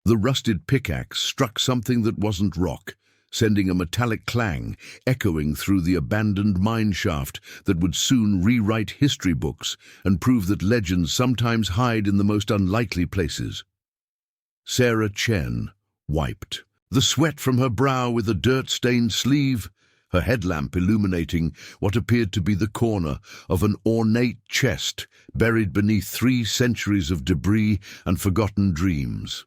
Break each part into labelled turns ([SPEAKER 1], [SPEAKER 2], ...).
[SPEAKER 1] The rusted pickaxe struck something that wasn't rock, sending a metallic clang echoing through the abandoned mine shaft that would soon rewrite history books and prove that legends sometimes hide in the most unlikely places. Sarah Chen wiped the sweat from her brow with a dirt-stained sleeve, her headlamp illuminating what appeared to be the corner of an ornate chest buried beneath 3 centuries of debris and forgotten dreams.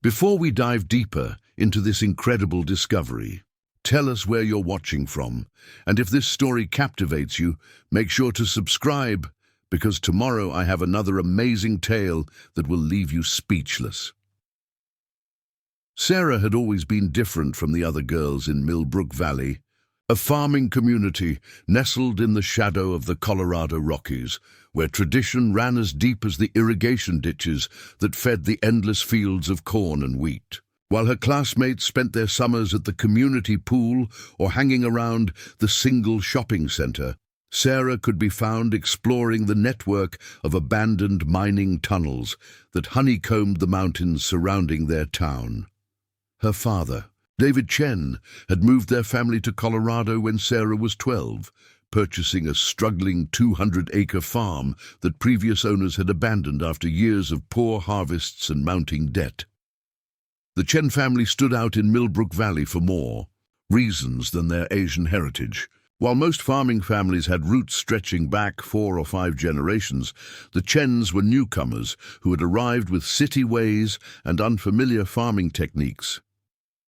[SPEAKER 1] Before we dive deeper into this incredible discovery, tell us where you're watching from, and if this story captivates you, make sure to subscribe, because tomorrow I have another amazing tale that will leave you speechless. Sarah had always been different from the other girls in Millbrook Valley, a farming community nestled in the shadow of the Colorado Rockies, where tradition ran as deep as the irrigation ditches that fed the endless fields of corn and wheat. While her classmates spent their summers at the community pool or hanging around the single shopping center, Sarah could be found exploring the network of abandoned mining tunnels that honeycombed the mountains surrounding their town. Her father, David Chen, had moved their family to Colorado when Sarah was 12, purchasing a struggling 200-acre farm that previous owners had abandoned after years of poor harvests and mounting debt. The Chen family stood out in Millbrook Valley for more reasons than their Asian heritage. While most farming families had roots stretching back 4 or 5 generations, the Chens were newcomers who had arrived with city ways and unfamiliar farming techniques.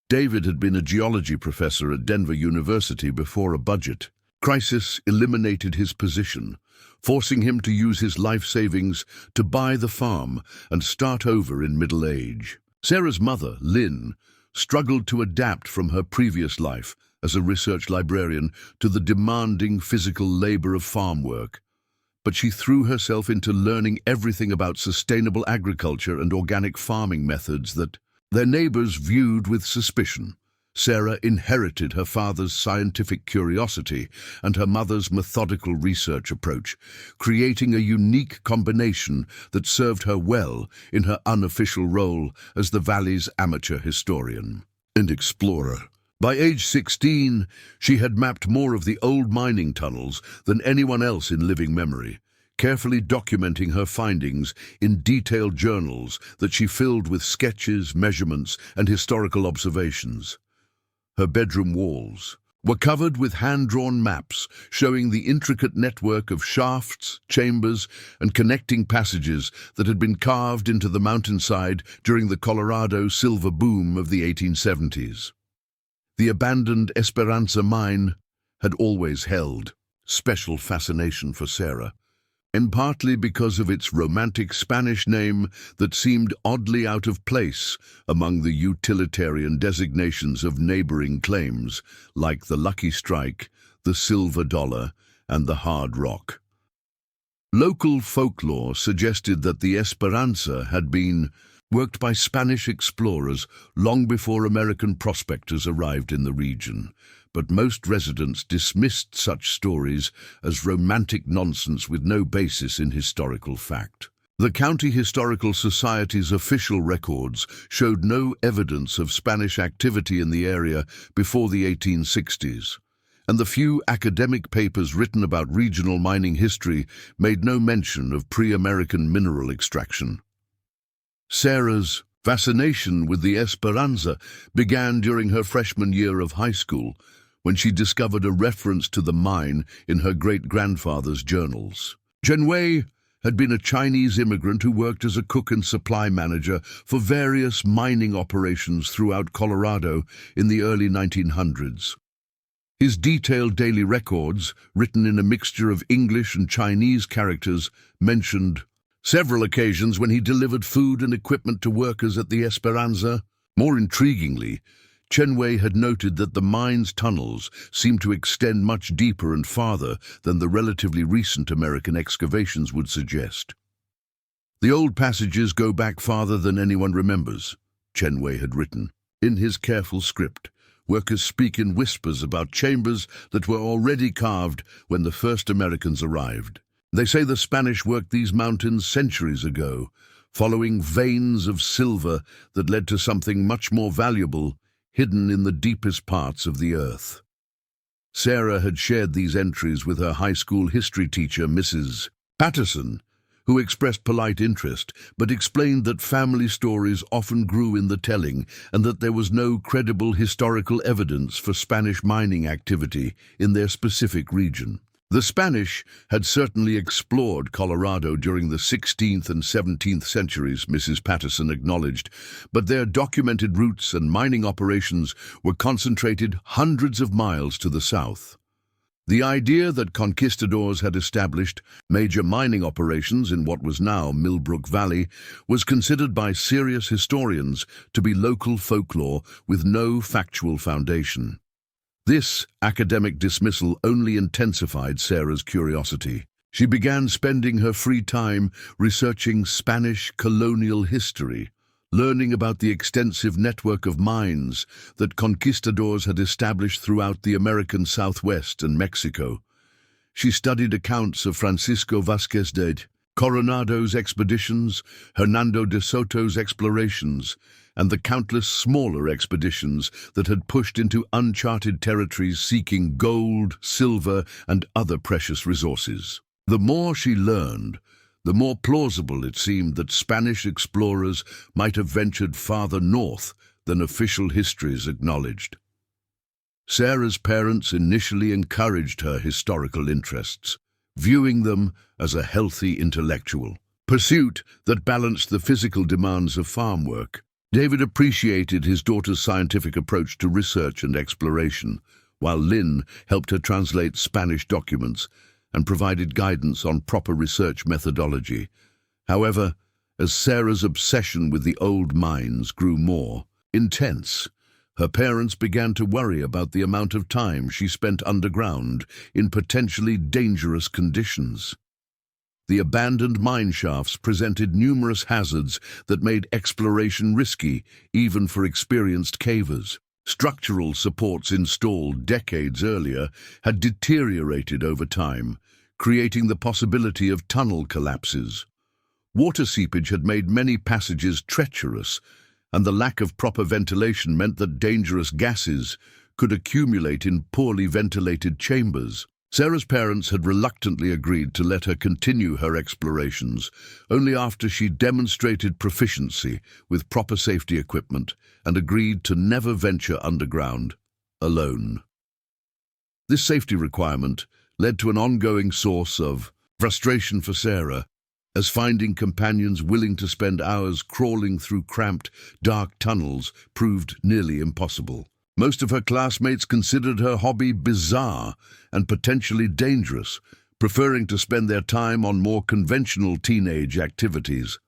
[SPEAKER 1] David had been a geology professor at Denver University before a budget crisis eliminated his position, forcing him to use his life savings to buy the farm and start over in middle age. Sarah's mother, Lynn, struggled to adapt from her previous life as a research librarian to the demanding physical labor of farm work. But she threw herself into learning everything about sustainable agriculture and organic farming methods that their neighbors viewed with suspicion. Sarah inherited her father's scientific curiosity and her mother's methodical research approach, creating a unique combination that served her well in her unofficial role as the valley's amateur historian and explorer. By age 16, she had mapped more of the old mining tunnels than anyone else in living memory, carefully documenting her findings in detailed journals that she filled with sketches, measurements, and historical observations. Her bedroom walls were covered with hand-drawn maps showing the intricate network of shafts, chambers, and connecting passages that had been carved into the mountainside during the Colorado silver boom of the 1870s. The abandoned Esperanza mine had always held special fascination for Sarah, and partly because of its romantic Spanish name that seemed oddly out of place among the utilitarian designations of neighboring claims like the Lucky Strike, the Silver Dollar, and the Hard Rock. Local folklore suggested that the Esperanza had been worked by Spanish explorers long before American prospectors arrived in the region, but most residents dismissed such stories as romantic nonsense with no basis in historical fact. The County Historical Society's official records showed no evidence of Spanish activity in the area before the 1860s, and the few academic papers written about regional mining history made no mention of pre-American mineral extraction. Sarah's fascination with the Esperanza began during her freshman year of high school, when she discovered a reference to the mine in her great-grandfather's journals. Zhenwei had been a Chinese immigrant who worked as a cook and supply manager for various mining operations throughout Colorado in the early 1900s. His detailed daily records, written in a mixture of English and Chinese characters, mentioned several occasions when he delivered food and equipment to workers at the Esperanza. More intriguingly, Zhenwei had noted that the mine's tunnels seemed to extend much deeper and farther than the relatively recent American excavations would suggest. The old passages go back farther than anyone remembers, Zhenwei had written. In his careful script, workers speak in whispers about chambers that were already carved when the first Americans arrived. They say the Spanish worked these mountains centuries ago, following veins of silver that led to something much more valuable hidden in the deepest parts of the earth. Sarah had shared these entries with her high school history teacher, Mrs. Patterson, who expressed polite interest, but explained that family stories often grew in the telling and that there was no credible historical evidence for Spanish mining activity in their specific region. The Spanish had certainly explored Colorado during the 16th and 17th centuries, Mrs. Patterson acknowledged, but their documented routes and mining operations were concentrated hundreds of miles to the south. The idea that conquistadors had established major mining operations in what was now Millbrook Valley was considered by serious historians to be local folklore with no factual foundation. This academic dismissal only intensified Sarah's curiosity. She began spending her free time researching Spanish colonial history, learning about the extensive network of mines that conquistadors had established throughout the American Southwest and Mexico. She studied accounts of Francisco Vázquez de Coronado's expeditions, Hernando de Soto's explorations, and the countless smaller expeditions that had pushed into uncharted territories seeking gold, silver, and other precious resources. The more she learned, the more plausible it seemed that Spanish explorers might have ventured farther north than official histories acknowledged. Sarah's parents initially encouraged her historical interests, viewing them as a healthy intellectual pursuit that balanced the physical demands of farm work. David appreciated his daughter's scientific approach to research and exploration, while Lynn helped her translate Spanish documents and provided guidance on proper research methodology. However, as Sarah's obsession with the old mines grew more intense, her parents began to worry about the amount of time she spent underground in potentially dangerous conditions. The abandoned mine shafts presented numerous hazards that made exploration risky, even for experienced cavers. Structural supports installed decades earlier had deteriorated over time, creating the possibility of tunnel collapses. Water seepage had made many passages treacherous, and the lack of proper ventilation meant that dangerous gases could accumulate in poorly ventilated chambers. Sarah's parents had reluctantly agreed to let her continue her explorations only after she demonstrated proficiency with proper safety equipment and agreed to never venture underground alone. This safety requirement led to an ongoing source of frustration for Sarah, as finding companions willing to spend hours crawling through cramped, dark tunnels proved nearly impossible. Most of her classmates considered her hobby bizarre and potentially dangerous, preferring to spend their time on more conventional teenage activities.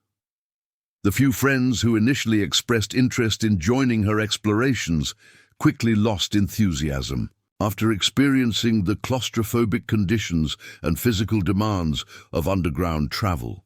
[SPEAKER 1] The few friends who initially expressed interest in joining her explorations quickly lost enthusiasm. After experiencing the claustrophobic conditions and physical demands of underground travel.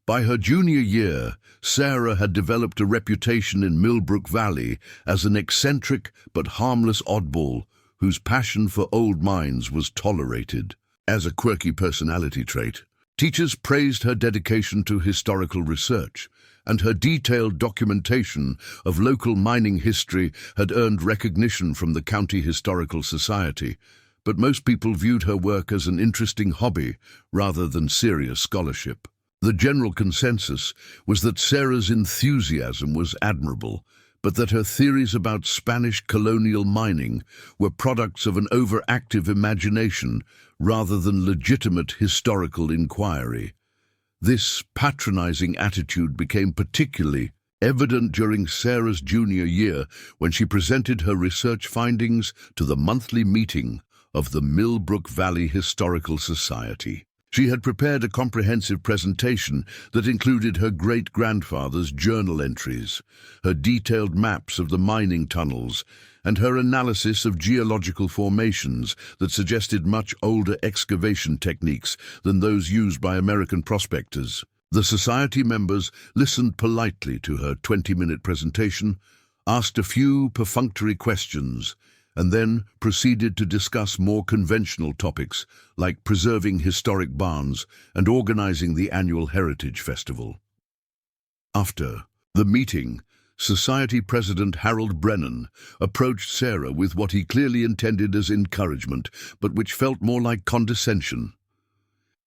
[SPEAKER 1] By her junior year, Sarah had developed a reputation in Millbrook Valley as an eccentric but harmless oddball whose passion for old mines was tolerated. As a quirky personality trait, teachers praised her dedication to historical research, and her detailed documentation of local mining history had earned recognition from the County Historical Society, but most people viewed her work as an interesting hobby rather than serious scholarship. The general consensus was that Sarah's enthusiasm was admirable, but that her theories about Spanish colonial mining were products of an overactive imagination rather than legitimate historical inquiry. This patronizing attitude became particularly evident during Sarah's junior year when she presented her research findings to the monthly meeting of the Millbrook Valley Historical Society. She had prepared a comprehensive presentation that included her great-grandfather's journal entries, her detailed maps of the mining tunnels, and her analysis of geological formations that suggested much older excavation techniques than those used by American prospectors. The society members listened politely to her 20-minute presentation, asked a few perfunctory questions, and then proceeded to discuss more conventional topics like preserving historic barns and organizing the annual Heritage Festival. After the meeting, Society President Harold Brennan approached Sarah with what he clearly intended as encouragement, but which felt more like condescension.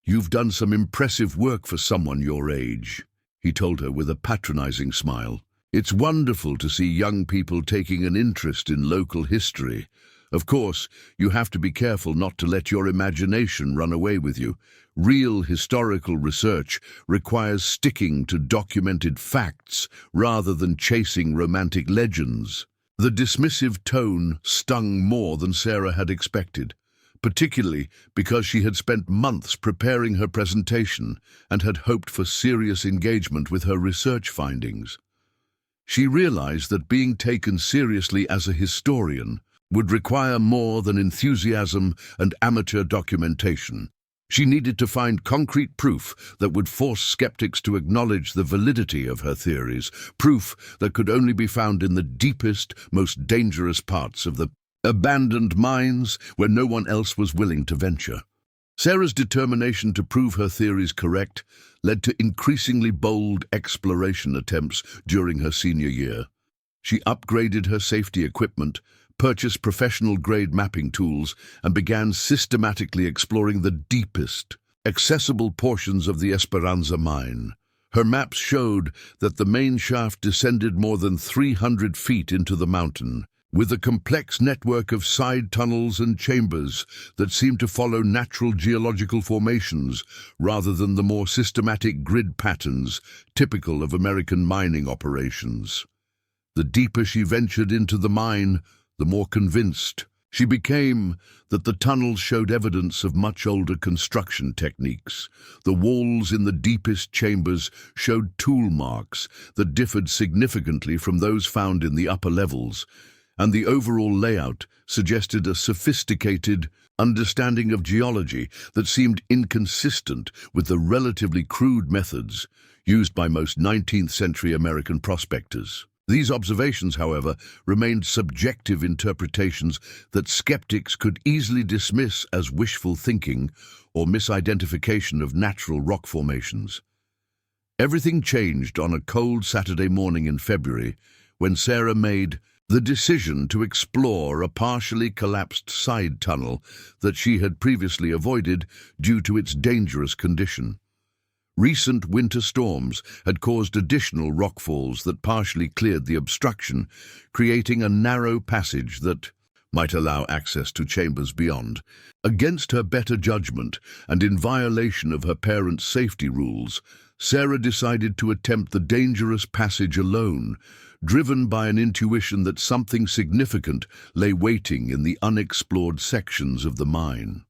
[SPEAKER 1] "You've done some impressive work for someone your age," he told her with a patronizing smile. "It's wonderful to see young people taking an interest in local history. Of course, you have to be careful not to let your imagination run away with you. Real historical research requires sticking to documented facts rather than chasing romantic legends." The dismissive tone stung more than Sarah had expected, particularly because she had spent months preparing her presentation and had hoped for serious engagement with her research findings. She realized that being taken seriously as a historian would require more than enthusiasm and amateur documentation. She needed to find concrete proof that would force skeptics to acknowledge the validity of her theories, proof that could only be found in the deepest, most dangerous parts of the abandoned mines where no one else was willing to venture. Sarah's determination to prove her theories correct led to increasingly bold exploration attempts during her senior year. She upgraded her safety equipment, purchased professional-grade mapping tools, and began systematically exploring the deepest, accessible portions of the Esperanza mine. Her maps showed that the main shaft descended more than 300 feet into the mountain, with a complex network of side tunnels and chambers that seemed to follow natural geological formations rather than the more systematic grid patterns typical of American mining operations. The deeper she ventured into the mine, the more convinced she became that the tunnels showed evidence of much older construction techniques. The walls in the deepest chambers showed tool marks that differed significantly from those found in the upper levels, and the overall layout suggested a sophisticated understanding of geology that seemed inconsistent with the relatively crude methods used by most 19th-century American prospectors. These observations, however, remained subjective interpretations that skeptics could easily dismiss as wishful thinking or misidentification of natural rock formations. Everything changed on a cold Saturday morning in February when Sarah made the decision to explore a partially collapsed side tunnel that she had previously avoided due to its dangerous condition. Recent winter storms had caused additional rockfalls that partially cleared the obstruction, creating a narrow passage that might allow access to chambers beyond. Against her better judgment and in violation of her parents' safety rules, Sarah decided to attempt the dangerous passage alone, driven by an intuition that something significant lay waiting in the unexplored sections of the mine.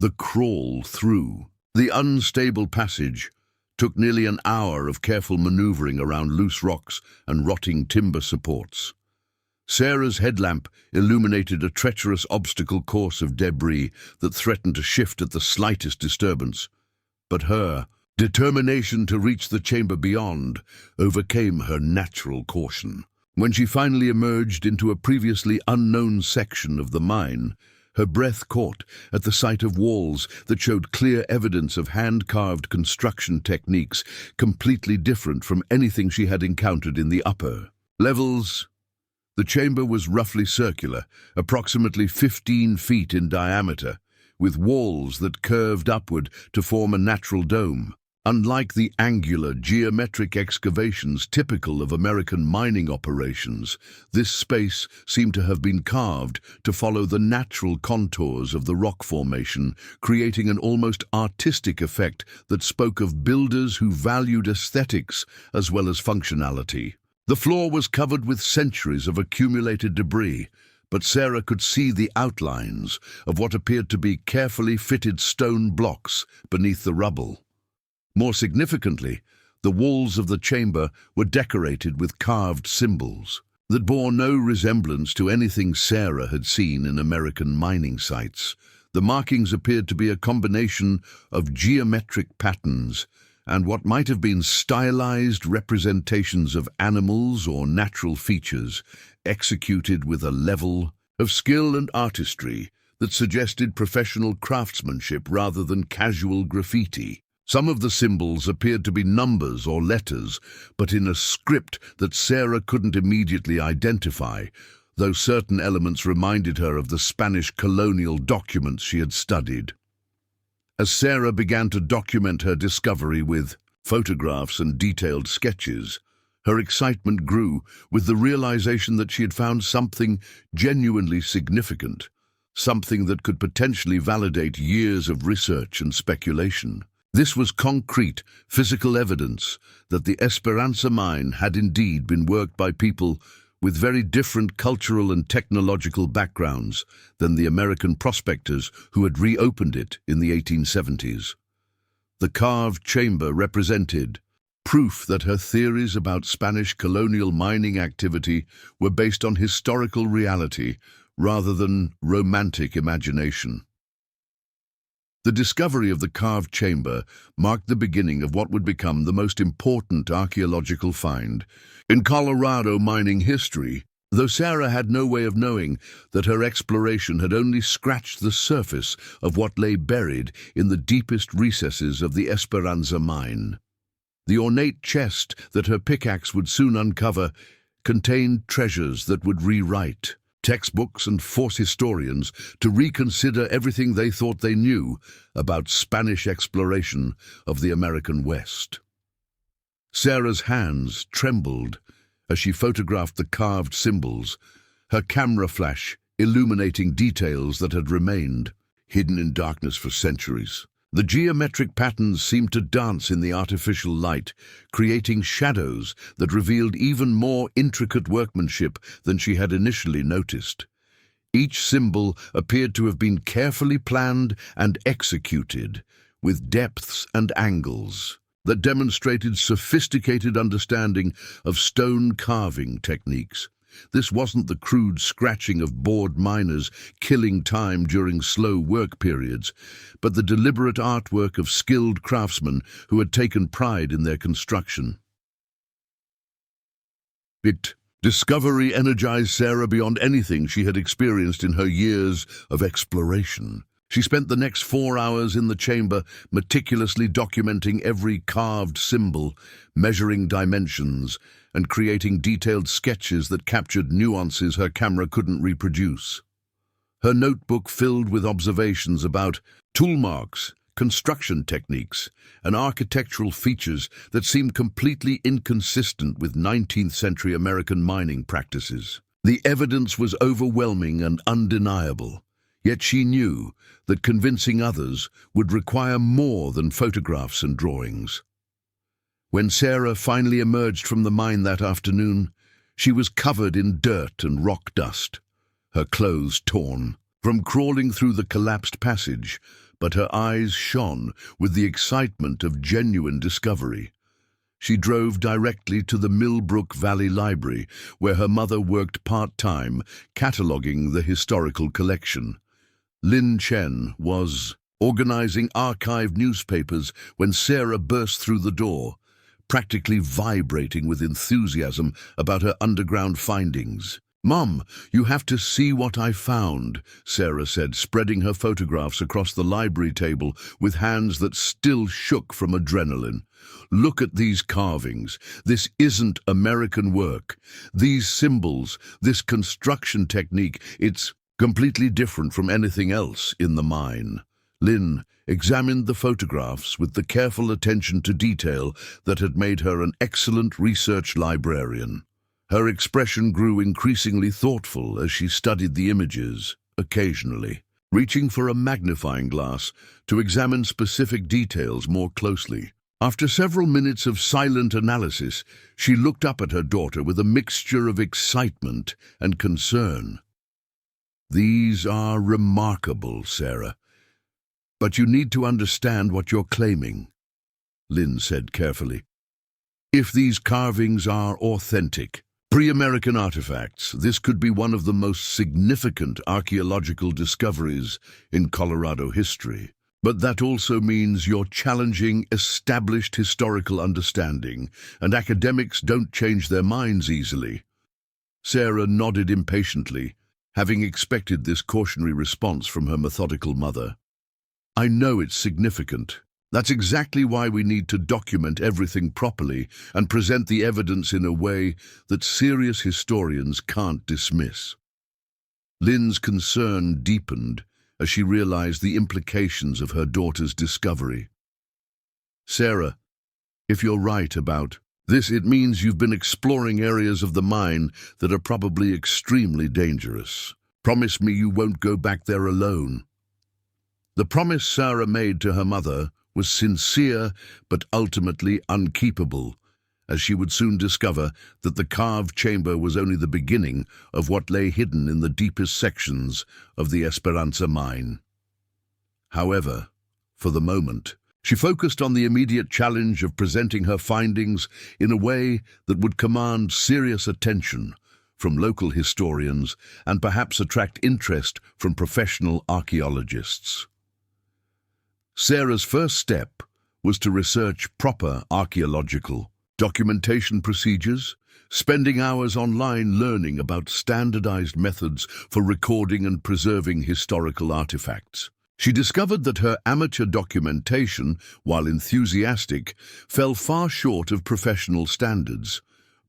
[SPEAKER 1] The crawl through the unstable passage took nearly an hour of careful maneuvering around loose rocks and rotting timber supports. Sarah's headlamp illuminated a treacherous obstacle course of debris that threatened to shift at the slightest disturbance, but her determination to reach the chamber beyond overcame her natural caution. When she finally emerged into a previously unknown section of the mine, her breath caught at the sight of walls that showed clear evidence of hand-carved construction techniques completely different from anything she had encountered in the upper levels. The chamber was roughly circular, approximately 15 feet in diameter, with walls that curved upward to form a natural dome. Unlike the angular, geometric excavations typical of American mining operations, this space seemed to have been carved to follow the natural contours of the rock formation, creating an almost artistic effect that spoke of builders who valued aesthetics as well as functionality. The floor was covered with centuries of accumulated debris, but Sarah could see the outlines of what appeared to be carefully fitted stone blocks beneath the rubble. More significantly, the walls of the chamber were decorated with carved symbols that bore no resemblance to anything Sarah had seen in American mining sites. The markings appeared to be a combination of geometric patterns and what might have been stylized representations of animals or natural features, executed with a level of skill and artistry that suggested professional craftsmanship rather than casual graffiti. Some of the symbols appeared to be numbers or letters, but in a script that Sarah couldn't immediately identify, though certain elements reminded her of the Spanish colonial documents she had studied. As Sarah began to document her discovery with photographs and detailed sketches, her excitement grew with the realization that she had found something genuinely significant, something that could potentially validate years of research and speculation. This was concrete, physical evidence that the Esperanza mine had indeed been worked by people with very different cultural and technological backgrounds than the American prospectors who had reopened it in the 1870s. The carved chamber represented proof that her theories about Spanish colonial mining activity were based on historical reality rather than romantic imagination. The discovery of the carved chamber marked the beginning of what would become the most important archaeological find in Colorado mining history, though Sarah had no way of knowing that her exploration had only scratched the surface of what lay buried in the deepest recesses of the Esperanza mine. The ornate chest that her pickaxe would soon uncover contained treasures that would rewrite textbooks and force historians to reconsider everything they thought they knew about Spanish exploration of the American West. Sarah's hands trembled as she photographed the carved symbols, her camera flash illuminating details that had remained hidden in darkness for centuries. The geometric patterns seemed to dance in the artificial light, creating shadows that revealed even more intricate workmanship than she had initially noticed. Each symbol appeared to have been carefully planned and executed, with depths and angles that demonstrated sophisticated understanding of stone carving techniques. This wasn't the crude scratching of bored miners killing time during slow work periods, but the deliberate artwork of skilled craftsmen who had taken pride in their construction. Discovery energized Sarah beyond anything she had experienced in her years of exploration. She spent the next 4 hours in the chamber, meticulously documenting every carved symbol, measuring dimensions, and creating detailed sketches that captured nuances her camera couldn't reproduce. Her notebook filled with observations about tool marks, construction techniques, and architectural features that seemed completely inconsistent with 19th century American mining practices. The evidence was overwhelming and undeniable, yet she knew that convincing others would require more than photographs and drawings. When Sarah finally emerged from the mine that afternoon, she was covered in dirt and rock dust, her clothes torn from crawling through the collapsed passage, but her eyes shone with the excitement of genuine discovery. She drove directly to the Millbrook Valley Library, where her mother worked part-time, cataloging the historical collection. Lin Chen was organizing archived newspapers when Sarah burst through the door, practically vibrating with enthusiasm about her underground findings. "Mom, you have to see what I found," Sarah said, spreading her photographs across the library table with hands that still shook from adrenaline. "Look at these carvings. This isn't American work. These symbols, this construction technique, it's completely different from anything else in the mine." Lynn examined the photographs with the careful attention to detail that had made her an excellent research librarian. Her expression grew increasingly thoughtful as she studied the images, occasionally reaching for a magnifying glass to examine specific details more closely. After several minutes of silent analysis, she looked up at her daughter with a mixture of excitement and concern. "These are remarkable, Sarah. But you need to understand what you're claiming," Lynn said carefully. "If these carvings are authentic, pre-American artifacts, this could be one of the most significant archaeological discoveries in Colorado history. But that also means you're challenging established historical understanding, and academics don't change their minds easily." Sarah nodded impatiently, having expected this cautionary response from her methodical mother. "I know it's significant," That's exactly why we need to document everything properly and present the evidence in a way that serious historians can't dismiss. Lynn's concern deepened as she realized the implications of her daughter's discovery. Sarah, if you're right about this, it means you've been exploring areas of the mine that are probably extremely dangerous. Promise me you won't go back there alone. The promise Sarah made to her mother was sincere but ultimately unkeepable, as she would soon discover that the carved chamber was only the beginning of what lay hidden in the deepest sections of the Esperanza mine. However, for the moment, she focused on the immediate challenge of presenting her findings in a way that would command serious attention from local historians and perhaps attract interest from professional archaeologists. Sarah's first step was to research proper archaeological documentation procedures, spending hours online learning about standardized methods for recording and preserving historical artifacts. She discovered that her amateur documentation, while enthusiastic, fell far short of professional standards.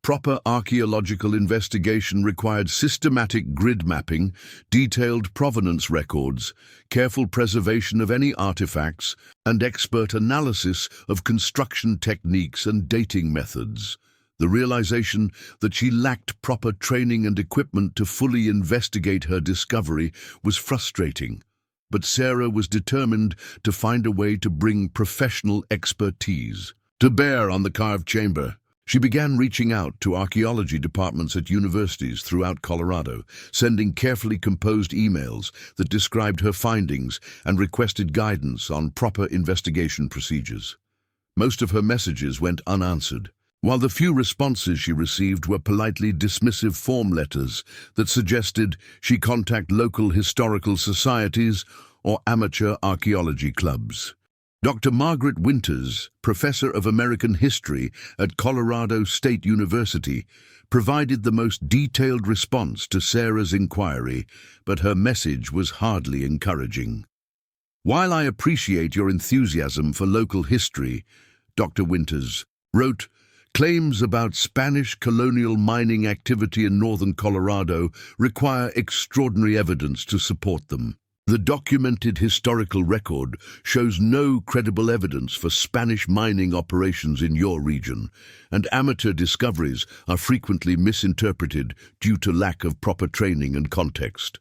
[SPEAKER 1] Proper archaeological investigation required systematic grid mapping, detailed provenance records, careful preservation of any artifacts, and expert analysis of construction techniques and dating methods. The realization that she lacked proper training and equipment to fully investigate her discovery was frustrating, but Sarah was determined to find a way to bring professional expertise to bear on the carved chamber. She began reaching out to archaeology departments at universities throughout Colorado, sending carefully composed emails that described her findings and requested guidance on proper investigation procedures. Most of her messages went unanswered, while the few responses she received were politely dismissive form letters that suggested she contact local historical societies or amateur archaeology clubs. Dr. Margaret Winters, professor of American history at Colorado State University, provided the most detailed response to Sarah's inquiry, but her message was hardly encouraging. "While I appreciate your enthusiasm for local history," Dr. Winters wrote, "claims about Spanish colonial mining activity in northern Colorado require extraordinary evidence to support them. The documented historical record shows no credible evidence for Spanish mining operations in your region, and amateur discoveries are frequently misinterpreted due to lack of proper training and context."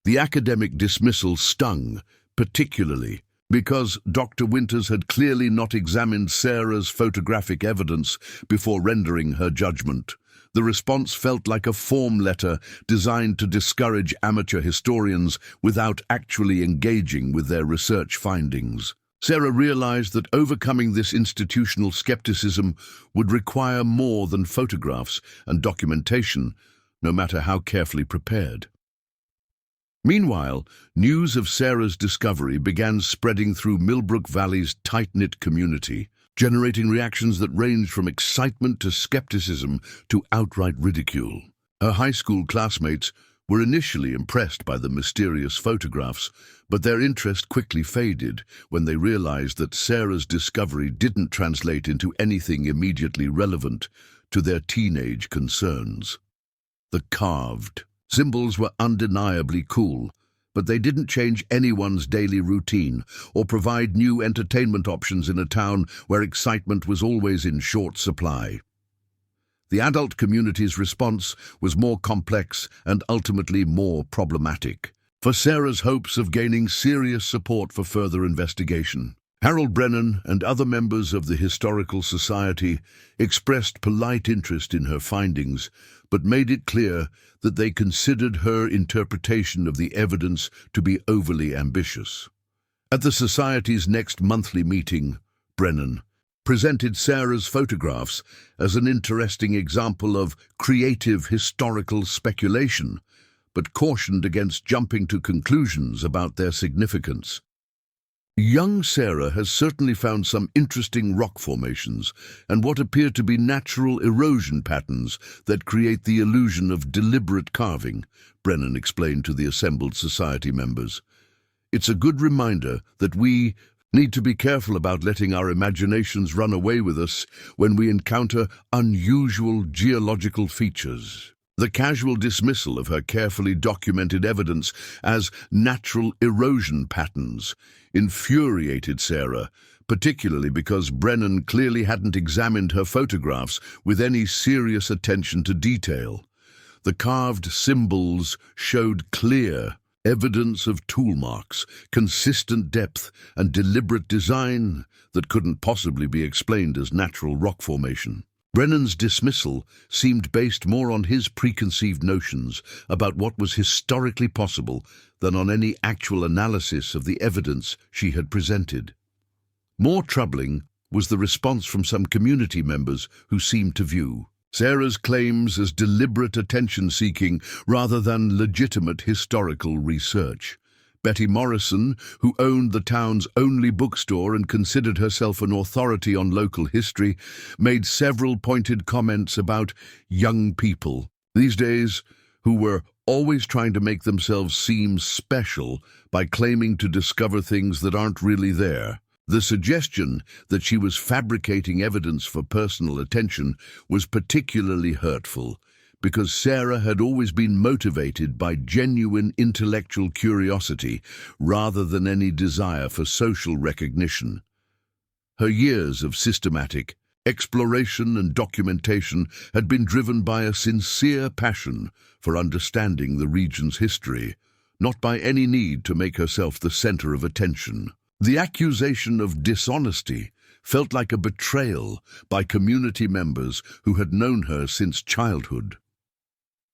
[SPEAKER 1] The academic dismissal stung, particularly because Dr. Winters had clearly not examined Sarah's photographic evidence before rendering her judgment. The response felt like a form letter designed to discourage amateur historians without actually engaging with their research findings. Sarah realized that overcoming this institutional skepticism would require more than photographs and documentation, no matter how carefully prepared. Meanwhile, news of Sarah's discovery began spreading through Millbrook Valley's tight-knit community, generating reactions that ranged from excitement to skepticism to outright ridicule. Her high school classmates were initially impressed by the mysterious photographs, but their interest quickly faded when they realized that Sarah's discovery didn't translate into anything immediately relevant to their teenage concerns. The carved symbols were undeniably cool, but they didn't change anyone's daily routine or provide new entertainment options in a town where excitement was always in short supply. The adult community's response was more complex and ultimately more problematic. For Sarah's hopes of gaining serious support for further investigation, Harold Brennan and other members of the Historical Society expressed polite interest in her findings, but made it clear that they considered her interpretation of the evidence to be overly ambitious. At the Society's next monthly meeting, Brennan presented Sarah's photographs as an interesting example of creative historical speculation, but cautioned against jumping to conclusions about their significance. Young Sarah has certainly found some interesting rock formations and what appear to be natural erosion patterns that create the illusion of deliberate carving, Brennan explained to the assembled society members. It's a good reminder that we, need to be careful about letting our imaginations run away with us when we encounter unusual geological features. The casual dismissal of her carefully documented evidence as natural erosion patterns infuriated Sarah, particularly because Brennan clearly hadn't examined her photographs with any serious attention to detail. The carved symbols showed clear evidence of tool marks, consistent depth, and deliberate design that couldn't possibly be explained as natural rock formation. Brennan's dismissal seemed based more on his preconceived notions about what was historically possible than on any actual analysis of the evidence she had presented. More troubling was the response from some community members who seemed to view Sarah's claims as deliberate attention-seeking rather than legitimate historical research. Betty Morrison, who owned the town's only bookstore and considered herself an authority on local history, made several pointed comments about young people these days who were always trying to make themselves seem special by claiming to discover things that aren't really there. The suggestion that she was fabricating evidence for personal attention was particularly hurtful, because Sarah had always been motivated by genuine intellectual curiosity rather than any desire for social recognition. Her years of systematic exploration and documentation had been driven by a sincere passion for understanding the region's history, not by any need to make herself the center of attention. The accusation of dishonesty felt like a betrayal by community members who had known her since childhood.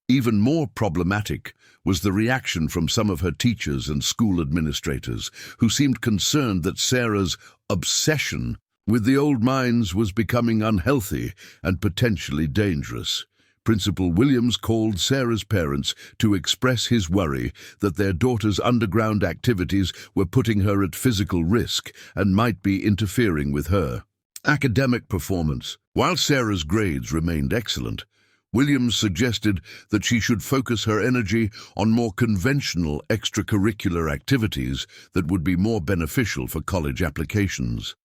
[SPEAKER 1] Even more problematic was the reaction from some of her teachers and school administrators, who seemed concerned that Sarah's obsession with the old mines was becoming unhealthy and potentially dangerous. Principal Williams called Sarah's parents to express his worry that their daughter's underground activities were putting her at physical risk and might be interfering with her academic performance. While Sarah's grades remained excellent, Williams suggested that she should focus her energy on more conventional extracurricular activities that would be more beneficial for college applications.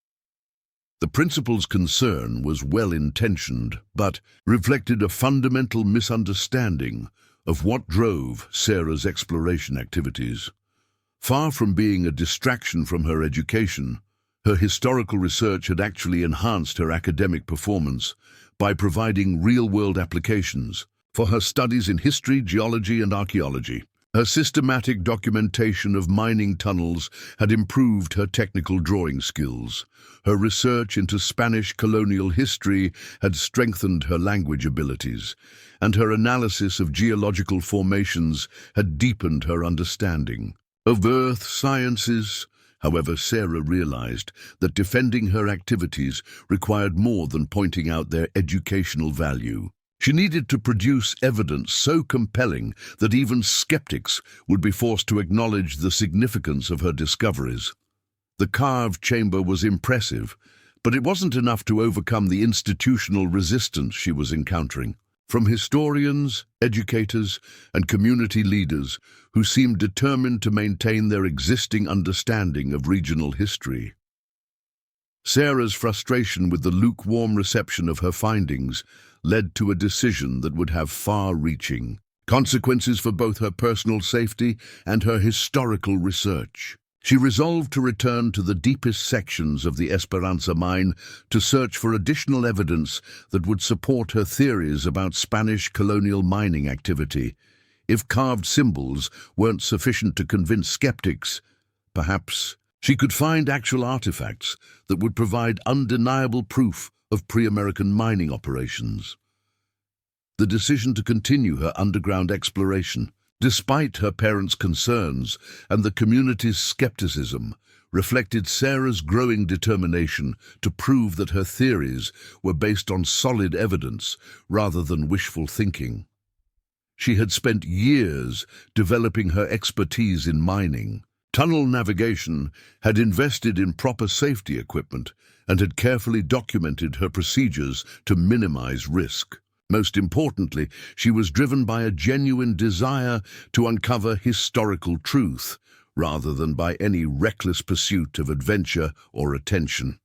[SPEAKER 1] The principal's concern was well-intentioned, but reflected a fundamental misunderstanding of what drove Sarah's exploration activities. Far from being a distraction from her education, her historical research had actually enhanced her academic performance by providing real-world applications for her studies in history, geology, and archaeology. Her systematic documentation of mining tunnels had improved her technical drawing skills. Her research into Spanish colonial history had strengthened her language abilities, and her analysis of geological formations had deepened her understanding of earth sciences. However, Sarah realized that defending her activities required more than pointing out their educational value. She needed to produce evidence so compelling that even skeptics would be forced to acknowledge the significance of her discoveries. The carved chamber was impressive, but it wasn't enough to overcome the institutional resistance she was encountering from historians, educators, and community leaders who seemed determined to maintain their existing understanding of regional history. Sarah's frustration with the lukewarm reception of her findings led to a decision that would have far-reaching consequences for both her personal safety and her historical research. She resolved to return to the deepest sections of the Esperanza mine to search for additional evidence that would support her theories about Spanish colonial mining activity. If carved symbols weren't sufficient to convince skeptics, perhaps she could find actual artifacts that would provide undeniable proof of pre-American mining operations. The decision to continue her underground exploration, despite her parents' concerns and the community's skepticism, reflected Sarah's growing determination to prove that her theories were based on solid evidence rather than wishful thinking. She had spent years developing her expertise in mining, tunnel navigation, had invested in proper safety equipment, and had carefully documented her procedures to minimize risk. Most importantly, she was driven by a genuine desire to uncover historical truth, rather than by any reckless pursuit of adventure or attention.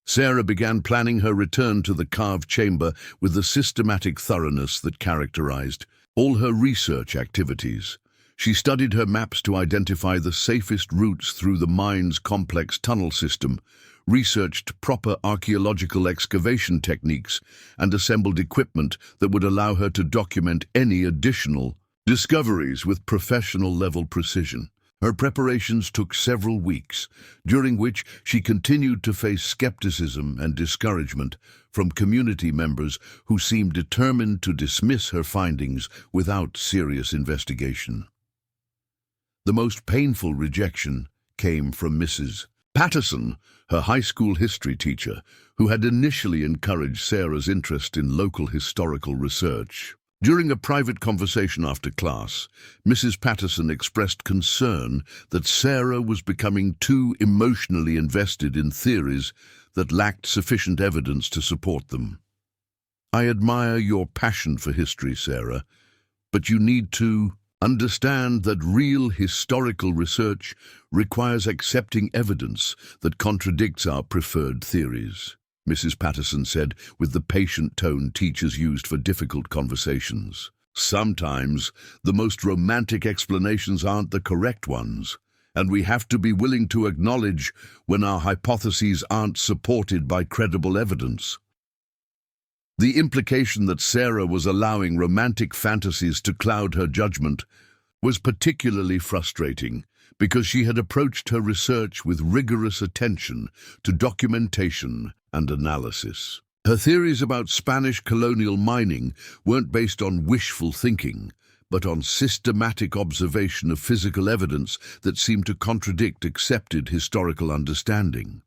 [SPEAKER 1] Sarah began planning her return to the carved chamber with the systematic thoroughness that characterized all her research activities. She studied her maps to identify the safest routes through the mine's complex tunnel system, researched proper archaeological excavation techniques, and assembled equipment that would allow her to document any additional discoveries with professional-level precision. Her preparations took several weeks, during which she continued to face skepticism and discouragement from community members who seemed determined to dismiss her findings without serious investigation. The most painful rejection came from Mrs. Patterson, her high school history teacher, who had initially encouraged Sarah's interest in local historical research. During a private conversation after class, Mrs. Patterson expressed concern that Sarah was becoming too emotionally invested in theories that lacked sufficient evidence to support them. "I admire your passion for history, Sarah, but you need to understand that real historical research requires accepting evidence that contradicts our preferred theories," Mrs. Patterson said with the patient tone teachers used for difficult conversations. "Sometimes the most romantic explanations aren't the correct ones, and we have to be willing to acknowledge when our hypotheses aren't supported by credible evidence." The implication that Sarah was allowing romantic fantasies to cloud her judgment was particularly frustrating because she had approached her research with rigorous attention to documentation and analysis. Her theories about Spanish colonial mining weren't based on wishful thinking, but on systematic observation of physical evidence that seemed to contradict accepted historical understanding.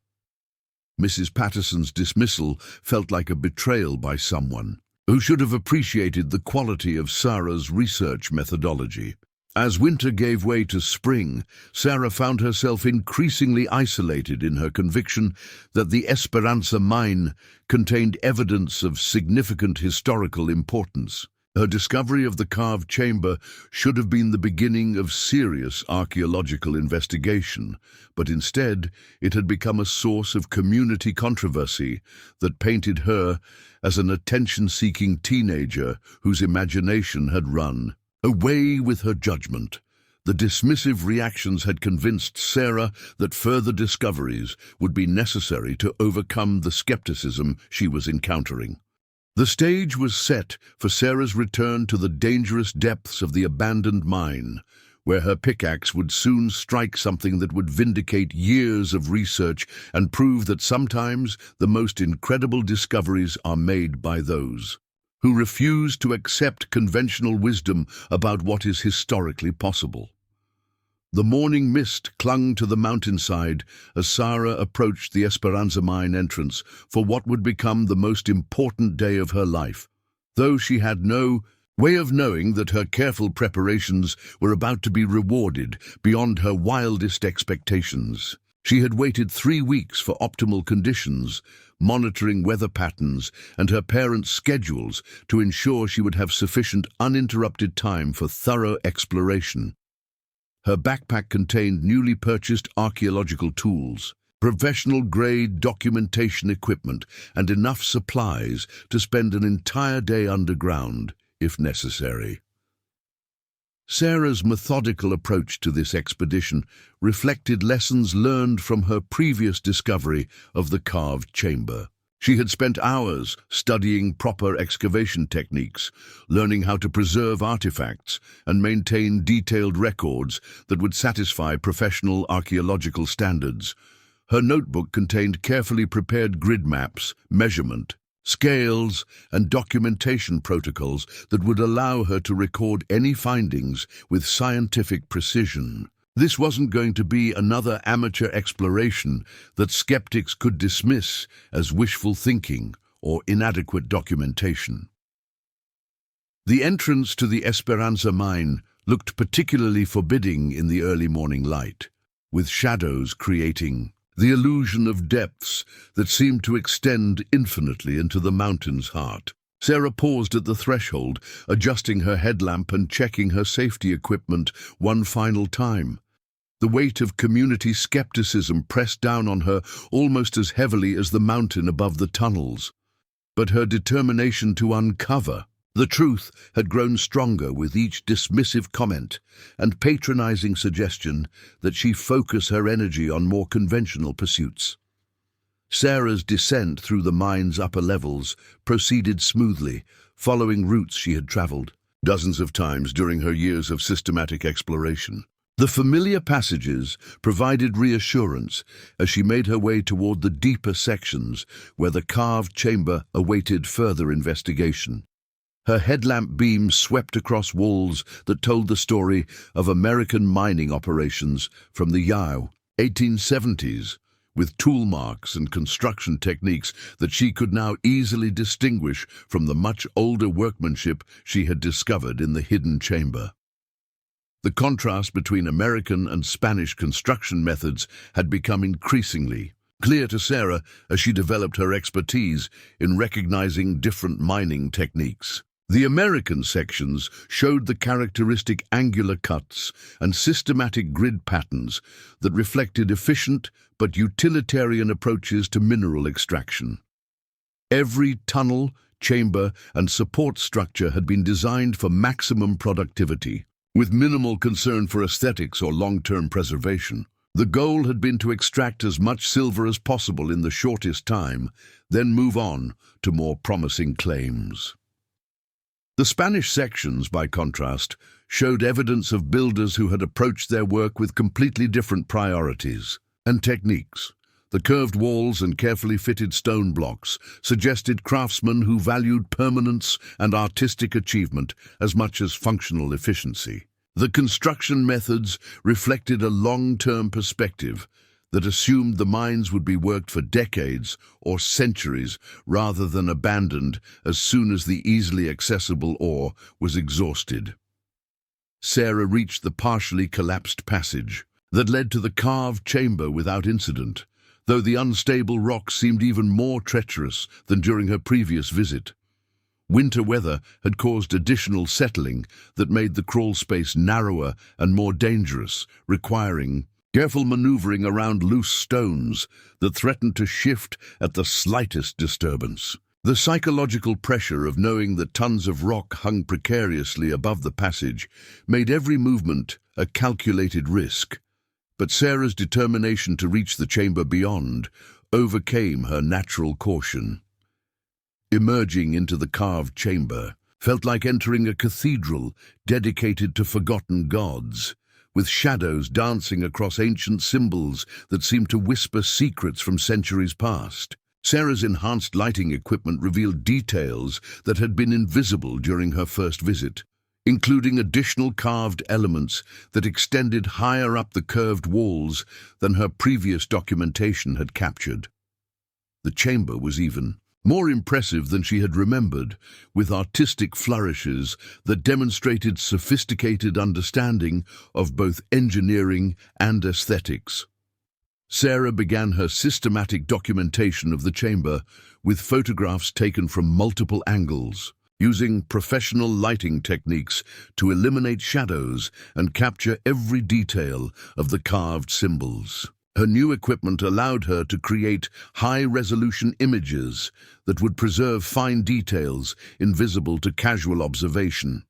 [SPEAKER 1] Mrs. Patterson's dismissal felt like a betrayal by someone who should have appreciated the quality of Sarah's research methodology. As winter gave way to spring, Sarah found herself increasingly isolated in her conviction that the Esperanza mine contained evidence of significant historical importance. Her discovery of the carved chamber should have been the beginning of serious archaeological investigation, but instead it had become a source of community controversy that painted her as an attention-seeking teenager whose imagination had run away with her judgment. The dismissive reactions had convinced Sarah that further discoveries would be necessary to overcome the skepticism she was encountering. The stage was set for Sarah's return to the dangerous depths of the abandoned mine, where her pickaxe would soon strike something that would vindicate years of research and prove that sometimes the most incredible discoveries are made by those who refuse to accept conventional wisdom about what is historically possible. The morning mist clung to the mountainside as Sarah approached the Esperanza mine entrance for what would become the most important day of her life, though she had no way of knowing that her careful preparations were about to be rewarded beyond her wildest expectations. She had waited 3 weeks for optimal conditions, monitoring weather patterns and her parents' schedules to ensure she would have sufficient uninterrupted time for thorough exploration. Her backpack contained newly purchased archaeological tools, professional-grade documentation equipment, and enough supplies to spend an entire day underground, if necessary. Sarah's methodical approach to this expedition reflected lessons learned from her previous discovery of the carved chamber. She had spent hours studying proper excavation techniques, learning how to preserve artifacts and maintain detailed records that would satisfy professional archaeological standards. Her notebook contained carefully prepared grid maps, measurement, scales, and documentation protocols that would allow her to record any findings with scientific precision. This wasn't going to be another amateur exploration that skeptics could dismiss as wishful thinking or inadequate documentation. The entrance to the Esperanza mine looked particularly forbidding in the early morning light, with shadows creating the illusion of depths that seemed to extend infinitely into the mountain's heart. Sarah paused at the threshold, adjusting her headlamp and checking her safety equipment one final time. The weight of community skepticism pressed down on her almost as heavily as the mountain above the tunnels. But her determination to uncover the truth had grown stronger with each dismissive comment and patronizing suggestion that she focus her energy on more conventional pursuits. Sarah's descent through the mine's upper levels proceeded smoothly, following routes she had traveled dozens of times during her years of systematic exploration. The familiar passages provided reassurance as she made her way toward the deeper sections where the carved chamber awaited further investigation. Her headlamp beams swept across walls that told the story of American mining operations from the Yao 1870s, with tool marks and construction techniques that she could now easily distinguish from the much older workmanship she had discovered in the hidden chamber. The contrast between American and Spanish construction methods had become increasingly clear to Sarah as she developed her expertise in recognizing different mining techniques. The American sections showed the characteristic angular cuts and systematic grid patterns that reflected efficient but utilitarian approaches to mineral extraction. Every tunnel, chamber, and support structure had been designed for maximum productivity, with minimal concern for aesthetics or long-term preservation. The goal had been to extract as much silver as possible in the shortest time, then move on to more promising claims. The Spanish sections, by contrast, showed evidence of builders who had approached their work with completely different priorities and techniques. The curved walls and carefully fitted stone blocks suggested craftsmen who valued permanence and artistic achievement as much as functional efficiency. The construction methods reflected a long-term perspective that assumed the mines would be worked for decades or centuries rather than abandoned as soon as the easily accessible ore was exhausted. Sarah reached the partially collapsed passage that led to the carved chamber without incident, though the unstable rock seemed even more treacherous than during her previous visit. Winter weather had caused additional settling that made the crawl space narrower and more dangerous, requiring careful maneuvering around loose stones that threatened to shift at the slightest disturbance. The psychological pressure of knowing that tons of rock hung precariously above the passage made every movement a calculated risk, but Sarah's determination to reach the chamber beyond overcame her natural caution. Emerging into the carved chamber felt like entering a cathedral dedicated to forgotten gods, with shadows dancing across ancient symbols that seemed to whisper secrets from centuries past. Sarah's enhanced lighting equipment revealed details that had been invisible during her first visit, including additional carved elements that extended higher up the curved walls than her previous documentation had captured. The chamber was even more impressive than she had remembered, with artistic flourishes that demonstrated sophisticated understanding of both engineering and aesthetics. Sarah began her systematic documentation of the chamber with photographs taken from multiple angles, using professional lighting techniques to eliminate shadows and capture every detail of the carved symbols. Her new equipment allowed her to create high-resolution images that would preserve fine details invisible to casual observation.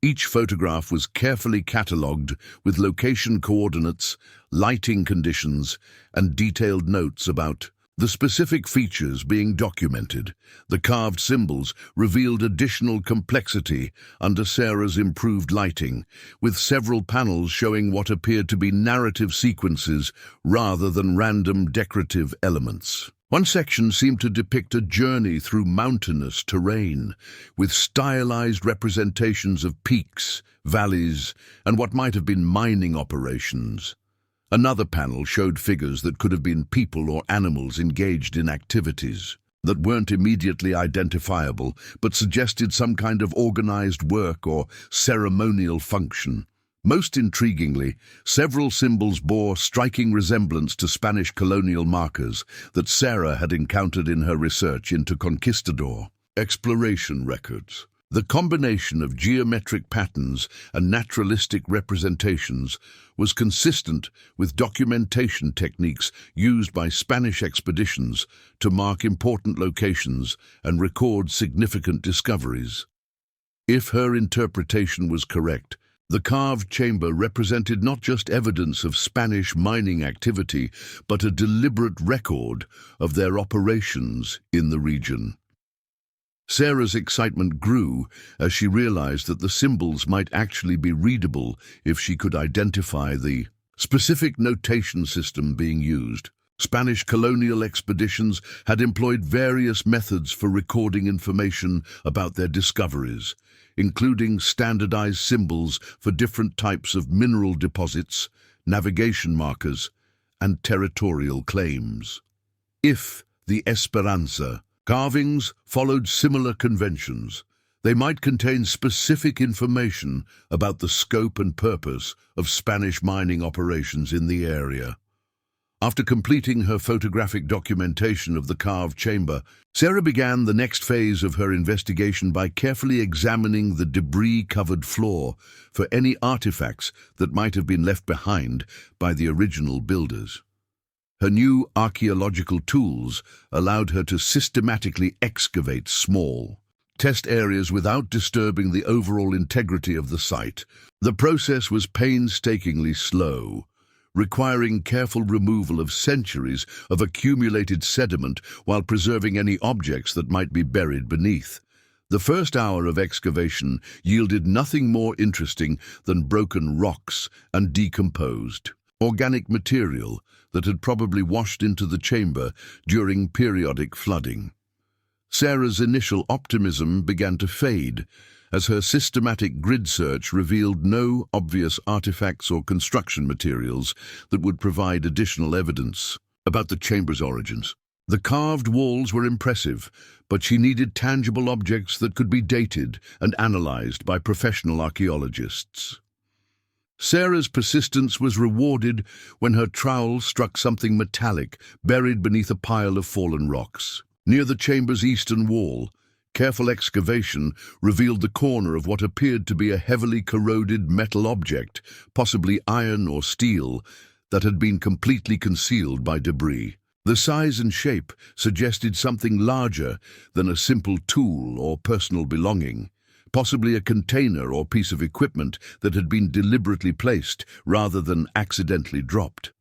[SPEAKER 1] Each photograph was carefully catalogued with location coordinates, lighting conditions, and detailed notes about the specific features being documented. The carved symbols revealed additional complexity under Sarah's improved lighting, with several panels showing what appeared to be narrative sequences rather than random decorative elements. One section seemed to depict a journey through mountainous terrain, with stylized representations of peaks, valleys, and what might have been mining operations. Another panel showed figures that could have been people or animals engaged in activities that weren't immediately identifiable, but suggested some kind of organized work or ceremonial function. Most intriguingly, several symbols bore striking resemblance to Spanish colonial markers that Sarah had encountered in her research into conquistador exploration records. The combination of geometric patterns and naturalistic representations was consistent with documentation techniques used by Spanish expeditions to mark important locations and record significant discoveries. If her interpretation was correct, the carved chamber represented not just evidence of Spanish mining activity, but a deliberate record of their operations in the region. Sarah's excitement grew as she realized that the symbols might actually be readable if she could identify the specific notation system being used. Spanish colonial expeditions had employed various methods for recording information about their discoveries, including standardized symbols for different types of mineral deposits, navigation markers, and territorial claims. If the Esperanza carvings followed similar conventions, they might contain specific information about the scope and purpose of Spanish mining operations in the area. After completing her photographic documentation of the carved chamber, Sarah began the next phase of her investigation by carefully examining the debris-covered floor for any artifacts that might have been left behind by the original builders. Her new archaeological tools allowed her to systematically excavate small, test areas without disturbing the overall integrity of the site. The process was painstakingly slow, requiring careful removal of centuries of accumulated sediment while preserving any objects that might be buried beneath. The first hour of excavation yielded nothing more interesting than broken rocks and decomposed organic material that had probably washed into the chamber during periodic flooding. Sarah's initial optimism began to fade as her systematic grid search revealed no obvious artifacts or construction materials that would provide additional evidence about the chamber's origins. The carved walls were impressive, but she needed tangible objects that could be dated and analyzed by professional archaeologists. Sarah's persistence was rewarded when her trowel struck something metallic buried beneath a pile of fallen rocks. Near the chamber's eastern wall, careful excavation revealed the corner of what appeared to be a heavily corroded metal object, possibly iron or steel, that had been completely concealed by debris. The size and shape suggested something larger than a simple tool or personal belonging, possibly a container or piece of equipment that had been deliberately placed rather than accidentally dropped.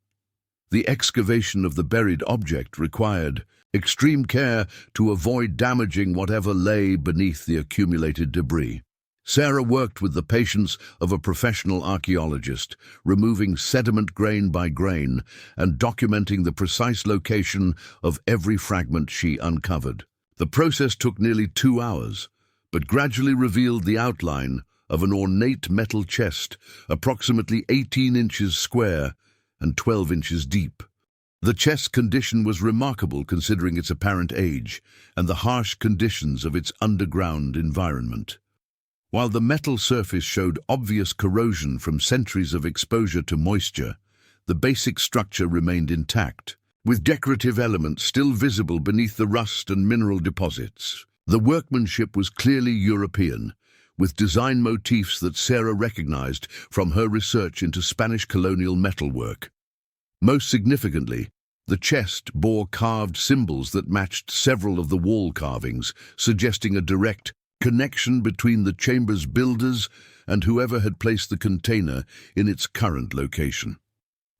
[SPEAKER 1] The excavation of the buried object required extreme care to avoid damaging whatever lay beneath the accumulated debris. Sarah worked with the patience of a professional archaeologist, removing sediment grain by grain and documenting the precise location of every fragment she uncovered. The process took nearly 2 hours, but gradually revealed the outline of an ornate metal chest, approximately 18 inches square and 12 inches deep. The chest's condition was remarkable considering its apparent age and the harsh conditions of its underground environment. While the metal surface showed obvious corrosion from centuries of exposure to moisture, the basic structure remained intact, with decorative elements still visible beneath the rust and mineral deposits. The workmanship was clearly European, with design motifs that Sarah recognized from her research into Spanish colonial metalwork. Most significantly, the chest bore carved symbols that matched several of the wall carvings, suggesting a direct connection between the chamber's builders and whoever had placed the container in its current location.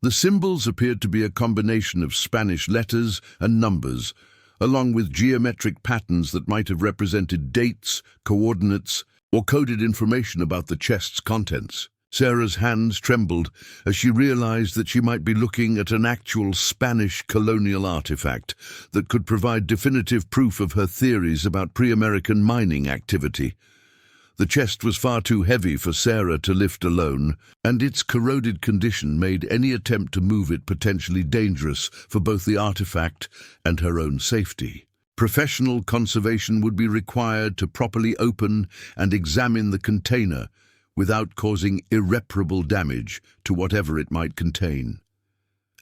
[SPEAKER 1] The symbols appeared to be a combination of Spanish letters and numbers, along with geometric patterns that might have represented dates, coordinates, or coded information about the chest's contents. Sarah's hands trembled as she realized that she might be looking at an actual Spanish colonial artifact that could provide definitive proof of her theories about pre-American mining activity. The chest was far too heavy for Sarah to lift alone, and its corroded condition made any attempt to move it potentially dangerous for both the artifact and her own safety. Professional conservation would be required to properly open and examine the container without causing irreparable damage to whatever it might contain.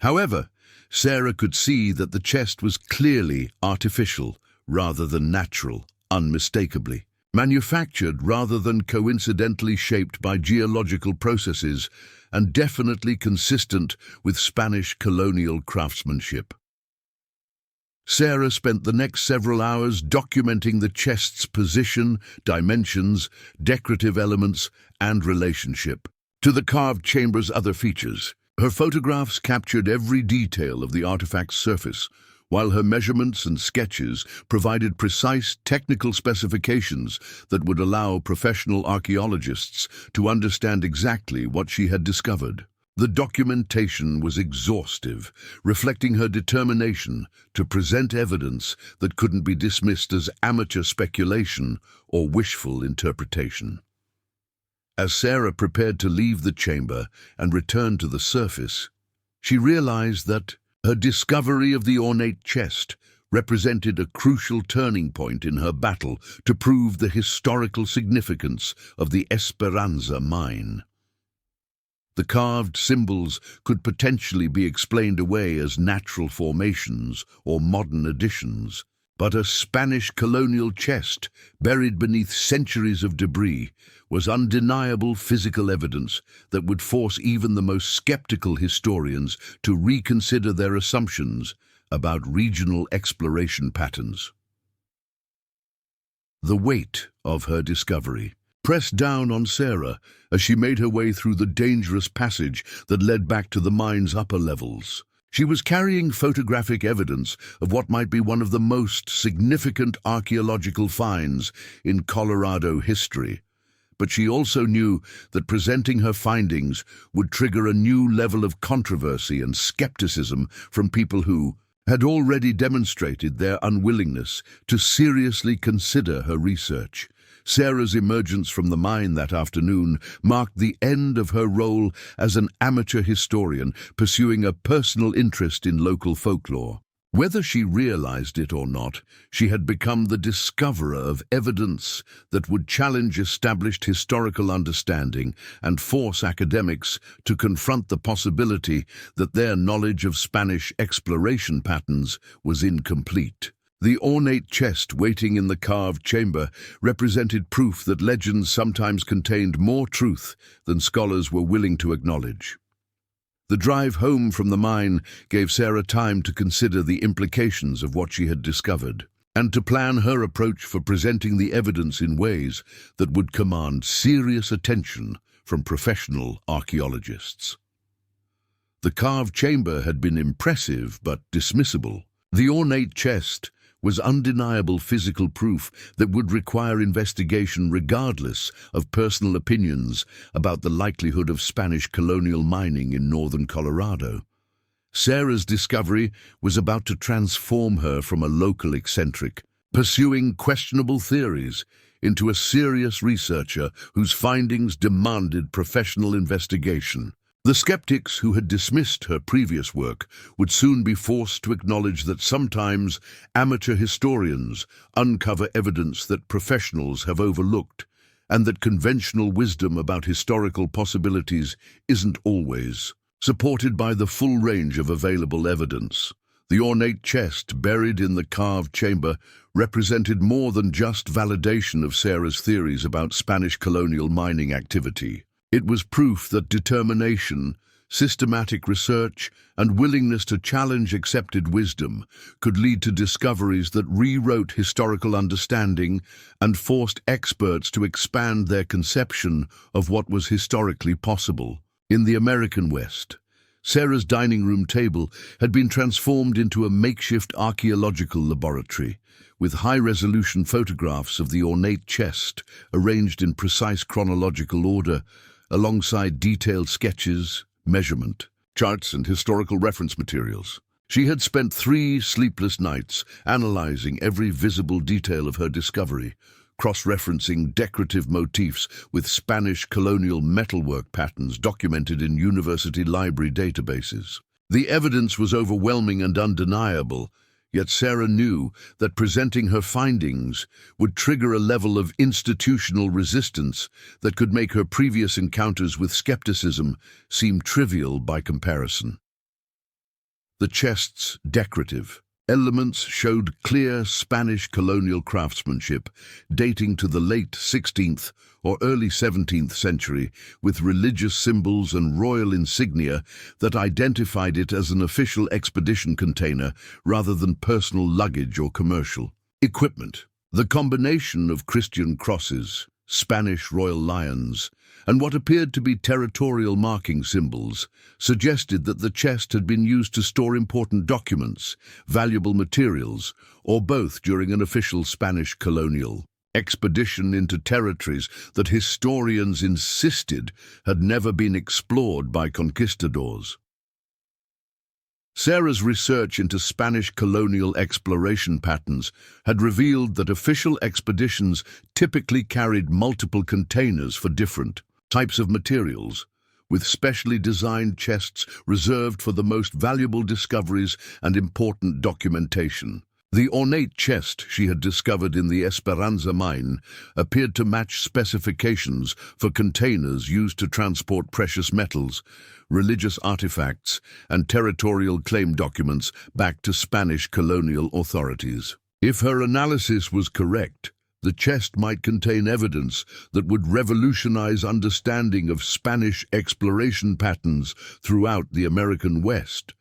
[SPEAKER 1] However, Sarah could see that the chest was clearly artificial rather than natural, unmistakably. manufactured rather than coincidentally shaped by geological processes, and definitely consistent with Spanish colonial craftsmanship. Sarah spent the next several hours documenting the chest's position, dimensions, decorative elements, and relationship to the carved chamber's other features. Her photographs captured every detail of the artifact's surface, while her measurements and sketches provided precise technical specifications that would allow professional archaeologists to understand exactly what she had discovered. The documentation was exhaustive, reflecting her determination to present evidence that couldn't be dismissed as amateur speculation or wishful interpretation. As Sarah prepared to leave the chamber and return to the surface, she realized that her discovery of the ornate chest represented a crucial turning point in her battle to prove the historical significance of the Esperanza mine. The carved symbols could potentially be explained away as natural formations or modern additions, but a Spanish colonial chest buried beneath centuries of debris was undeniable physical evidence that would force even the most skeptical historians to reconsider their assumptions about regional exploration patterns. The weight of her discovery pressed down on Sarah as she made her way through the dangerous passage that led back to the mine's upper levels. She was carrying photographic evidence of what might be one of the most significant archaeological finds in Colorado history. But she also knew that presenting her findings would trigger a new level of controversy and skepticism from people who had already demonstrated their unwillingness to seriously consider her research. Sarah's emergence from the mine that afternoon marked the end of her role as an amateur historian pursuing a personal interest in local folklore. Whether she realized it or not, she had become the discoverer of evidence that would challenge established historical understanding and force academics to confront the possibility that their knowledge of Spanish exploration patterns was incomplete. The ornate chest waiting in the carved chamber represented proof that legends sometimes contained more truth than scholars were willing to acknowledge. The drive home from the mine gave Sarah time to consider the implications of what she had discovered, and to plan her approach for presenting the evidence in ways that would command serious attention from professional archaeologists. The carved chamber had been impressive but dismissible. The ornate chest was undeniable physical proof that would require investigation regardless of personal opinions about the likelihood of Spanish colonial mining in northern Colorado. Sarah's discovery was about to transform her from a local eccentric, pursuing questionable theories, into a serious researcher whose findings demanded professional investigation. The skeptics who had dismissed her previous work would soon be forced to acknowledge that sometimes amateur historians uncover evidence that professionals have overlooked, and that conventional wisdom about historical possibilities isn't always supported by the full range of available evidence. The ornate chest buried in the carved chamber represented more than just validation of Sarah's theories about Spanish colonial mining activity. It was proof that determination, systematic research, and willingness to challenge accepted wisdom could lead to discoveries that rewrote historical understanding and forced experts to expand their conception of what was historically possible. In the American West, Sarah's dining room table had been transformed into a makeshift archaeological laboratory, with high-resolution photographs of the ornate chest arranged in precise chronological order, alongside detailed sketches, measurement, charts, and historical reference materials. She had spent 3 sleepless nights analyzing every visible detail of her discovery, cross-referencing decorative motifs with Spanish colonial metalwork patterns documented in university library databases. The evidence was overwhelming and undeniable, yet Sarah knew that presenting her findings would trigger a level of institutional resistance that could make her previous encounters with skepticism seem trivial by comparison. The chest's decorative, Elements showed clear Spanish colonial craftsmanship dating to the late 16th or early 17th century, with religious symbols and royal insignia that identified it as an official expedition container rather than personal luggage or commercial. Equipment. The combination of Christian crosses, Spanish royal lions, and what appeared to be territorial marking symbols suggested that the chest had been used to store important documents, valuable materials, or both during an official Spanish colonial expedition into territories that historians insisted had never been explored by conquistadors. Sarah's research into Spanish colonial exploration patterns had revealed that official expeditions typically carried multiple containers for different types of materials, with specially designed chests reserved for the most valuable discoveries and important documentation. The ornate chest she had discovered in the Esperanza mine appeared to match specifications for containers used to transport precious metals, religious artifacts, and territorial claim documents back to Spanish colonial authorities. If her analysis was correct, the chest might contain evidence that would revolutionize understanding of Spanish exploration patterns throughout the American West.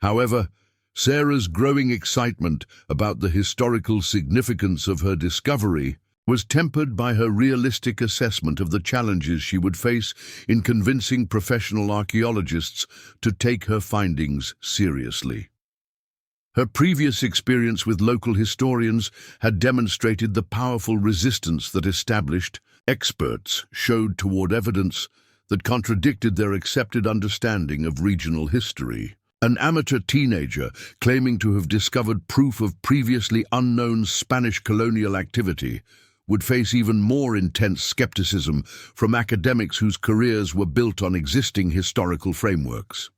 [SPEAKER 1] However, Sarah's growing excitement about the historical significance of her discovery was tempered by her realistic assessment of the challenges she would face in convincing professional archaeologists to take her findings seriously. Her previous experience with local historians had demonstrated the powerful resistance that established experts showed toward evidence that contradicted their accepted understanding of regional history. An amateur teenager claiming to have discovered proof of previously unknown Spanish colonial activity would face even more intense skepticism from academics whose careers were built on existing historical frameworks.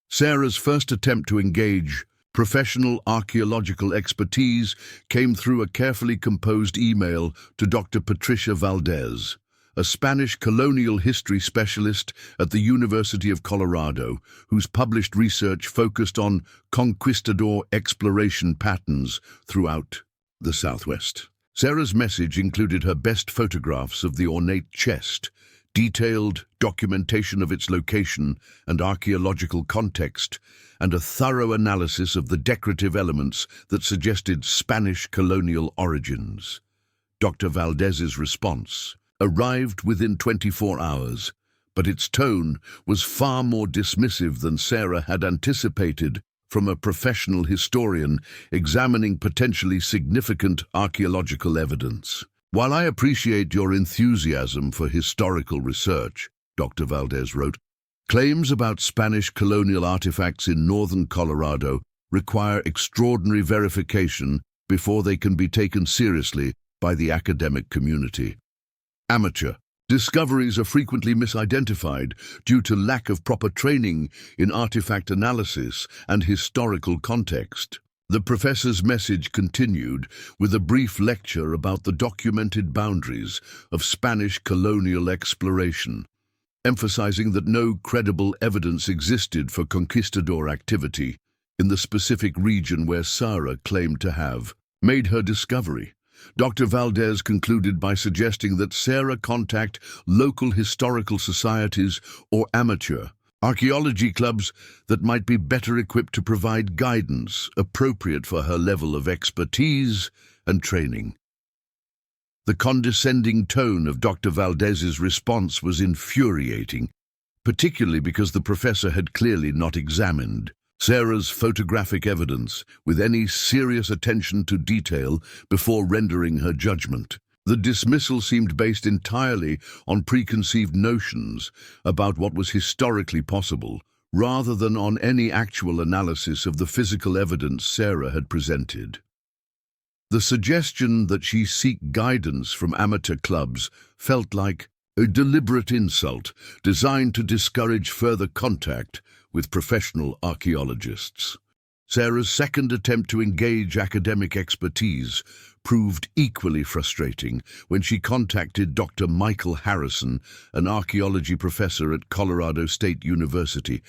[SPEAKER 1] Sarah's first attempt to engage professional archaeological expertise came through a carefully composed email to Dr. Patricia Valdez, a Spanish colonial history specialist at the University of Colorado, whose published research focused on conquistador exploration patterns throughout the Southwest. Sarah's message included her best photographs of the ornate chest, detailed documentation of its location and archaeological context, and a thorough analysis of the decorative elements that suggested Spanish colonial origins. Dr. Valdez's response arrived within 24 hours, but its tone was far more dismissive than Sarah had anticipated from a professional historian examining potentially significant archaeological evidence. While I appreciate your enthusiasm for historical research, Dr. Valdez wrote, claims about Spanish colonial artifacts in northern Colorado require extraordinary verification before they can be taken seriously by the academic community. Amateur discoveries are frequently misidentified due to lack of proper training in artifact analysis and historical context. The professor's message continued with a brief lecture about the documented boundaries of Spanish colonial exploration, emphasizing that no credible evidence existed for conquistador activity in the specific region where Sarah claimed to have made her discovery. Dr. Valdez concluded by suggesting that Sarah contact local historical societies or amateur archaeology clubs that might be better equipped to provide guidance appropriate for her level of expertise and training. The condescending tone of Dr. Valdez's response was infuriating, particularly because the professor had clearly not examined Sarah's photographic evidence with any serious attention to detail before rendering her judgment. The dismissal seemed based entirely on preconceived notions about what was historically possible, rather than on any actual analysis of the physical evidence Sarah had presented. The suggestion that she seek guidance from amateur clubs felt like a deliberate insult designed to discourage further contact with professional archaeologists. Sarah's second attempt to engage academic expertise proved equally frustrating when she contacted Dr. Michael Harrison, an archaeology professor at Colorado State University,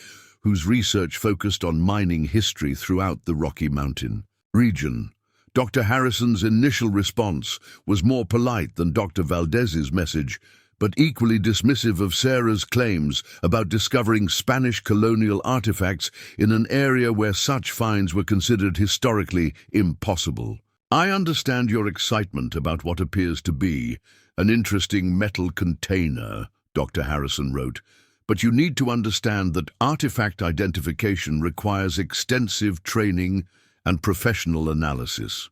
[SPEAKER 1] whose research focused on mining history throughout the Rocky Mountain region. Dr. Harrison's initial response was more polite than Dr. Valdez's message, but equally dismissive of Sarah's claims about discovering Spanish colonial artifacts in an area where such finds were considered historically impossible. "I understand your excitement about what appears to be an interesting metal container," Dr. Harrison wrote, "but you need to understand that artifact identification requires extensive training and professional analysis.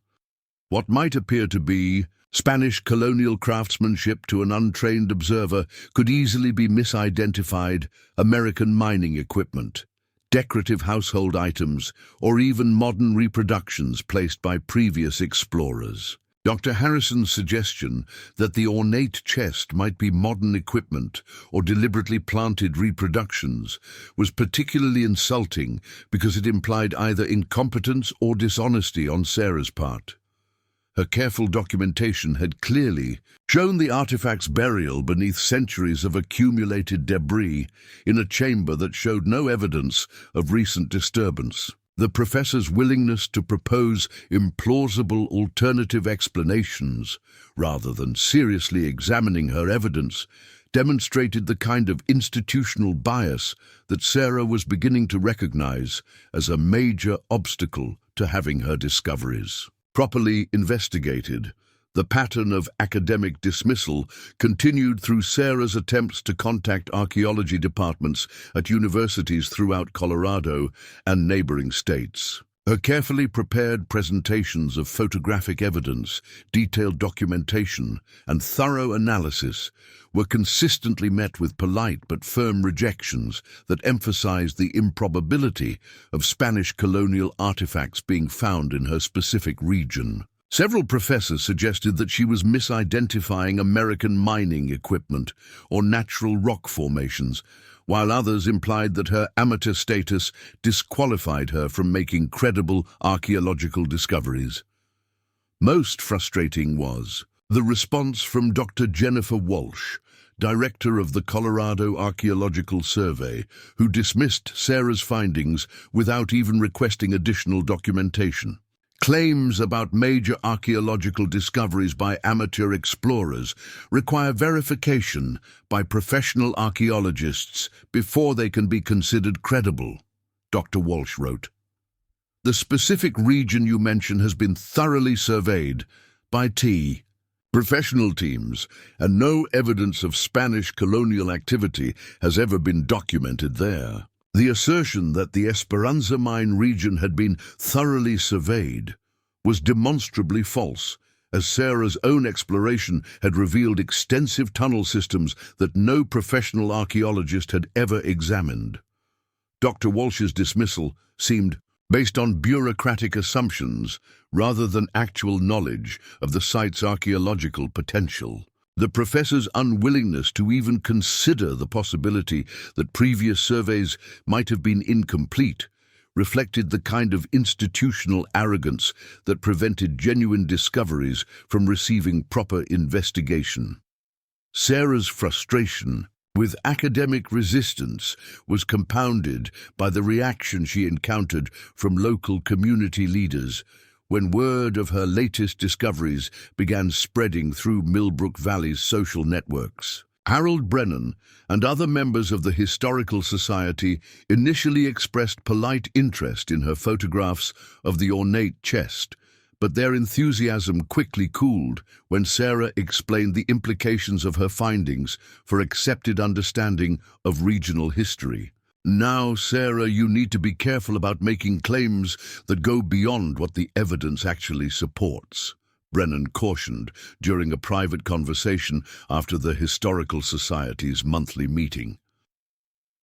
[SPEAKER 1] What might appear to be Spanish colonial craftsmanship to an untrained observer could easily be misidentified American mining equipment, decorative household items, or even modern reproductions placed by previous explorers." Dr. Harrison's suggestion that the ornate chest might be modern equipment or deliberately planted reproductions was particularly insulting because it implied either incompetence or dishonesty on Sarah's part. Her careful documentation had clearly shown the artifact's burial beneath centuries of accumulated debris in a chamber that showed no evidence of recent disturbance. The professor's willingness to propose implausible alternative explanations, rather than seriously examining her evidence, demonstrated the kind of institutional bias that Sarah was beginning to recognize as a major obstacle to having her discoveries properly investigated. The pattern of academic dismissal continued through Sarah's attempts to contact archaeology departments at universities throughout Colorado and neighboring states. Her carefully prepared presentations of photographic evidence, detailed documentation, and thorough analysis were consistently met with polite but firm rejections that emphasized the improbability of Spanish colonial artifacts being found in her specific region. Several professors suggested that she was misidentifying American mining equipment or natural rock formations, while others implied that her amateur status disqualified her from making credible archaeological discoveries. Most frustrating was the response from Dr. Jennifer Walsh, director of the Colorado Archaeological Survey, who dismissed Sarah's findings without even requesting additional documentation. Claims about major archaeological discoveries by amateur explorers require verification by professional archaeologists before they can be considered credible, Dr. Walsh wrote. "The specific region you mention has been thoroughly surveyed by professional teams, and no evidence of Spanish colonial activity has ever been documented there." The assertion that the Esperanza mine region had been thoroughly surveyed was demonstrably false, as Sarah's own exploration had revealed extensive tunnel systems that no professional archaeologist had ever examined. Dr. Walsh's dismissal seemed based on bureaucratic assumptions rather than actual knowledge of the site's archaeological potential. The professor's unwillingness to even consider the possibility that previous surveys might have been incomplete reflected the kind of institutional arrogance that prevented genuine discoveries from receiving proper investigation. Sarah's frustration with academic resistance was compounded by the reaction she encountered from local community leaders when word of her latest discoveries began spreading through Millbrook Valley's social networks. Harold Brennan and other members of the Historical Society initially expressed polite interest in her photographs of the ornate chest, but their enthusiasm quickly cooled when Sarah explained the implications of her findings for accepted understanding of regional history. "Now, Sarah, you need to be careful about making claims that go beyond what the evidence actually supports," Brennan cautioned during a private conversation after the Historical Society's monthly meeting.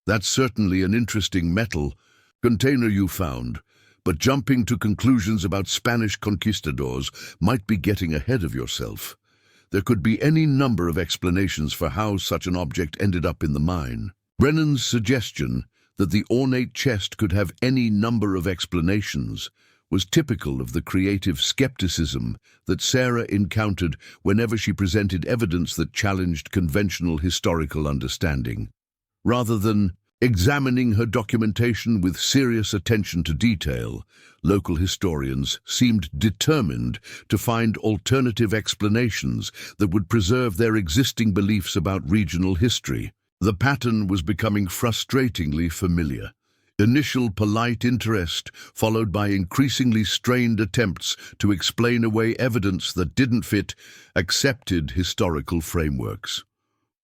[SPEAKER 1] "That's certainly an interesting metal container you found, but jumping to conclusions about Spanish conquistadors might be getting ahead of yourself. There could be any number of explanations for how such an object ended up in the mine." Brennan's suggestion that the ornate chest could have any number of explanations was typical of the creative skepticism that Sarah encountered whenever she presented evidence that challenged conventional historical understanding. Rather than Examining her documentation with serious attention to detail, local historians seemed determined to find alternative explanations that would preserve their existing beliefs about regional history. The pattern was becoming frustratingly familiar. Initial polite interest, followed by increasingly strained attempts to explain away evidence that didn't fit accepted historical frameworks.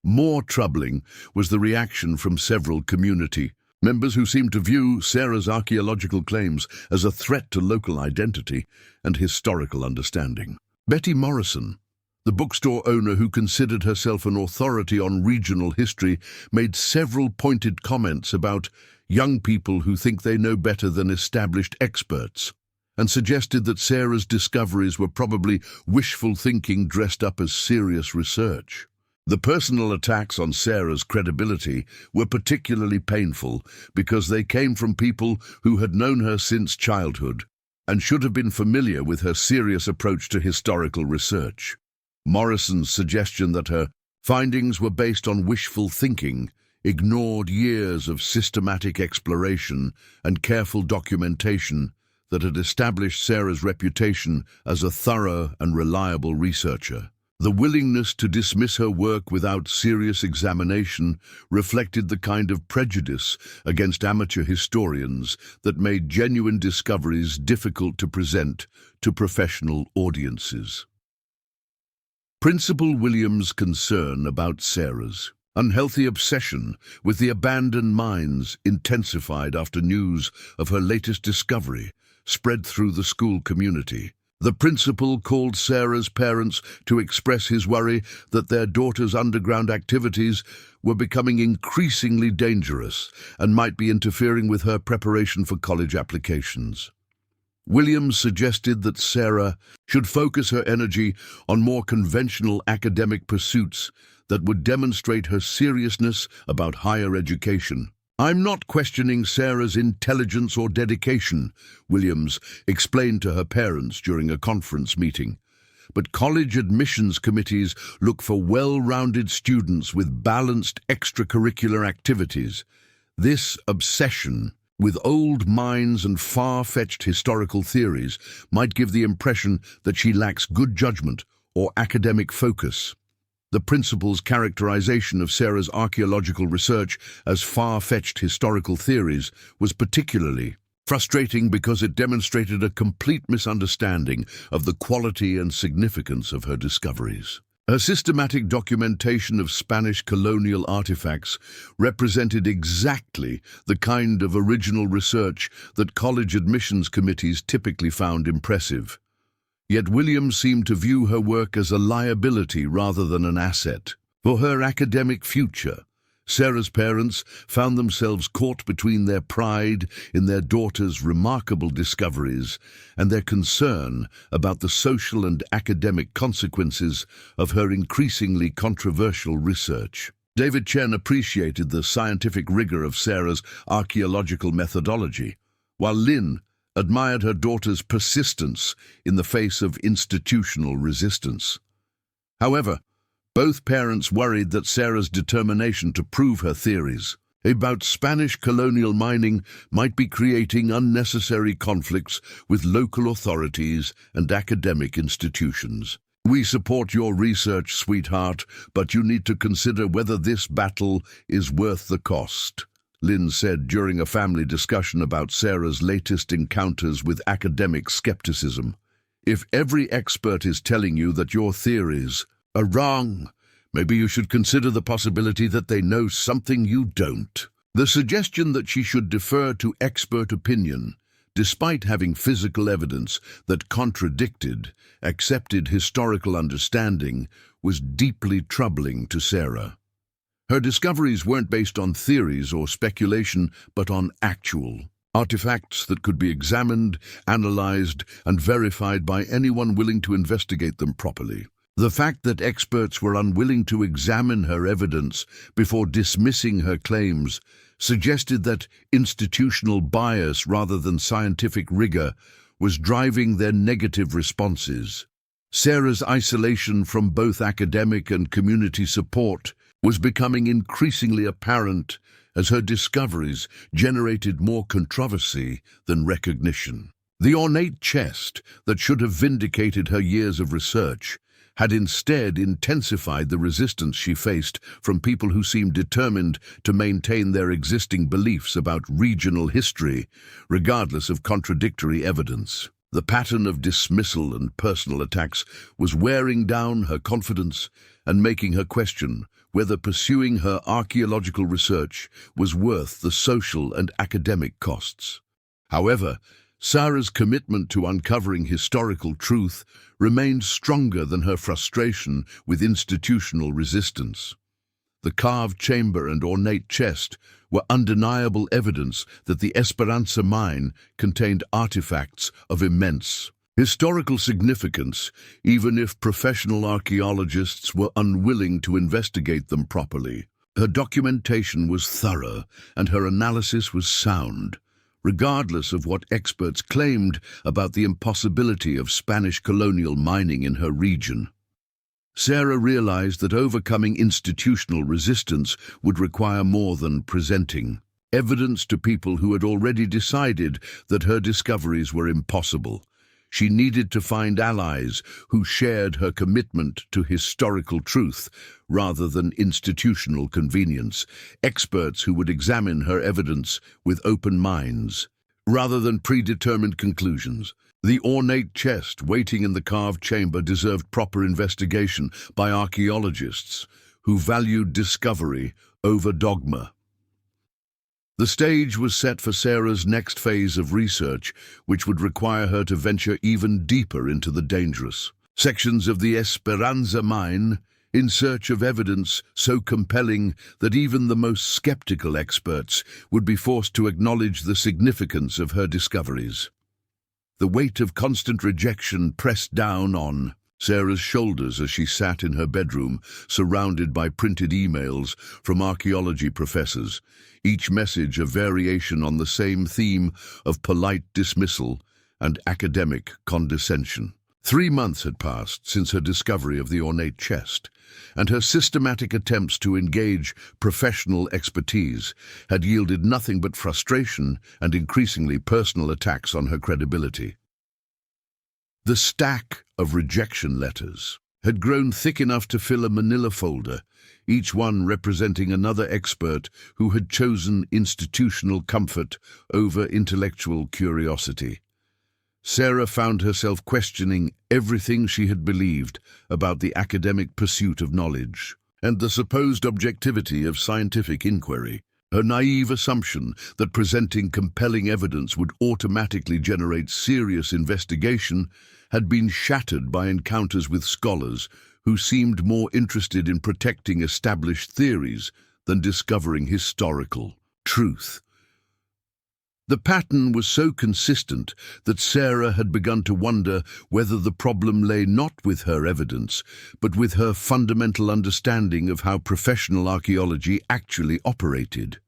[SPEAKER 1] More troubling was the reaction from several community members who seemed to view Sarah's archaeological claims as a threat to local identity and historical understanding. Betty Morrison, the bookstore owner who considered herself an authority on regional history, made several pointed comments about young people who think they know better than established experts, and suggested that Sarah's discoveries were probably wishful thinking dressed up as serious research. The personal attacks on Sarah's credibility were particularly painful because they came from people who had known her since childhood and should have been familiar with her serious approach to historical research. Morrison's suggestion that her findings were based on wishful thinking ignored years of systematic exploration and careful documentation that had established Sarah's reputation as a thorough and reliable researcher. The willingness to dismiss her work without serious examination reflected the kind of prejudice against amateur historians that made genuine discoveries difficult to present to professional audiences. Principal Williams' concern about Sarah's unhealthy obsession with the abandoned mines intensified after news of her latest discovery spread through the school community. The principal called Sarah's parents to express his worry that their daughter's underground activities were becoming increasingly dangerous and might be interfering with her preparation for college applications. Williams suggested that Sarah should focus her energy on more conventional academic pursuits that would demonstrate her seriousness about higher education. "I'm not questioning Sarah's intelligence or dedication," Williams explained to her parents during a conference meeting. "But college admissions committees look for well-rounded students with balanced extracurricular activities. This obsession with old mines and far-fetched historical theories might give the impression that she lacks good judgment or academic focus." The principal's characterization of Sarah's archaeological research as far-fetched historical theories was particularly frustrating because it demonstrated a complete misunderstanding of the quality and significance of her discoveries. Her systematic documentation of Spanish colonial artifacts represented exactly the kind of original research that college admissions committees typically found impressive. Yet Williams seemed to view her work as a liability rather than an asset. For her academic future, Sarah's parents found themselves caught between their pride in their daughter's remarkable discoveries and their concern about the social and academic consequences of her increasingly controversial research. David Chen appreciated the scientific rigor of Sarah's archaeological methodology, while Lynn admired her daughter's persistence in the face of institutional resistance. However, both parents worried that Sarah's determination to prove her theories about Spanish colonial mining might be creating unnecessary conflicts with local authorities and academic institutions. "We support your research, sweetheart, but you need to consider whether this battle is worth the cost," Lynn said during a family discussion about Sarah's latest encounters with academic skepticism. "If every expert is telling you that your theories are wrong, maybe you should consider the possibility that they know something you don't." The suggestion that she should defer to expert opinion, despite having physical evidence that contradicted accepted historical understanding, was deeply troubling to Sarah. Her discoveries weren't based on theories or speculation, but on actual artifacts that could be examined, analyzed, and verified by anyone willing to investigate them properly. The fact that experts were unwilling to examine her evidence before dismissing her claims suggested that institutional bias rather than scientific rigor was driving their negative responses. Sarah's isolation from both academic and community support was becoming increasingly apparent as her discoveries generated more controversy than recognition. The ornate chest that should have vindicated her years of research had instead intensified the resistance she faced from people who seemed determined to maintain their existing beliefs about regional history, regardless of contradictory evidence. The pattern of dismissal and personal attacks was wearing down her confidence and making her question whether pursuing her archaeological research was worth the social and academic costs. However, Sarah's commitment to uncovering historical truth remained stronger than her frustration with institutional resistance. The carved chamber and ornate chest were undeniable evidence that the Esperanza mine contained artifacts of immense historical significance, even if professional archaeologists were unwilling to investigate them properly. Her documentation was thorough and her analysis was sound, regardless of what experts claimed about the impossibility of Spanish colonial mining in her region. Sarah realized that overcoming institutional resistance would require more than presenting evidence to people who had already decided that her discoveries were impossible. She needed to find allies who shared her commitment to historical truth rather than institutional convenience, experts who would examine her evidence with open minds rather than predetermined conclusions. The ornate chest waiting in the carved chamber deserved proper investigation by archaeologists who valued discovery over dogma. The stage was set for Sarah's next phase of research, which would require her to venture even deeper into the dangerous sections of the Esperanza mine in search of evidence so compelling that even the most skeptical experts would be forced to acknowledge the significance of her discoveries. The weight of constant rejection pressed down on Sarah's shoulders as she sat in her bedroom, surrounded by printed emails from archaeology professors, each message a variation on the same theme of polite dismissal and academic condescension. 3 months had passed since her discovery of the ornate chest, and her systematic attempts to engage professional expertise had yielded nothing but frustration and increasingly personal attacks on her credibility. The stack of rejection letters had grown thick enough to fill a manila folder, each one representing another expert who had chosen institutional comfort over intellectual curiosity. Sarah found herself questioning everything she had believed about the academic pursuit of knowledge and the supposed objectivity of scientific inquiry. Her naive assumption that presenting compelling evidence would automatically generate serious investigation had been shattered by encounters with scholars who seemed more interested in protecting established theories than discovering historical truth. The pattern was so consistent that Sarah had begun to wonder whether the problem lay not with her evidence, but with her fundamental understanding of how professional archaeology actually operated.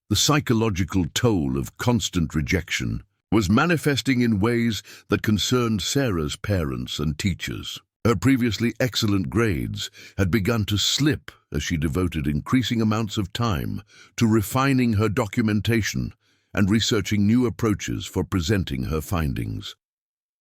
[SPEAKER 1] The psychological toll of constant rejection was manifesting in ways that concerned Sarah's parents and teachers. Her previously excellent grades had begun to slip as she devoted increasing amounts of time to refining her documentation and researching new approaches for presenting her findings.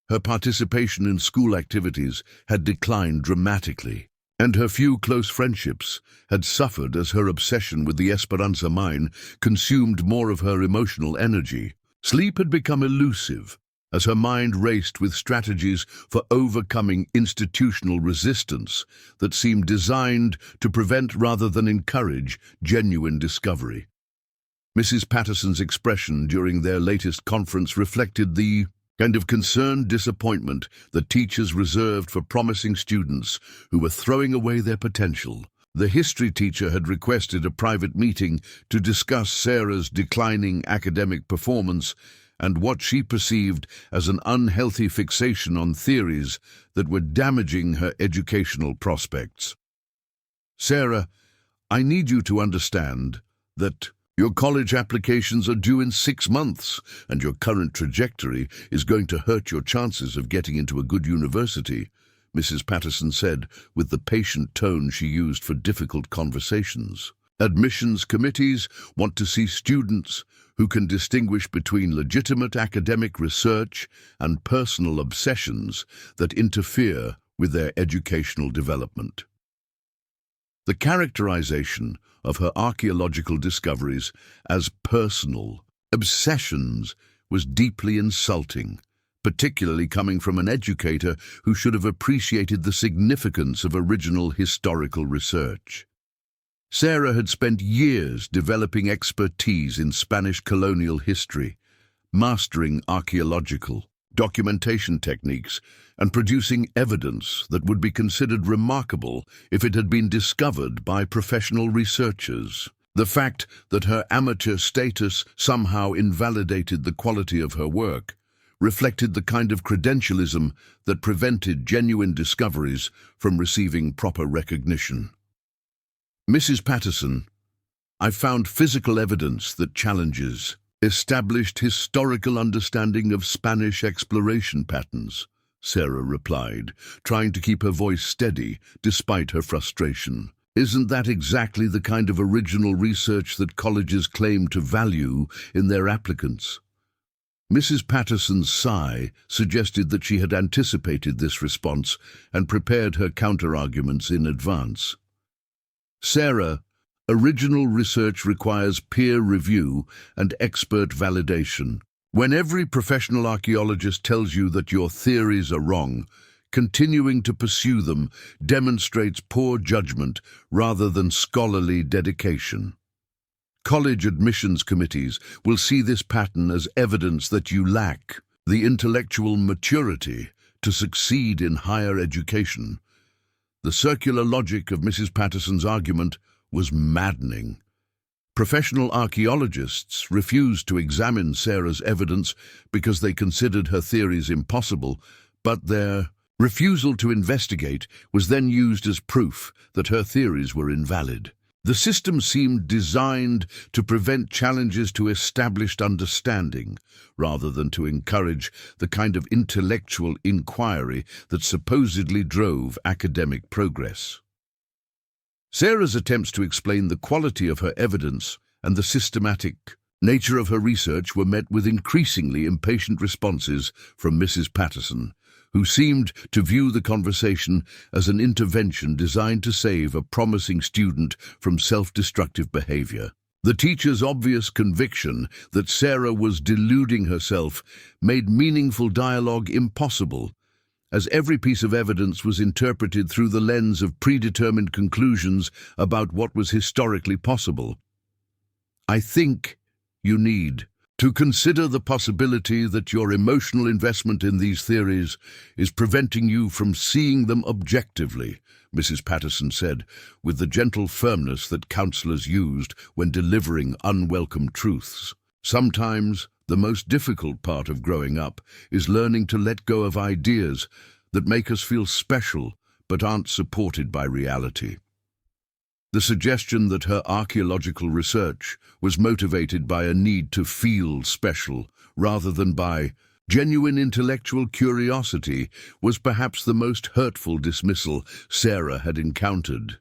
[SPEAKER 1] Her participation in school activities had declined dramatically, and her few close friendships had suffered as her obsession with the Esperanza mine consumed more of her emotional energy. Sleep had become elusive as her mind raced with strategies for overcoming institutional resistance that seemed designed to prevent rather than encourage genuine discovery. Mrs. Patterson's expression during their latest conference reflected the kind of concerned disappointment that teachers reserved for promising students who were throwing away their potential. The history teacher had requested a private meeting to discuss Sarah's declining academic performance and what she perceived as an unhealthy fixation on theories that were damaging her educational prospects. "Sarah, I need you to understand that your college applications are due in 6 months, and your current trajectory is going to hurt your chances of getting into a good university," Mrs. Patterson said with the patient tone she used for difficult conversations. Admissions committees want to see students who can distinguish between legitimate academic research and personal obsessions that interfere with their educational development. The characterization of her archaeological discoveries as personal obsessions was deeply insulting, particularly coming from an educator who should have appreciated the significance of original historical research. Sarah had spent years developing expertise in Spanish colonial history, mastering archaeological documentation techniques, and producing evidence that would be considered remarkable if it had been discovered by professional researchers. The fact that her amateur status somehow invalidated the quality of her work reflected the kind of credentialism that prevented genuine discoveries from receiving proper recognition. Mrs. Patterson, I found physical evidence that challenges established historical understanding of Spanish exploration patterns, Sarah replied, trying to keep her voice steady despite her frustration. Isn't that exactly the kind of original research that colleges claim to value in their applicants? Mrs. Patterson's sigh suggested that she had anticipated this response and prepared her counter-arguments in advance. Sarah, original research requires peer review and expert validation. When every professional archaeologist tells you that your theories are wrong, continuing to pursue them demonstrates poor judgment rather than scholarly dedication. College admissions committees will see this pattern as evidence that you lack the intellectual maturity to succeed in higher education. The circular logic of Mrs. Patterson's argument was maddening. Professional archaeologists refused to examine Sarah's evidence because they considered her theories impossible, but their refusal to investigate was then used as proof that her theories were invalid. The system seemed designed to prevent challenges to established understanding, rather than to encourage the kind of intellectual inquiry that supposedly drove academic progress. Sarah's attempts to explain the quality of her evidence and the systematic nature of her research were met with increasingly impatient responses from Mrs. Patterson, who seemed to view the conversation as an intervention designed to save a promising student from self-destructive behavior. The teacher's obvious conviction that Sarah was deluding herself made meaningful dialogue impossible, as every piece of evidence was interpreted through the lens of predetermined conclusions about what was historically possible. I think you need to consider the possibility that your emotional investment in these theories is preventing you from seeing them objectively, Mrs. Patterson said, with the gentle firmness that counselors used when delivering unwelcome truths. Sometimes the most difficult part of growing up is learning to let go of ideas that make us feel special but aren't supported by reality. The suggestion that her archaeological research was motivated by a need to feel special rather than by genuine intellectual curiosity was perhaps the most hurtful dismissal Sarah had encountered.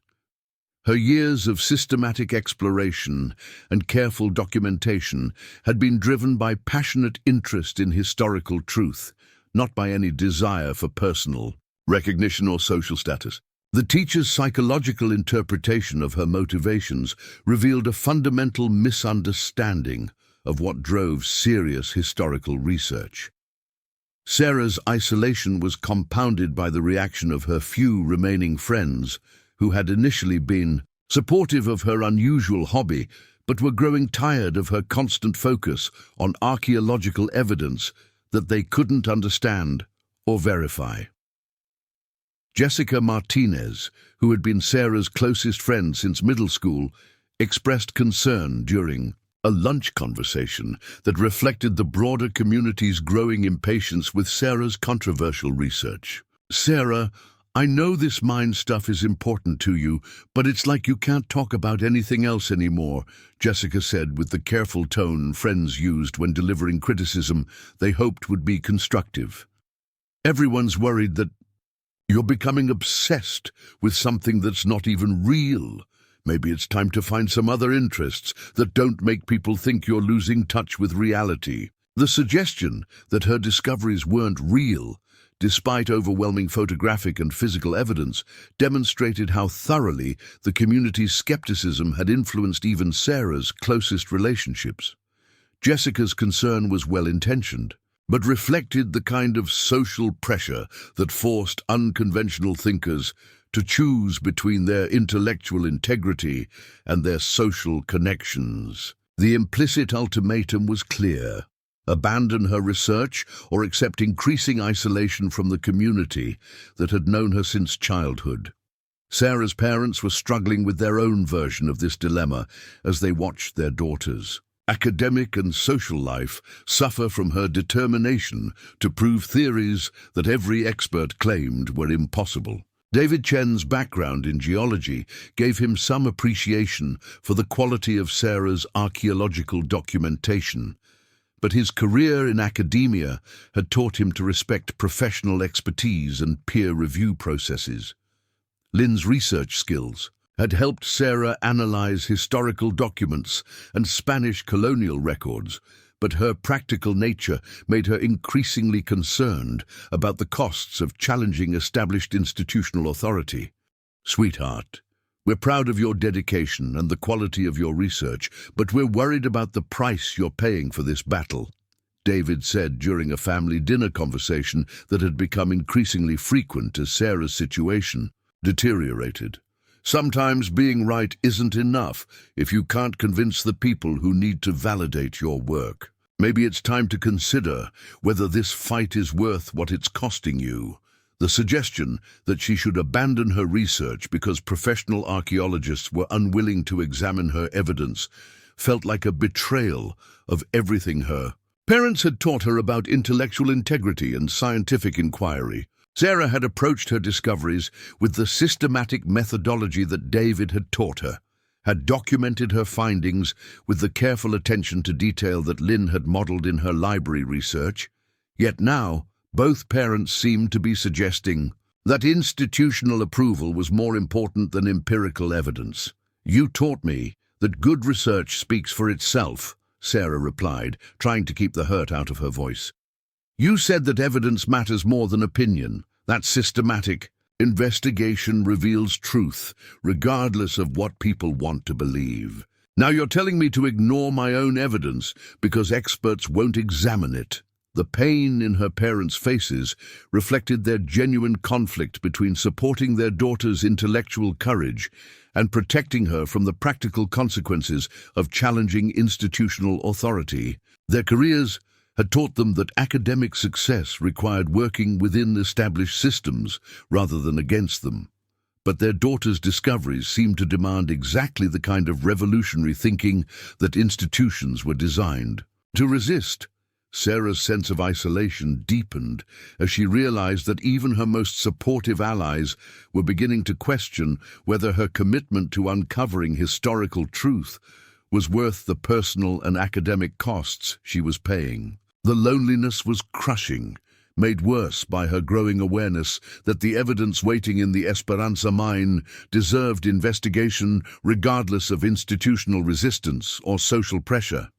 [SPEAKER 1] Her years of systematic exploration and careful documentation had been driven by passionate interest in historical truth, not by any desire for personal recognition or social status. The teacher's psychological interpretation of her motivations revealed a fundamental misunderstanding of what drove serious historical research. Sarah's isolation was compounded by the reaction of her few remaining friends, who had initially been supportive of her unusual hobby, but were growing tired of her constant focus on archaeological evidence that they couldn't understand or verify. Jessica Martinez, who had been Sarah's closest friend since middle school, expressed concern during a lunch conversation that reflected the broader community's growing impatience with Sarah's controversial research. "Sarah, I know this mind stuff is important to you, but it's like you can't talk about anything else anymore," Jessica said with the careful tone friends used when delivering criticism they hoped would be constructive. "Everyone's worried that you're becoming obsessed with something that's not even real," Maybe it's time to find some other interests that don't make people think you're losing touch with reality. The suggestion that her discoveries weren't real, despite overwhelming photographic and physical evidence, demonstrated how thoroughly the community's skepticism had influenced even Sarah's closest relationships. Jessica's concern was well-intentioned, but reflected the kind of social pressure that forced unconventional thinkers to choose between their intellectual integrity and their social connections. The implicit ultimatum was clear: abandon her research or accept increasing isolation from the community that had known her since childhood. Sarah's parents were struggling with their own version of this dilemma as they watched their daughters' academic and social life suffer from her determination to prove theories that every expert claimed were impossible. David Chen's background in geology gave him some appreciation for the quality of Sarah's archaeological documentation, but his career in academia had taught him to respect professional expertise and peer review processes. Lynn's research skills had helped Sarah analyze historical documents and Spanish colonial records, but her practical nature made her increasingly concerned about the costs of challenging established institutional authority. "Sweetheart, we're proud of your dedication and the quality of your research, but we're worried about the price you're paying for this battle," David said during a family dinner conversation that had become increasingly frequent as Sarah's situation deteriorated. "Sometimes being right isn't enough if you can't convince the people who need to validate your work. Maybe it's time to consider whether this fight is worth what it's costing you." The suggestion that she should abandon her research because professional archaeologists were unwilling to examine her evidence felt like a betrayal of everything her parents had taught her about intellectual integrity and scientific inquiry. Sarah had approached her discoveries with the systematic methodology that David had taught her, had documented her findings with the careful attention to detail that Lynn had modeled in her library research. Yet now, both parents seemed to be suggesting that institutional approval was more important than empirical evidence. "You taught me that good research speaks for itself," Sarah replied, trying to keep the hurt out of her voice. "You said that evidence matters more than opinion. That's systematic. Investigation reveals truth, regardless of what people want to believe. Now you're telling me to ignore my own evidence because experts won't examine it." The pain in her parents' faces reflected their genuine conflict between supporting their daughter's intellectual courage and protecting her from the practical consequences of challenging institutional authority. Their careers had taught them that academic success required working within established systems rather than against them. But their daughter's discoveries seemed to demand exactly the kind of revolutionary thinking that institutions were designed to resist. Sarah's sense of isolation deepened as she realized that even her most supportive allies were beginning to question whether her commitment to uncovering historical truth was worth the personal and academic costs she was paying. The loneliness was crushing, made worse by her growing awareness that the evidence waiting in the Esperanza mine deserved investigation regardless of institutional resistance or social pressure.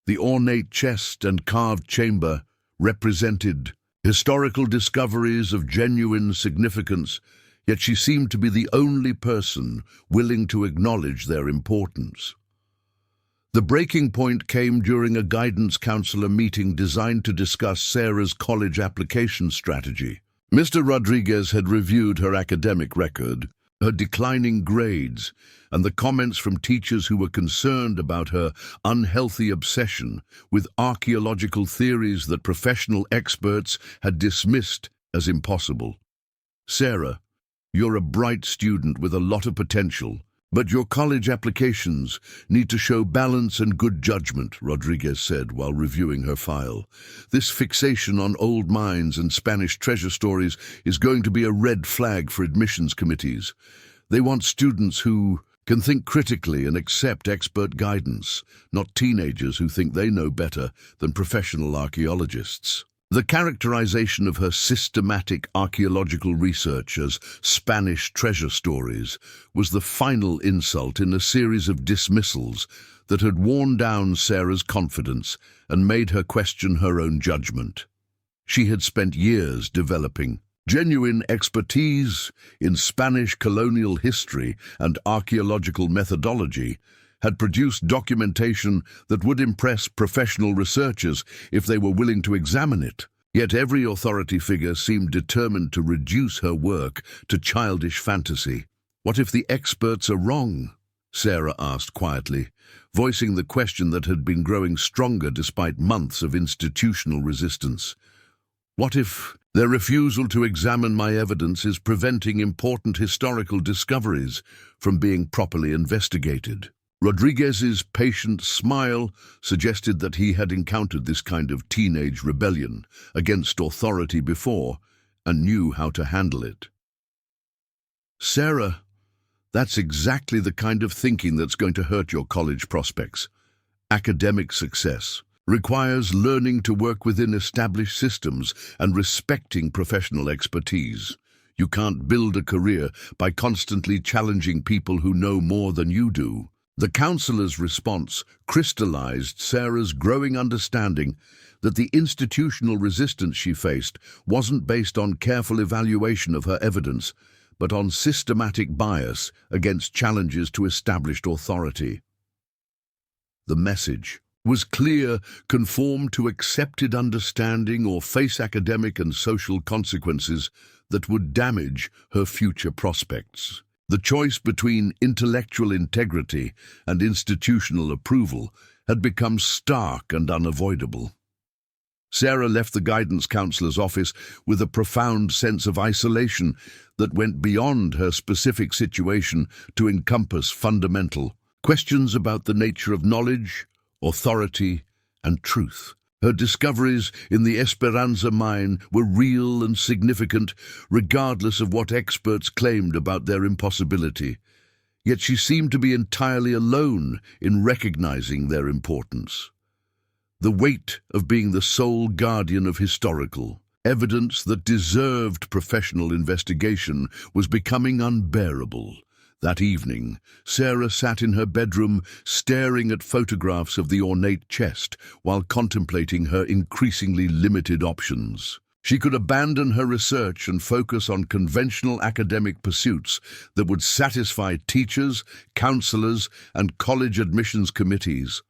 [SPEAKER 1] The ornate chest and carved chamber represented historical discoveries of genuine significance, yet she seemed to be the only person willing to acknowledge their importance. The breaking point came during a guidance counselor meeting designed to discuss Sarah's college application strategy. Mr. Rodriguez had reviewed her academic record, her declining grades, and the comments from teachers who were concerned about her unhealthy obsession with archaeological theories that professional experts had dismissed as impossible. "Sarah, you're a bright student with a lot of potential, but your college applications need to show balance and good judgment," Rodriguez said while reviewing her file. "This fixation on old mines and Spanish treasure stories is going to be a red flag for admissions committees. They want students who can think critically and accept expert guidance, not teenagers who think they know better than professional archaeologists." The characterization of her systematic archaeological research as Spanish treasure stories was the final insult in a series of dismissals that had worn down Sarah's confidence and made her question her own judgment. She had spent years developing genuine expertise in Spanish colonial history and archaeological methodology, had produced documentation that would impress professional researchers if they were willing to examine it. Yet every authority figure seemed determined to reduce her work to childish fantasy. "What if the experts are wrong?" Sarah asked quietly, voicing the question that had been growing stronger despite months of institutional resistance. "What if their refusal to examine my evidence is preventing important historical discoveries from being properly investigated?" Rodriguez's patient smile suggested that he had encountered this kind of teenage rebellion against authority before and knew how to handle it. "Sarah, that's exactly the kind of thinking that's going to hurt your college prospects. Academic success requires learning to work within established systems and respecting professional expertise. You can't build a career by constantly challenging people who know more than you do." The counselor's response crystallized Sarah's growing understanding that the institutional resistance she faced wasn't based on careful evaluation of her evidence, but on systematic bias against challenges to established authority. The message was clear: conform to accepted understanding or face academic and social consequences that would damage her future prospects. The choice between intellectual integrity and institutional approval had become stark and unavoidable. Sarah left the guidance counselor's office with a profound sense of isolation that went beyond her specific situation to encompass fundamental questions about the nature of knowledge, authority, and truth. Her discoveries in the Esperanza mine were real and significant, regardless of what experts claimed about their impossibility. Yet she seemed to be entirely alone in recognizing their importance. The weight of being the sole guardian of historical evidence that deserved professional investigation was becoming unbearable. That evening, Sarah sat in her bedroom staring at photographs of the ornate chest while contemplating her increasingly limited options. She could abandon her research and focus on conventional academic pursuits that would satisfy teachers, counselors, and college admissions committees.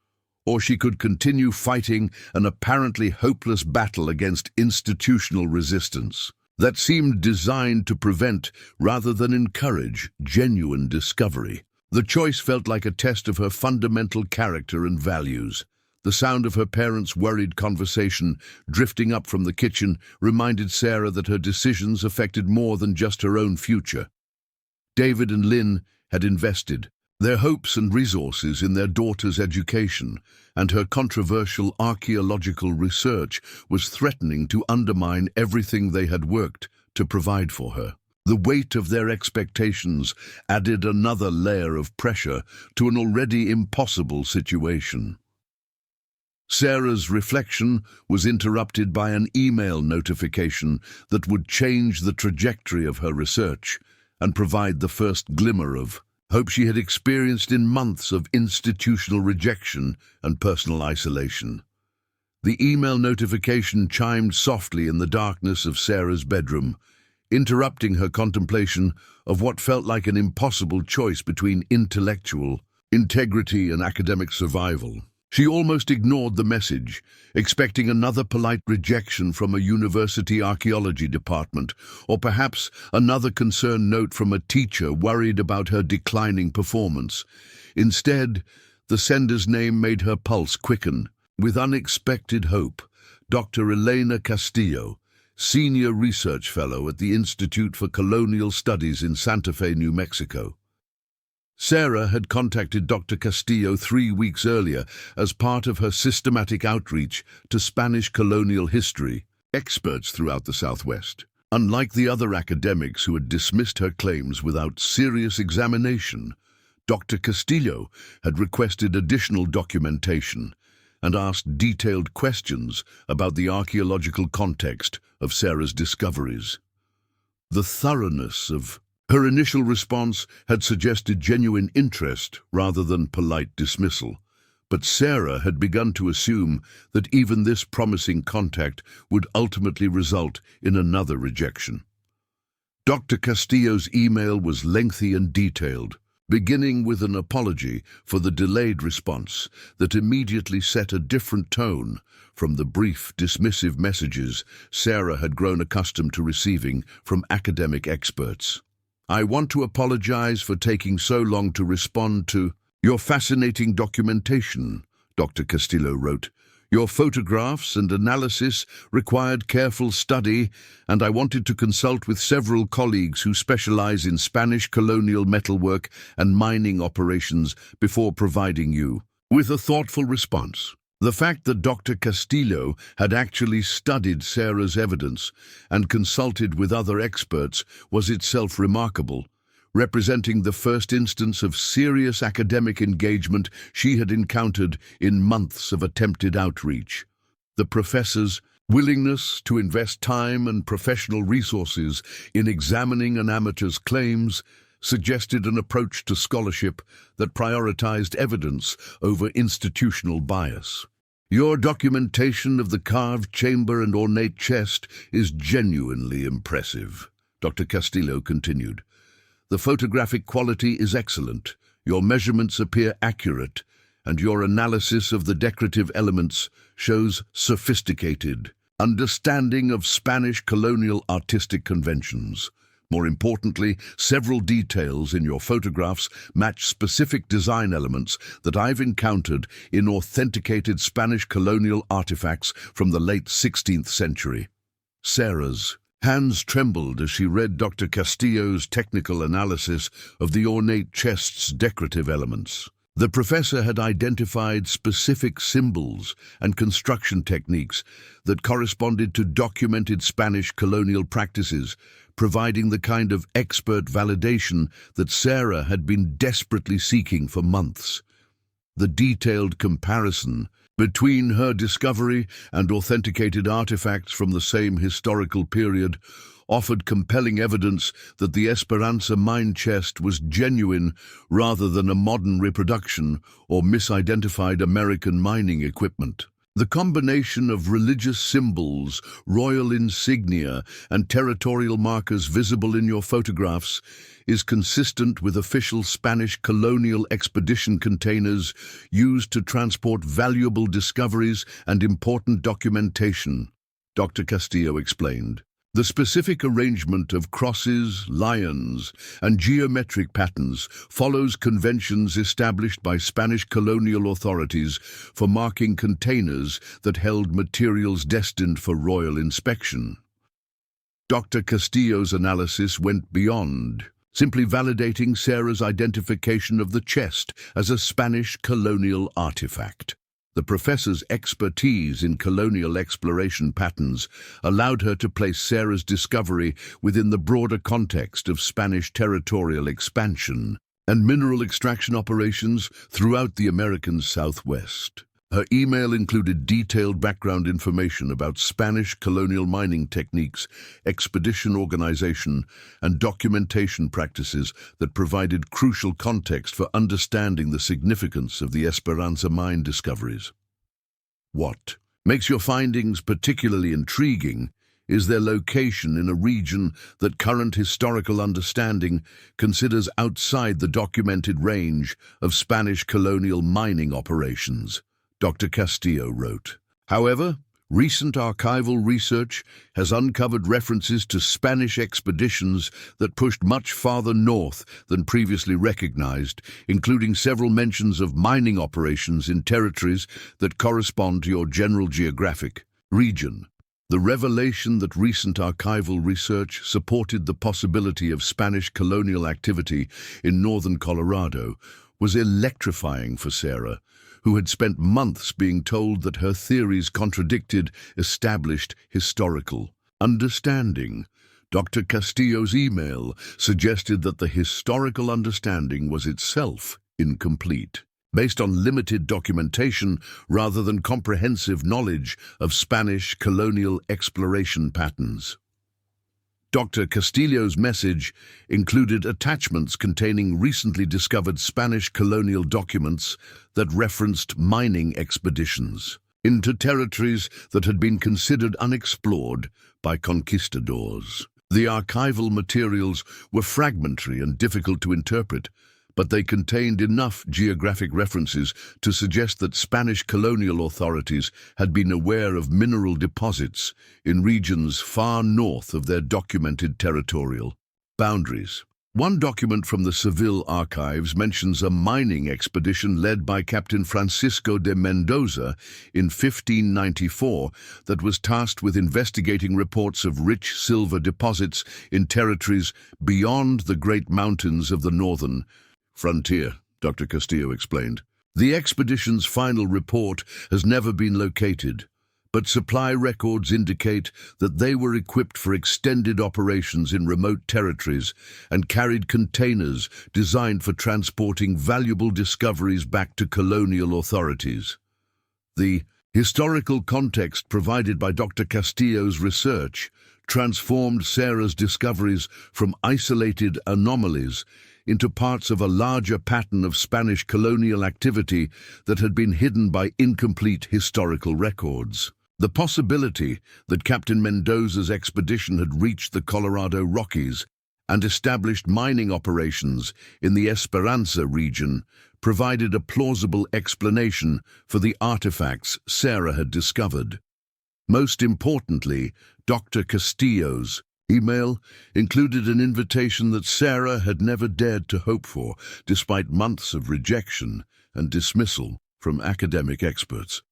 [SPEAKER 1] Or she could continue fighting an apparently hopeless battle against institutional resistance that seemed designed to prevent rather than encourage genuine discovery. The choice felt like a test of her fundamental character and values. The sound of her parents' worried conversation drifting up from the kitchen reminded Sarah that her decisions affected more than just her own future. David and Lynn had invested their hopes and resources in their daughter's education, and her controversial archaeological research was threatening to undermine everything they had worked to provide for her. The weight of their expectations added another layer of pressure to an already impossible situation. Sarah's reflection was interrupted by an email notification that would change the trajectory of her research and provide the first glimmer of hope she had experienced in months of institutional rejection and personal isolation. The email notification chimed softly in the darkness of Sarah's bedroom, interrupting her contemplation of what felt like an impossible choice between intellectual integrity and academic survival. She almost ignored the message, expecting another polite rejection from a university archaeology department, or perhaps another concerned note from a teacher worried about her declining performance. Instead, the sender's name made her pulse quicken. With unexpected hope, Dr. Elena Castillo, Senior Research Fellow at the Institute for Colonial Studies in Santa Fe, New Mexico. Sarah had contacted Dr. Castillo 3 weeks earlier as part of her systematic outreach to Spanish colonial history experts throughout the Southwest. Unlike the other academics who had dismissed her claims without serious examination, Dr. Castillo had requested additional documentation, and asked detailed questions about the archaeological context of Sarah's discoveries. The thoroughness of her initial response had suggested genuine interest rather than polite dismissal, but Sarah had begun to assume that even this promising contact would ultimately result in another rejection. Dr. Castillo's email was lengthy and detailed, beginning with an apology for the delayed response that immediately set a different tone from the brief, dismissive messages Sarah had grown accustomed to receiving from academic experts. "I want to apologize for taking so long to respond to your fascinating documentation," Dr. Castillo wrote. "Your photographs and analysis required careful study, and I wanted to consult with several colleagues who specialize in Spanish colonial metalwork and mining operations before providing you with a thoughtful response." The fact that Dr. Castillo had actually studied Sarah's evidence and consulted with other experts was itself remarkable, representing the first instance of serious academic engagement she had encountered in months of attempted outreach. The professor's willingness to invest time and professional resources in examining an amateur's claims suggested an approach to scholarship that prioritized evidence over institutional bias. "Your documentation of the carved chamber and ornate chest is genuinely impressive," Dr. Castillo continued. "The photographic quality is excellent, your measurements appear accurate, and your analysis of the decorative elements shows sophisticated understanding of Spanish colonial artistic conventions. More importantly, several details in your photographs match specific design elements that I've encountered in authenticated Spanish colonial artifacts from the late 16th century." Sarah's hands trembled as she read Dr. Castillo's technical analysis of the ornate chest's decorative elements. The professor had identified specific symbols and construction techniques that corresponded to documented Spanish colonial practices, providing the kind of expert validation that Sarah had been desperately seeking for months. The detailed comparison between her discovery and authenticated artifacts from the same historical period offered compelling evidence that the Esperanza mine chest was genuine rather than a modern reproduction or misidentified American mining equipment. The combination of religious symbols, royal insignia, and territorial markers visible in your photographs is consistent with official Spanish colonial expedition containers used to transport valuable discoveries and important documentation, Dr. Castillo explained. The specific arrangement of crosses, lions, and geometric patterns follows conventions established by Spanish colonial authorities for marking containers that held materials destined for royal inspection. Dr. Castillo's analysis went beyond simply validating Sarah's identification of the chest as a Spanish colonial artifact. The professor's expertise in colonial exploration patterns allowed her to place Sarah's discovery within the broader context of Spanish territorial expansion and mineral extraction operations throughout the American Southwest. Her email included detailed background information about Spanish colonial mining techniques, expedition organization, and documentation practices that provided crucial context for understanding the significance of the Esperanza mine discoveries. What makes your findings particularly intriguing is their location in a region that current historical understanding considers outside the documented range of Spanish colonial mining operations, Dr. Castillo wrote. However, recent archival research has uncovered references to Spanish expeditions that pushed much farther north than previously recognized, including several mentions of mining operations in territories that correspond to your general geographic region. The revelation that recent archival research supported the possibility of Spanish colonial activity in northern Colorado was electrifying for Sarah, who had spent months being told that her theories contradicted established historical understanding. Dr. Castillo's email suggested that the historical understanding was itself incomplete. based on limited documentation rather than comprehensive knowledge of Spanish colonial exploration patterns. Dr. Castillo's message included attachments containing recently discovered Spanish colonial documents that referenced mining expeditions into territories that had been considered unexplored by conquistadors. The archival materials were fragmentary and difficult to interpret, but they contained enough geographic references to suggest that Spanish colonial authorities had been aware of mineral deposits in regions far north of their documented territorial boundaries. One document from the Seville archives mentions a mining expedition led by Captain Francisco de Mendoza in 1594 that was tasked with investigating reports of rich silver deposits in territories beyond the Great Mountains of the northern frontier, Dr. Castillo explained. The expedition's final report has never been located, but supply records indicate that they were equipped for extended operations in remote territories and carried containers designed for transporting valuable discoveries back to colonial authorities. The historical context provided by Dr. Castillo's research transformed Sarah's discoveries from isolated anomalies into parts of a larger pattern of Spanish colonial activity that had been hidden by incomplete historical records. The possibility that Captain Mendoza's expedition had reached the Colorado Rockies and established mining operations in the Esperanza region provided a plausible explanation for the artifacts Sarah had discovered. Most importantly, Dr. Castillo's email included an invitation that Sarah had never dared to hope for, despite months of rejection and dismissal from academic experts.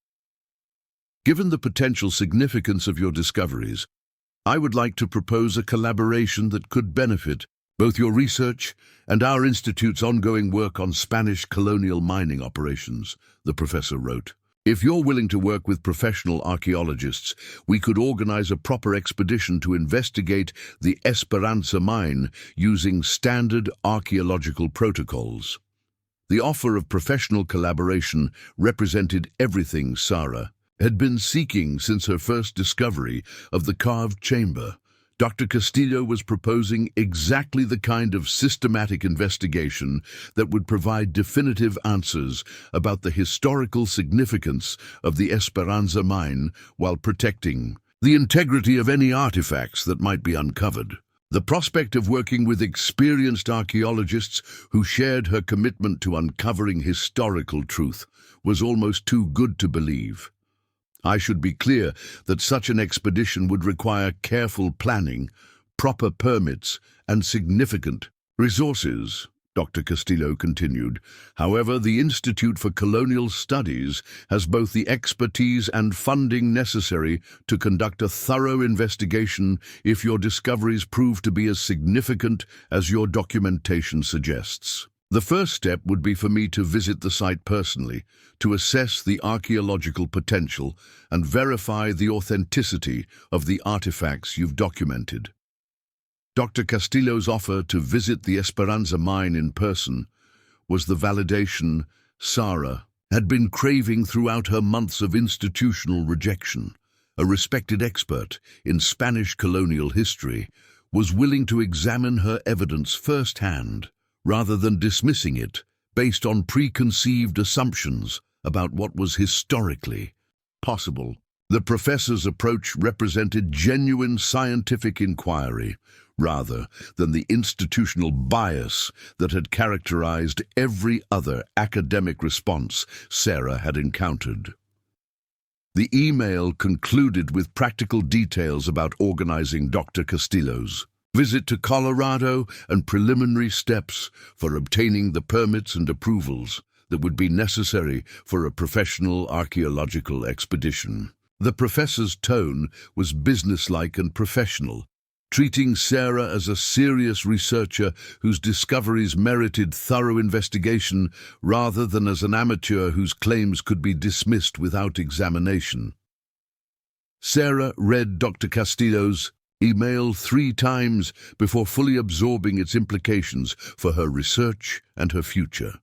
[SPEAKER 1] Given the potential significance of your discoveries, I would like to propose a collaboration that could benefit both your research and our institute's ongoing work on Spanish colonial mining operations, the professor wrote. If you're willing to work with professional archaeologists, we could organize a proper expedition to investigate the Esperanza mine using standard archaeological protocols. The offer of professional collaboration represented everything Sarah had been seeking since her first discovery of the carved chamber. Dr. Castillo was proposing exactly the kind of systematic investigation that would provide definitive answers about the historical significance of the Esperanza mine while protecting the integrity of any artifacts that might be uncovered. The prospect of working with experienced archaeologists who shared her commitment to uncovering historical truth was almost too good to believe. I should be clear that such an expedition would require careful planning, proper permits, and significant resources, Dr. Castillo continued. However, the Institute for Colonial Studies has both the expertise and funding necessary to conduct a thorough investigation if your discoveries prove to be as significant as your documentation suggests. The first step would be for me to visit the site personally, to assess the archaeological potential and verify the authenticity of the artifacts you've documented. Dr. Castillo's offer to visit the Esperanza mine in person was the validation Sarah had been craving throughout her months of institutional rejection. A respected expert in Spanish colonial history was willing to examine her evidence firsthand, rather than dismissing it based on preconceived assumptions about what was historically possible. The professor's approach represented genuine scientific inquiry, rather than the institutional bias that had characterized every other academic response Sarah had encountered. The email concluded with practical details about organizing Dr. Castillo's visit to Colorado and preliminary steps for obtaining the permits and approvals that would be necessary for a professional archaeological expedition. The professor's tone was businesslike and professional, treating Sarah as a serious researcher whose discoveries merited thorough investigation rather than as an amateur whose claims could be dismissed without examination. Sarah read Dr. Castillo's email 3 times before fully absorbing its implications for her research and her future.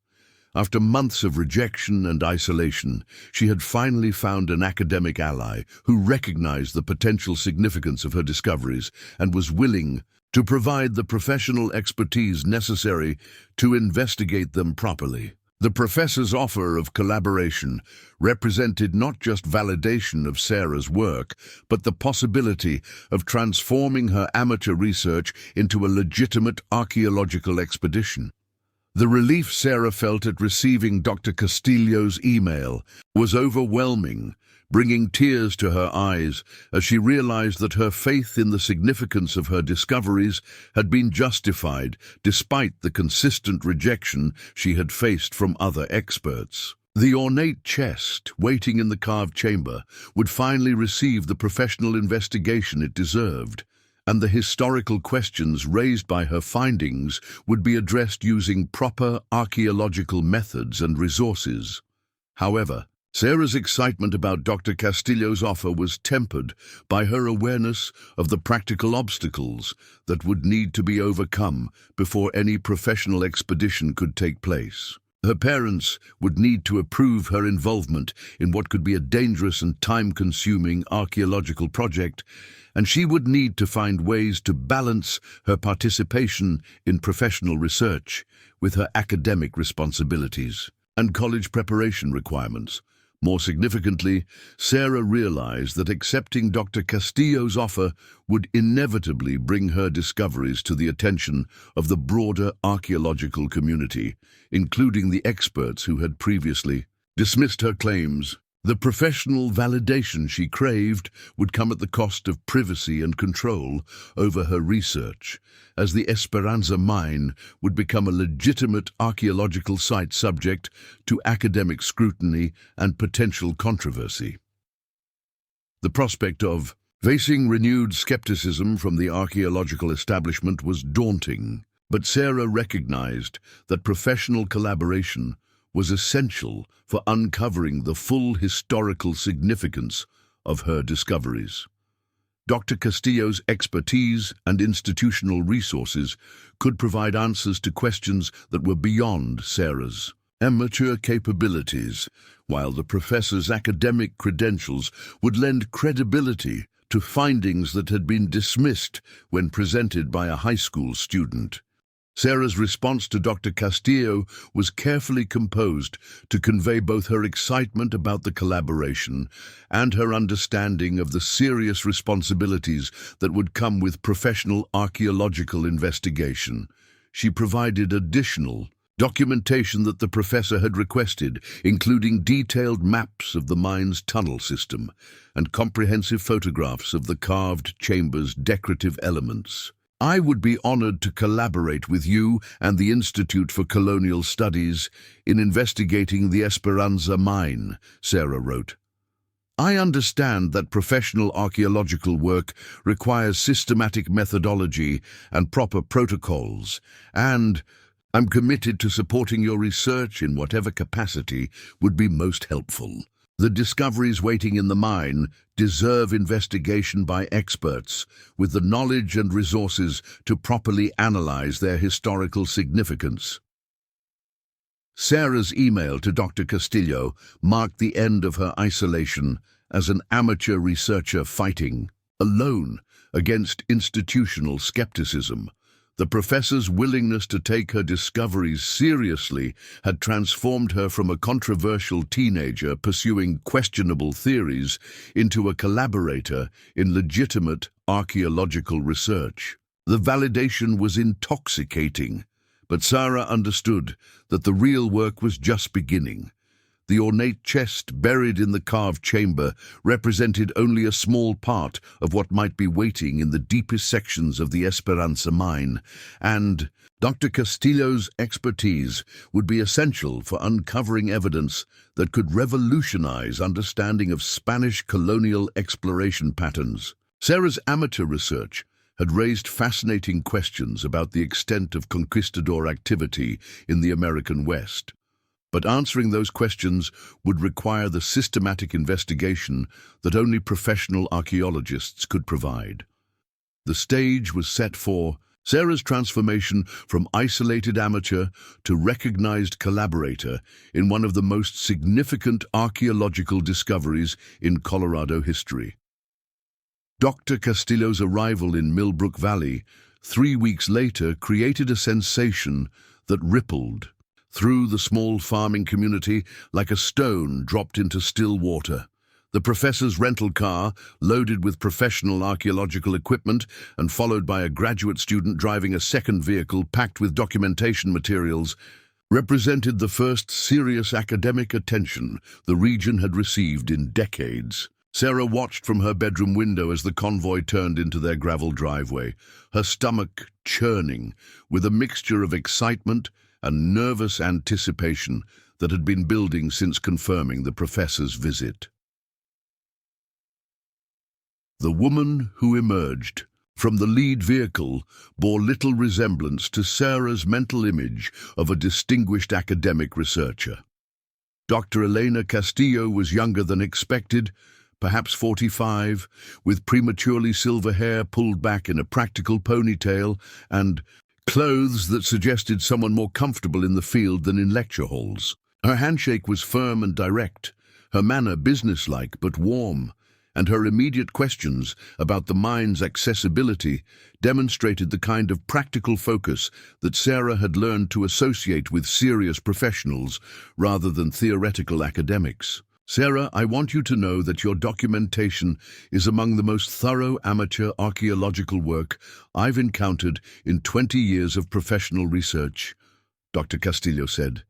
[SPEAKER 1] After months of rejection and isolation, she had finally found an academic ally who recognized the potential significance of her discoveries and was willing to provide the professional expertise necessary to investigate them properly. The professor's offer of collaboration represented not just validation of Sarah's work, but the possibility of transforming her amateur research into a legitimate archaeological expedition. The relief Sarah felt at receiving Dr. Castillo's email was overwhelming, bringing tears to her eyes as she realized that her faith in the significance of her discoveries had been justified despite the consistent rejection she had faced from other experts. The ornate chest waiting in the carved chamber would finally receive the professional investigation it deserved, and the historical questions raised by her findings would be addressed using proper archaeological methods and resources. However, Sarah's excitement about Dr. Castillo's offer was tempered by her awareness of the practical obstacles that would need to be overcome before any professional expedition could take place. Her parents would need to approve her involvement in what could be a dangerous and time-consuming archaeological project, and she would need to find ways to balance her participation in professional research with her academic responsibilities and college preparation requirements. More significantly, Sarah realized that accepting Dr. Castillo's offer would inevitably bring her discoveries to the attention of the broader archaeological community, including the experts who had previously dismissed her claims. The professional validation she craved would come at the cost of privacy and control over her research, as the Esperanza mine would become a legitimate archaeological site subject to academic scrutiny and potential controversy. The prospect of facing renewed skepticism from the archaeological establishment was daunting, but Sarah recognized that professional collaboration was essential for uncovering the full historical significance of her discoveries. Dr. Castillo's expertise and institutional resources could provide answers to questions that were beyond Sarah's amateur capabilities, while the professor's academic credentials would lend credibility to findings that had been dismissed when presented by a high school student. Sarah's response to Dr. Castillo was carefully composed to convey both her excitement about the collaboration and her understanding of the serious responsibilities that would come with professional archaeological investigation. She provided additional documentation that the professor had requested, including detailed maps of the mine's tunnel system and comprehensive photographs of the carved chamber's decorative elements. "I would be honored to collaborate with you and the Institute for Colonial Studies in investigating the Esperanza mine," Sarah wrote. "I understand that professional archaeological work requires systematic methodology and proper protocols, and I'm committed to supporting your research in whatever capacity would be most helpful. The discoveries waiting in the mine deserve investigation by experts with the knowledge and resources to properly analyze their historical significance." Sarah's email to Dr. Castillo marked the end of her isolation as an amateur researcher fighting alone against institutional skepticism. The professor's willingness to take her discoveries seriously had transformed her from a controversial teenager pursuing questionable theories into a collaborator in legitimate archaeological research. The validation was intoxicating, but Sarah understood that the real work was just beginning. The ornate chest buried in the carved chamber represented only a small part of what might be waiting in the deepest sections of the Esperanza mine, and Dr. Castillo's expertise would be essential for uncovering evidence that could revolutionize understanding of Spanish colonial exploration patterns. Sarah's amateur research had raised fascinating questions about the extent of conquistador activity in the American West. But answering those questions would require the systematic investigation that only professional archaeologists could provide. The stage was set for Sarah's transformation from isolated amateur to recognized collaborator in one of the most significant archaeological discoveries in Colorado history. Dr. Castillo's arrival in Millbrook Valley 3 weeks later created a sensation that rippled through the small farming community like a stone dropped into still water. The professor's rental car, loaded with professional archaeological equipment and followed by a graduate student driving a second vehicle packed with documentation materials, represented the first serious academic attention the region had received in decades. Sarah watched from her bedroom window as the convoy turned into their gravel driveway, her stomach churning with a mixture of excitement and nervous anticipation that had been building since confirming the professor's visit. The woman who emerged from the lead vehicle bore little resemblance to Sarah's mental image of a distinguished academic researcher. Dr. Elena Castillo was younger than expected, perhaps 45, with prematurely silver hair pulled back in a practical ponytail and clothes that suggested someone more comfortable in the field than in lecture halls. Her handshake was firm and direct, her manner businesslike but warm, and her immediate questions about the mine's accessibility demonstrated the kind of practical focus that Sarah had learned to associate with serious professionals rather than theoretical academics. Sarah, I want you to know that your documentation is among the most thorough amateur archaeological work I've encountered in 20 years of professional research, Dr. Castillo said,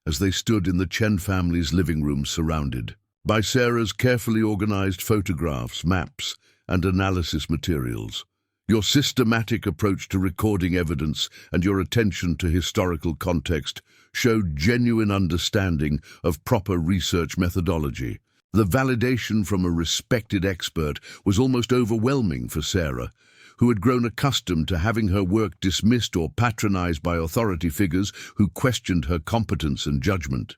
[SPEAKER 1] as they stood in the Chen family's living room surrounded by Sarah's carefully organized photographs, maps, and analysis materials. Your systematic approach to recording evidence and your attention to historical context showed genuine understanding of proper research methodology. The validation from a respected expert was almost overwhelming for Sarah, who had grown accustomed to having her work dismissed or patronized by authority figures who questioned her competence and judgment.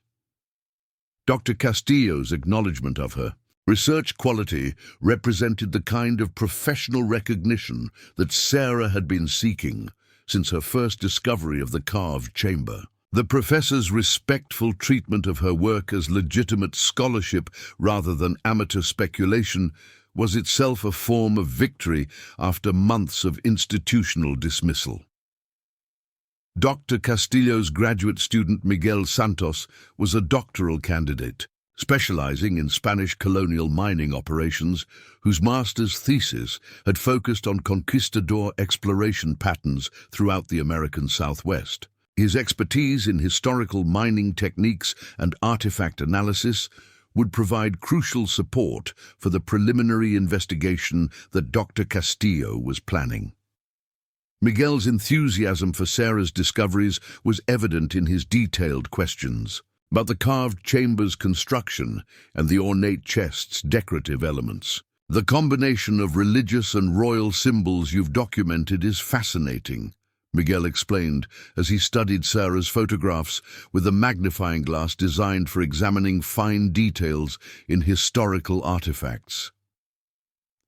[SPEAKER 1] Dr. Castillo's acknowledgement of her research quality represented the kind of professional recognition that Sarah had been seeking since her first discovery of the carved chamber. The professor's respectful treatment of her work as legitimate scholarship rather than amateur speculation was itself a form of victory after months of institutional dismissal. Dr. Castillo's graduate student Miguel Santos was a doctoral candidate, specializing in Spanish colonial mining operations, whose master's thesis had focused on conquistador exploration patterns throughout the American Southwest. His expertise in historical mining techniques and artifact analysis would provide crucial support for the preliminary investigation that Dr. Castillo was planning. Miguel's enthusiasm for Sarah's discoveries was evident in his detailed questions about the carved chamber's construction and the ornate chest's decorative elements. The combination of religious and royal symbols you've documented is fascinating, Miguel explained as he studied Sarah's photographs with a magnifying glass designed for examining fine details in historical artifacts.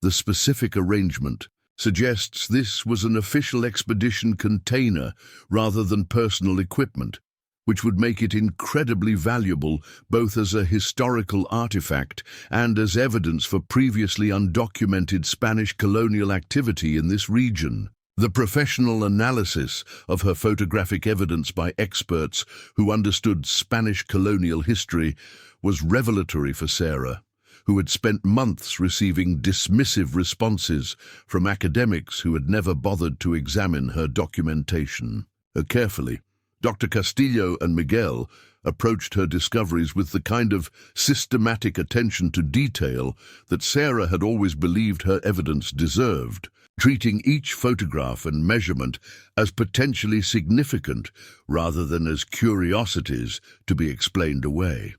[SPEAKER 1] The specific arrangement suggests this was an official expedition container rather than personal equipment, which would make it incredibly valuable both as a historical artifact and as evidence for previously undocumented Spanish colonial activity in this region. The professional analysis of her photographic evidence by experts who understood Spanish colonial history was revelatory for Sarah, who had spent months receiving dismissive responses from academics who had never bothered to examine her documentation carefully. Dr. Castillo and Miguel approached her discoveries with the kind of systematic attention to detail that Sarah had always believed her evidence deserved, treating each photograph and measurement as potentially significant rather than as curiosities to be explained away.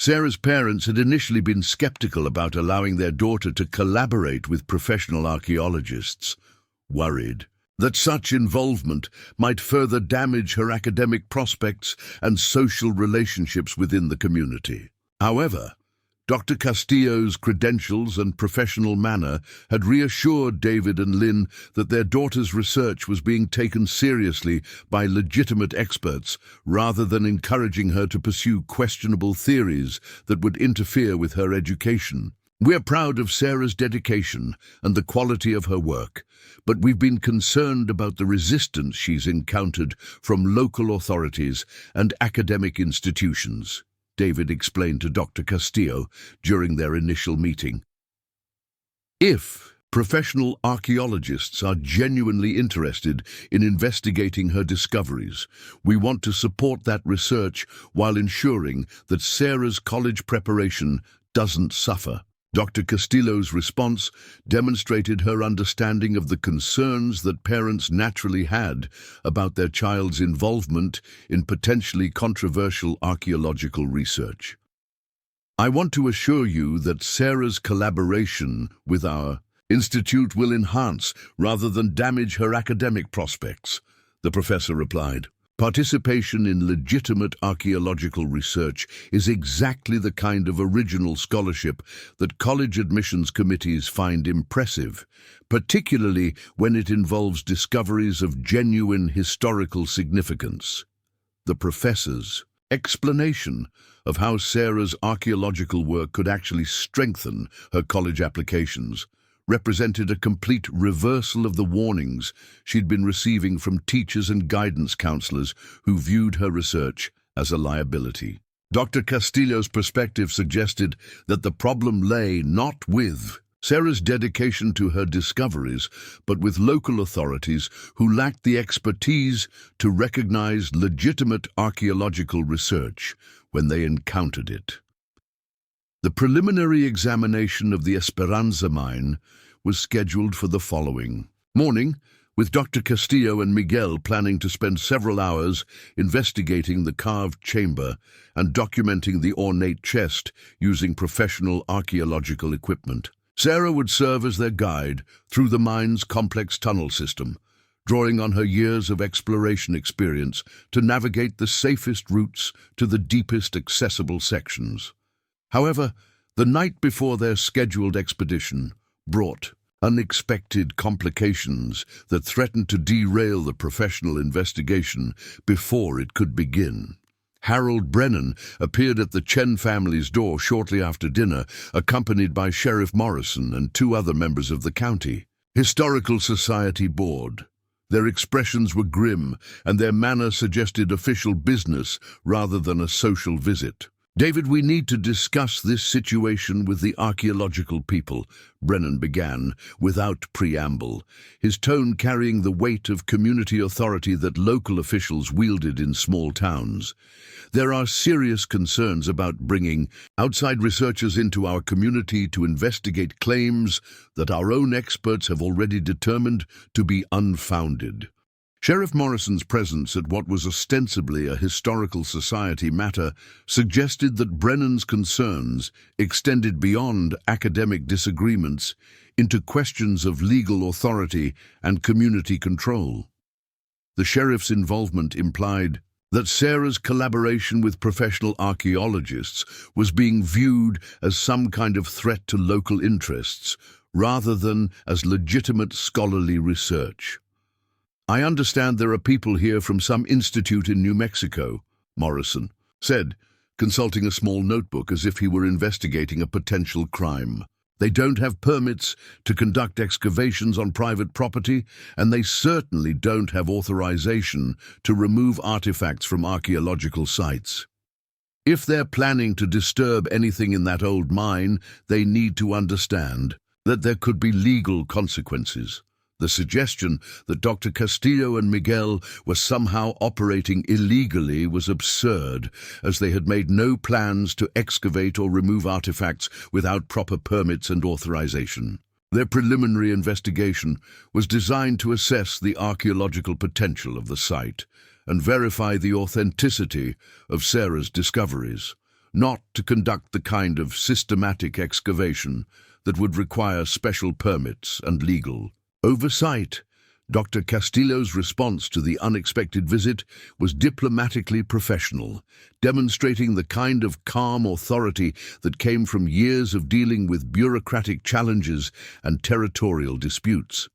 [SPEAKER 1] Sarah's parents had initially been skeptical about allowing their daughter to collaborate with professional archaeologists, worried that such involvement might further damage her academic prospects and social relationships within the community. However, Dr. Castillo's credentials and professional manner had reassured David and Lynn that their daughter's research was being taken seriously by legitimate experts, rather than encouraging her to pursue questionable theories that would interfere with her education. We're proud of Sarah's dedication and the quality of her work, but we've been concerned about the resistance she's encountered from local authorities and academic institutions, David explained to Dr. Castillo during their initial meeting. If professional archaeologists are genuinely interested in investigating her discoveries, we want to support that research while ensuring that Sarah's college preparation doesn't suffer. Dr. Castillo's response demonstrated her understanding of the concerns that parents naturally had about their child's involvement in potentially controversial archaeological research. I want to assure you that Sarah's collaboration with our institute will enhance rather than damage her academic prospects, the professor replied. Participation in legitimate archaeological research is exactly the kind of original scholarship that college admissions committees find impressive, particularly when it involves discoveries of genuine historical significance. The professor's explanation of how Sarah's archaeological work could actually strengthen her college applications represented a complete reversal of the warnings she'd been receiving from teachers and guidance counselors who viewed her research as a liability. Dr. Castillo's perspective suggested that the problem lay not with Sarah's dedication to her discoveries, but with local authorities who lacked the expertise to recognize legitimate archaeological research when they encountered it. The preliminary examination of the Esperanza mine was scheduled for the following morning, with Dr. Castillo and Miguel planning to spend several hours investigating the carved chamber and documenting the ornate chest using professional archaeological equipment. Sarah would serve as their guide through the mine's complex tunnel system, drawing on her years of exploration experience to navigate the safest routes to the deepest accessible sections. However, the night before their scheduled expedition brought unexpected complications that threatened to derail the professional investigation before it could begin. Harold Brennan appeared at the Chen family's door shortly after dinner, accompanied by Sheriff Morrison and 2 other members of the county Historical Society board. Their expressions were grim, and their manner suggested official business rather than a social visit. "David, we need to discuss this situation with the archaeological people," Brennan began, without preamble, his tone carrying the weight of community authority that local officials wielded in small towns. "There are serious concerns about bringing outside researchers into our community to investigate claims that our own experts have already determined to be unfounded." Sheriff Morrison's presence at what was ostensibly a historical society matter suggested that Brennan's concerns extended beyond academic disagreements into questions of legal authority and community control. The sheriff's involvement implied that Sarah's collaboration with professional archaeologists was being viewed as some kind of threat to local interests, rather than as legitimate scholarly research. "I understand there are people here from some institute in New Mexico," Morrison said, consulting a small notebook as if he were investigating a potential crime. "They don't have permits to conduct excavations on private property, and they certainly don't have authorization to remove artifacts from archaeological sites. If they're planning to disturb anything in that old mine, they need to understand that there could be legal consequences." The suggestion that Dr. Castillo and Miguel were somehow operating illegally was absurd, as they had made no plans to excavate or remove artifacts without proper permits and authorization. Their preliminary investigation was designed to assess the archaeological potential of the site and verify the authenticity of Sarah's discoveries, not to conduct the kind of systematic excavation that would require special permits and legal oversight. Dr. Castillo's response to the unexpected visit was diplomatically professional, demonstrating the kind of calm authority that came from years of dealing with bureaucratic challenges and territorial disputes.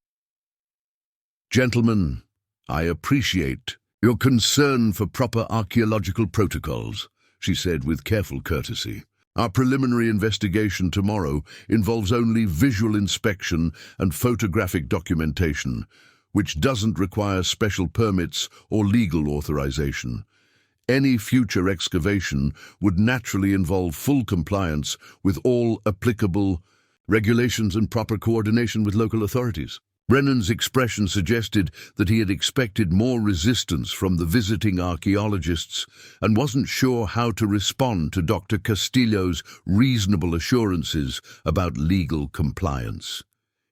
[SPEAKER 1] "Gentlemen, I appreciate your concern for proper archaeological protocols," she said with careful courtesy. "Our preliminary investigation tomorrow involves only visual inspection and photographic documentation, which doesn't require special permits or legal authorization. Any future excavation would naturally involve full compliance with all applicable regulations and proper coordination with local authorities." Brennan's expression suggested that he had expected more resistance from the visiting archaeologists and wasn't sure how to respond to Dr. Castillo's reasonable assurances about legal compliance.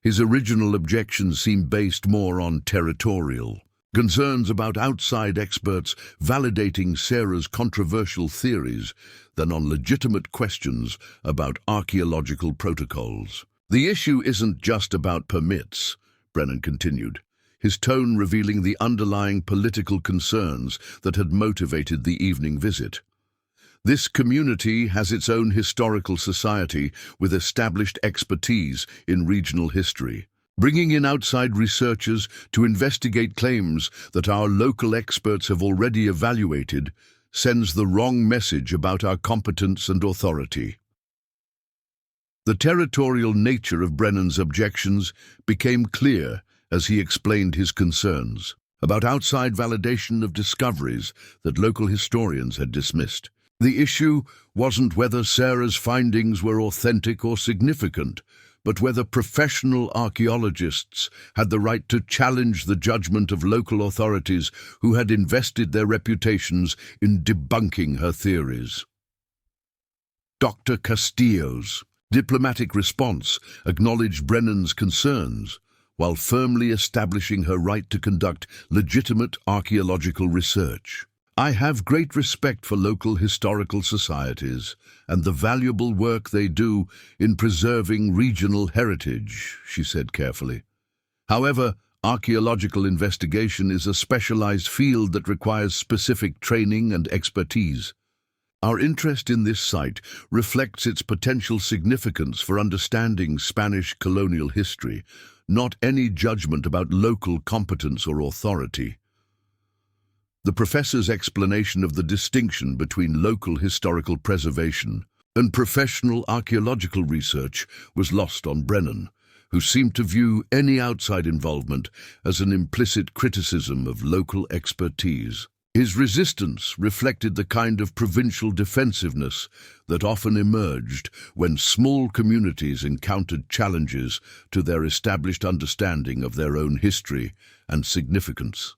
[SPEAKER 1] His original objections seemed based more on territorial concerns about outside experts validating Sarah's controversial theories than on legitimate questions about archaeological protocols. "The issue isn't just about permits," Brennan continued, his tone revealing the underlying political concerns that had motivated the evening visit. "This community has its own historical society with established expertise in regional history. Bringing in outside researchers to investigate claims that our local experts have already evaluated sends the wrong message about our competence and authority." The territorial nature of Brennan's objections became clear as he explained his concerns about outside validation of discoveries that local historians had dismissed. The issue wasn't whether Sarah's findings were authentic or significant, but whether professional archaeologists had the right to challenge the judgment of local authorities who had invested their reputations in debunking her theories. Dr. Castillo's diplomatic response acknowledged Brennan's concerns, while firmly establishing her right to conduct legitimate archaeological research. "I have great respect for local historical societies and the valuable work they do in preserving regional heritage," she said carefully. "However, archaeological investigation is a specialized field that requires specific training and expertise. Our interest in this site reflects its potential significance for understanding Spanish colonial history, not any judgment about local competence or authority." The professor's explanation of the distinction between local historical preservation and professional archaeological research was lost on Brennan, who seemed to view any outside involvement as an implicit criticism of local expertise. His resistance reflected the kind of provincial defensiveness that often emerged when small communities encountered challenges to their established understanding of their own history and significance.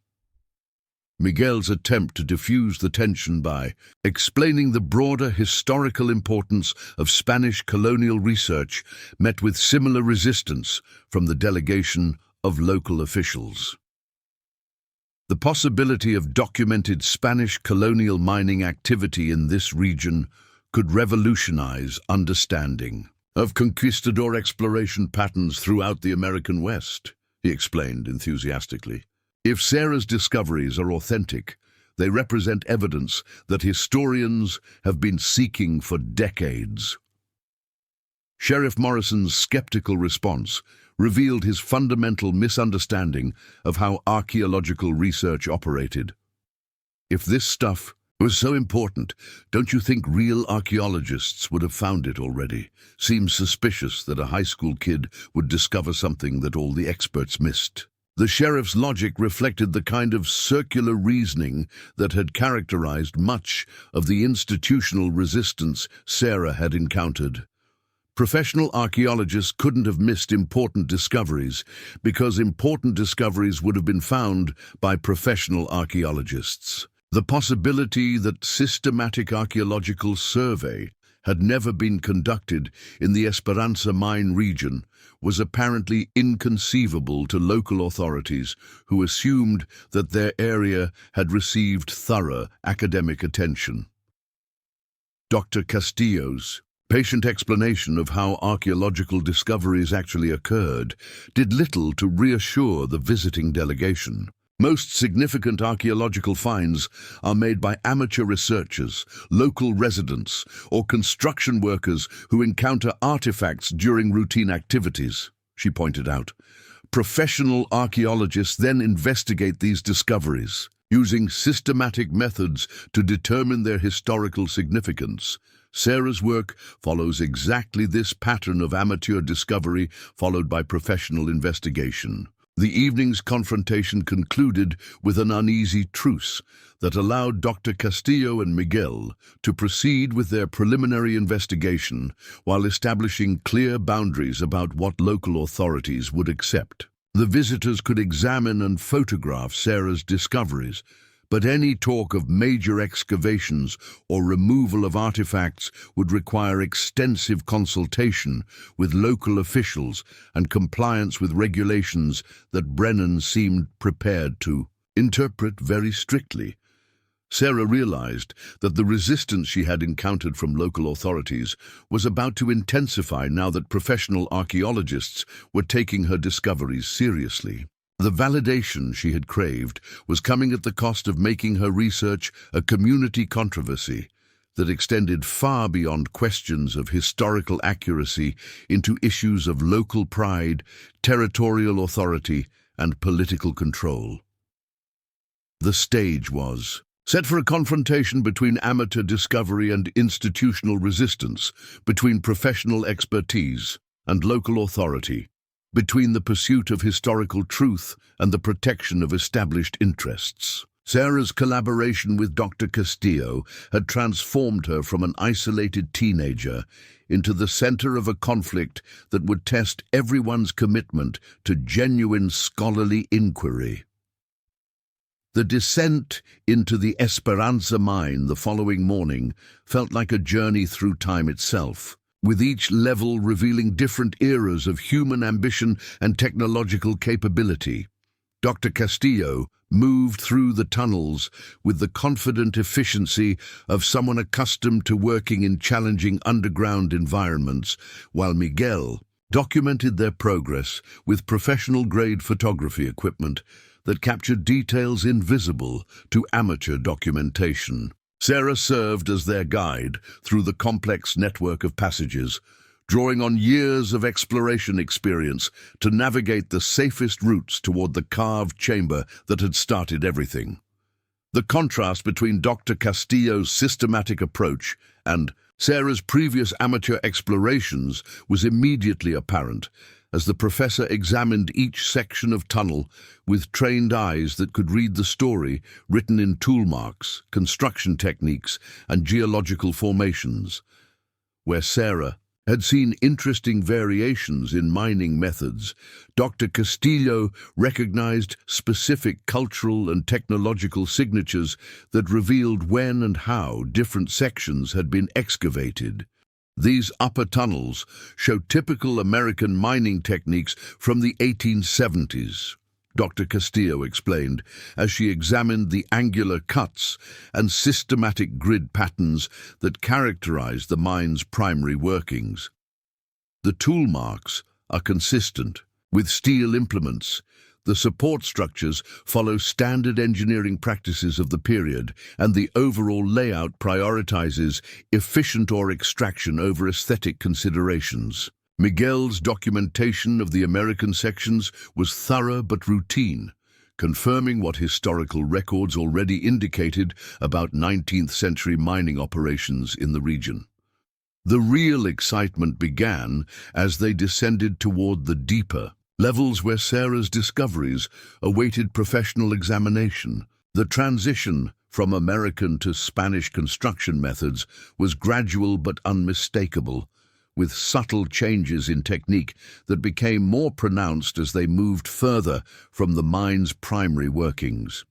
[SPEAKER 1] Miguel's attempt to diffuse the tension by explaining the broader historical importance of Spanish colonial research met with similar resistance from the delegation of local officials. The possibility of documented Spanish colonial mining activity in this region could revolutionize understanding of conquistador exploration patterns throughout the American West, he explained enthusiastically. "If Sarah's discoveries are authentic, they represent evidence that historians have been seeking for decades." Sheriff Morrison's skeptical response revealed his fundamental misunderstanding of how archaeological research operated. "If this stuff was so important, don't you think real archaeologists would have found it already? Seems suspicious that a high school kid would discover something that all the experts missed." The sheriff's logic reflected the kind of circular reasoning that had characterized much of the institutional resistance Sarah had encountered. Professional archaeologists couldn't have missed important discoveries because important discoveries would have been found by professional archaeologists. The possibility that systematic archaeological survey had never been conducted in the Esperanza mine region was apparently inconceivable to local authorities who assumed that their area had received thorough academic attention. Dr. Castillo's Patient explanation of how archaeological discoveries actually occurred did little to reassure the visiting delegation. Most significant archaeological finds are made by amateur researchers, local residents, or construction workers who encounter artifacts during routine activities, she pointed out. Professional archaeologists then investigate these discoveries, using systematic methods to determine their historical significance. Sarah's work follows exactly this pattern of amateur discovery followed by professional investigation. The evening's confrontation concluded with an uneasy truce that allowed Dr. Castillo and Miguel to proceed with their preliminary investigation while establishing clear boundaries about what local authorities would accept. The visitors could examine and photograph Sarah's discoveries, but any talk of major excavations or removal of artifacts would require extensive consultation with local officials and compliance with regulations that Brennan seemed prepared to interpret very strictly. Sarah realized that the resistance she had encountered from local authorities was about to intensify now that professional archaeologists were taking her discoveries seriously. The validation she had craved was coming at the cost of making her research a community controversy that extended far beyond questions of historical accuracy into issues of local pride, territorial authority, and political control. The stage was set for a confrontation between amateur discovery and institutional resistance, between professional expertise and local authority, between the pursuit of historical truth and the protection of established interests. Sarah's collaboration with Dr. Castillo had transformed her from an isolated teenager into the center of a conflict that would test everyone's commitment to genuine scholarly inquiry. The descent into the Esperanza mine the following morning felt like a journey through time itself, with each level revealing different eras of human ambition and technological capability. Dr. Castillo moved through the tunnels with the confident efficiency of someone accustomed to working in challenging underground environments, while Miguel documented their progress with professional-grade photography equipment that captured details invisible to amateur documentation. Sarah served as their guide through the complex network of passages, drawing on years of exploration experience to navigate the safest routes toward the carved chamber that had started everything. The contrast between Dr. Castillo's systematic approach and Sarah's previous amateur explorations was immediately apparent as the professor examined each section of tunnel with trained eyes that could read the story written in tool marks, construction techniques, and geological formations. Where Sarah had seen interesting variations in mining methods, Dr. Castillo recognized specific cultural and technological signatures that revealed when and how different sections had been excavated. These upper tunnels show typical American mining techniques from the 1870s, Dr. Castillo explained, as she examined the angular cuts and systematic grid patterns that characterize the mine's primary workings. The tool marks are consistent, with steel implements. The support structures follow standard engineering practices of the period, and the overall layout prioritizes efficient ore extraction over aesthetic considerations. Miguel's documentation of the American sections was thorough but routine, confirming what historical records already indicated about 19th-century mining operations in the region. The real excitement began as they descended toward the deeper levels where Sarah's discoveries awaited professional examination. The transition from American to Spanish construction methods was gradual but unmistakable, with subtle changes in technique that became more pronounced as they moved further from the mine's primary workings.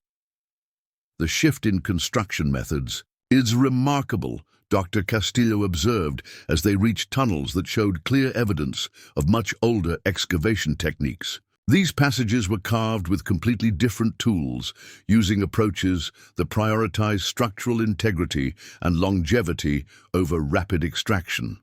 [SPEAKER 1] The shift in construction methods is remarkable, Dr. Castillo observed as they reached tunnels that showed clear evidence of much older excavation techniques. These passages were carved with completely different tools, using approaches that prioritized structural integrity and longevity over rapid extraction.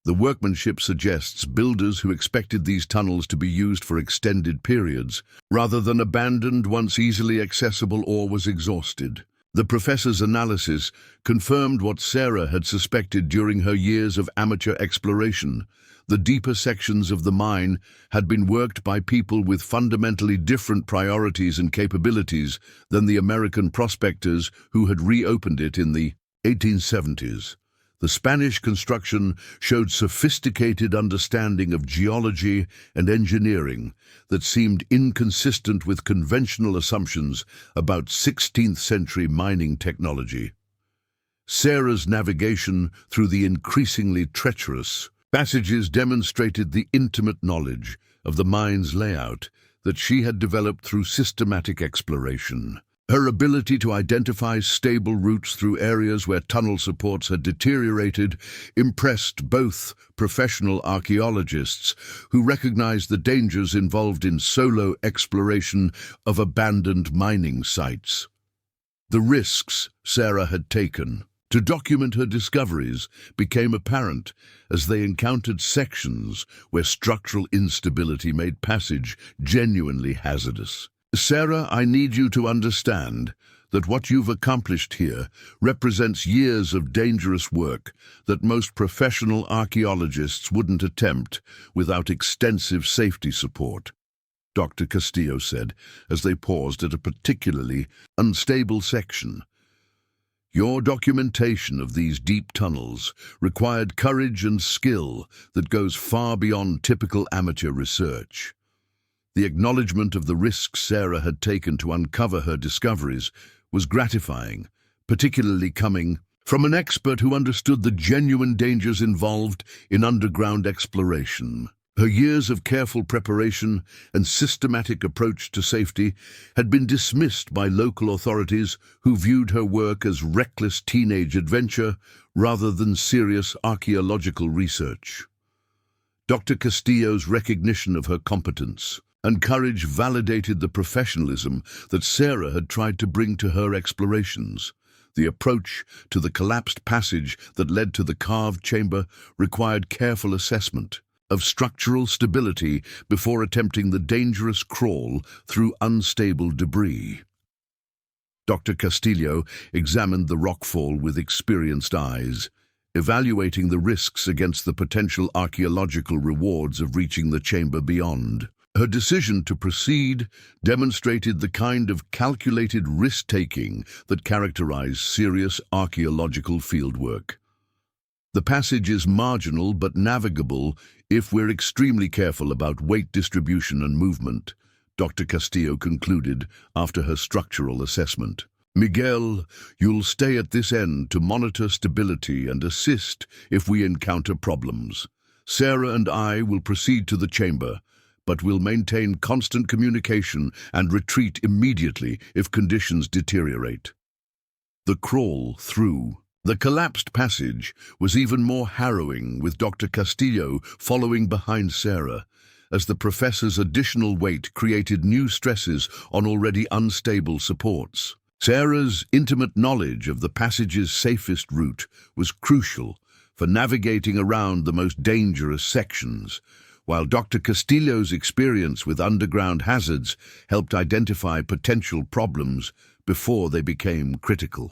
[SPEAKER 1] The workmanship suggests builders who expected these tunnels to be used for extended periods, rather than abandoned once easily accessible ore was exhausted. The professor's analysis confirmed what Sarah had suspected during her years of amateur exploration. The deeper sections of the mine had been worked by people with fundamentally different priorities and capabilities than the American prospectors who had reopened it in the 1870s. The Spanish construction showed sophisticated understanding of geology and engineering that seemed inconsistent with conventional assumptions about 16th-century mining technology. Sarah's navigation through the increasingly treacherous passages demonstrated the intimate knowledge of the mine's layout that she had developed through systematic exploration. Her ability to identify stable routes through areas where tunnel supports had deteriorated impressed both professional archaeologists who recognized the dangers involved in solo exploration of abandoned mining sites. The risks Sarah had taken to document her discoveries became apparent as they encountered sections where structural instability made passage genuinely hazardous. Sarah, I need you to understand that what you've accomplished here represents years of dangerous work that most professional archaeologists wouldn't attempt without extensive safety support, Dr. Castillo said as they paused at a particularly unstable section. Your documentation of these deep tunnels required courage and skill that goes far beyond typical amateur research. The acknowledgement of the risks Sarah had taken to uncover her discoveries was gratifying, particularly coming from an expert who understood the genuine dangers involved in underground exploration. Her years of careful preparation and systematic approach to safety had been dismissed by local authorities who viewed her work as reckless teenage adventure rather than serious archaeological research. Dr. Castillo's recognition of her competence and courage validated the professionalism that Sarah had tried to bring to her explorations. The approach to the collapsed passage that led to the carved chamber required careful assessment of structural stability before attempting the dangerous crawl through unstable debris. Dr. Castillo examined the rockfall with experienced eyes, evaluating the risks against the potential archaeological rewards of reaching the chamber beyond. Her decision to proceed demonstrated the kind of calculated risk-taking that characterized serious archaeological fieldwork. The passage is marginal but navigable if we're extremely careful about weight distribution and movement, Dr. Castillo concluded after her structural assessment. Miguel, you'll stay at this end to monitor stability and assist if we encounter problems. Sarah and I will proceed to the chamber, but will maintain constant communication and retreat immediately if conditions deteriorate. The crawl through the collapsed passage was even more harrowing, with Dr. Castillo following behind Sarah, as the professor's additional weight created new stresses on already unstable supports. Sarah's intimate knowledge of the passage's safest route was crucial for navigating around the most dangerous sections, while Dr. Castillo's experience with underground hazards helped identify potential problems before they became critical.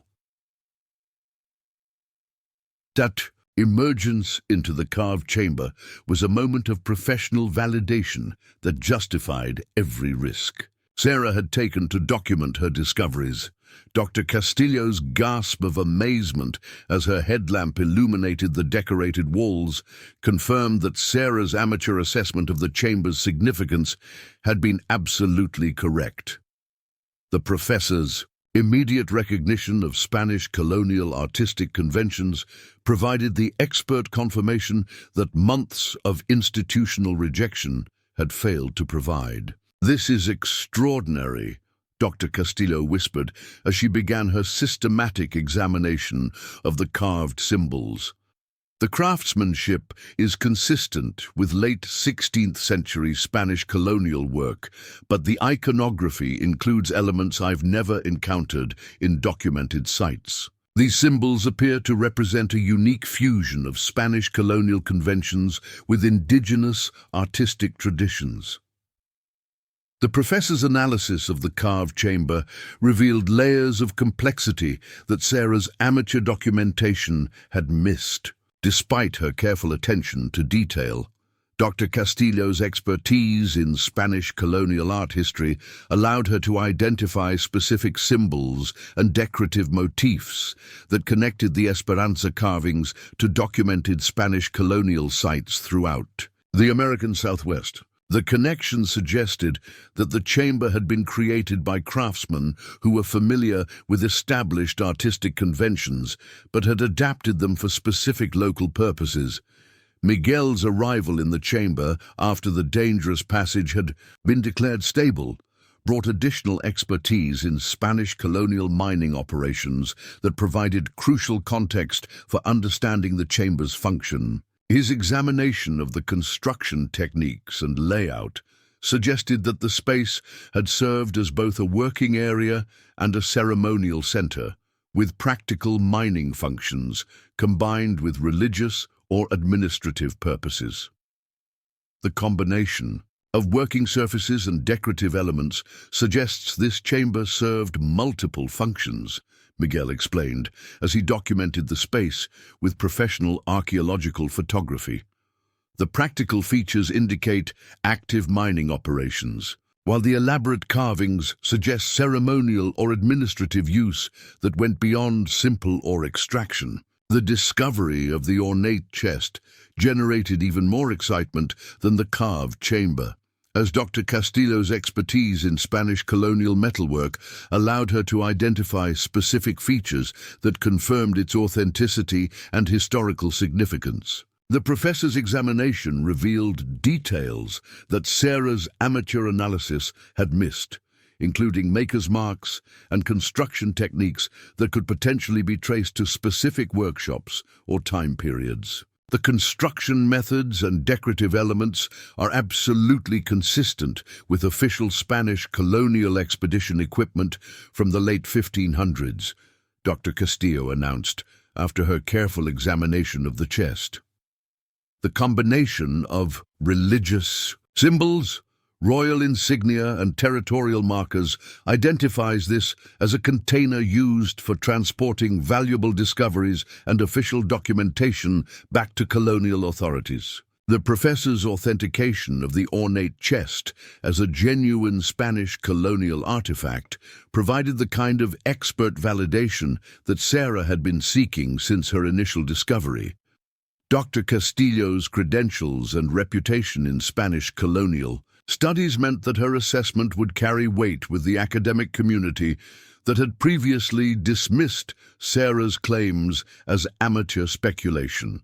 [SPEAKER 1] That emergence into the carved chamber was a moment of professional validation that justified every risk Sarah had taken to document her discoveries. Dr. Castillo's gasp of amazement as her headlamp illuminated the decorated walls confirmed that Sarah's amateur assessment of the chamber's significance had been absolutely correct. The professor's immediate recognition of Spanish colonial artistic conventions provided the expert confirmation that months of institutional rejection had failed to provide. "This is extraordinary," Dr. Castillo whispered as she began her systematic examination of the carved symbols. The craftsmanship is consistent with late 16th century Spanish colonial work, but the iconography includes elements I've never encountered in documented sites. These symbols appear to represent a unique fusion of Spanish colonial conventions with indigenous artistic traditions. The professor's analysis of the carved chamber revealed layers of complexity that Sarah's amateur documentation had missed. Despite her careful attention to detail, Dr. Castillo's expertise in Spanish colonial art history allowed her to identify specific symbols and decorative motifs that connected the Esperanza carvings to documented Spanish colonial sites throughout the American Southwest. The connection suggested that the chamber had been created by craftsmen who were familiar with established artistic conventions but had adapted them for specific local purposes. Miguel's arrival in the chamber after the dangerous passage had been declared stable brought additional expertise in Spanish colonial mining operations that provided crucial context for understanding the chamber's function. His examination of the construction techniques and layout suggested that the space had served as both a working area and a ceremonial center, with practical mining functions combined with religious or administrative purposes. The combination of working surfaces and decorative elements suggests this chamber served multiple functions, Miguel explained as he documented the space with professional archaeological photography. The practical features indicate active mining operations, while the elaborate carvings suggest ceremonial or administrative use that went beyond simple ore extraction. The discovery of the ornate chest generated even more excitement than the carved chamber, as Dr. Castillo's expertise in Spanish colonial metalwork allowed her to identify specific features that confirmed its authenticity and historical significance. The professor's examination revealed details that Sarah's amateur analysis had missed, including maker's marks and construction techniques that could potentially be traced to specific workshops or time periods. The construction methods and decorative elements are absolutely consistent with official Spanish colonial expedition equipment from the late 1500s, Dr. Castillo announced after her careful examination of the chest. The combination of religious symbols, royal insignia and territorial markers identifies this as a container used for transporting valuable discoveries and official documentation back to colonial authorities. The professor's authentication of the ornate chest as a genuine Spanish colonial artifact provided the kind of expert validation that Sarah had been seeking since her initial discovery. Dr. Castillo's credentials and reputation in Spanish colonial studies meant that her assessment would carry weight with the academic community that had previously dismissed Sarah's claims as amateur speculation.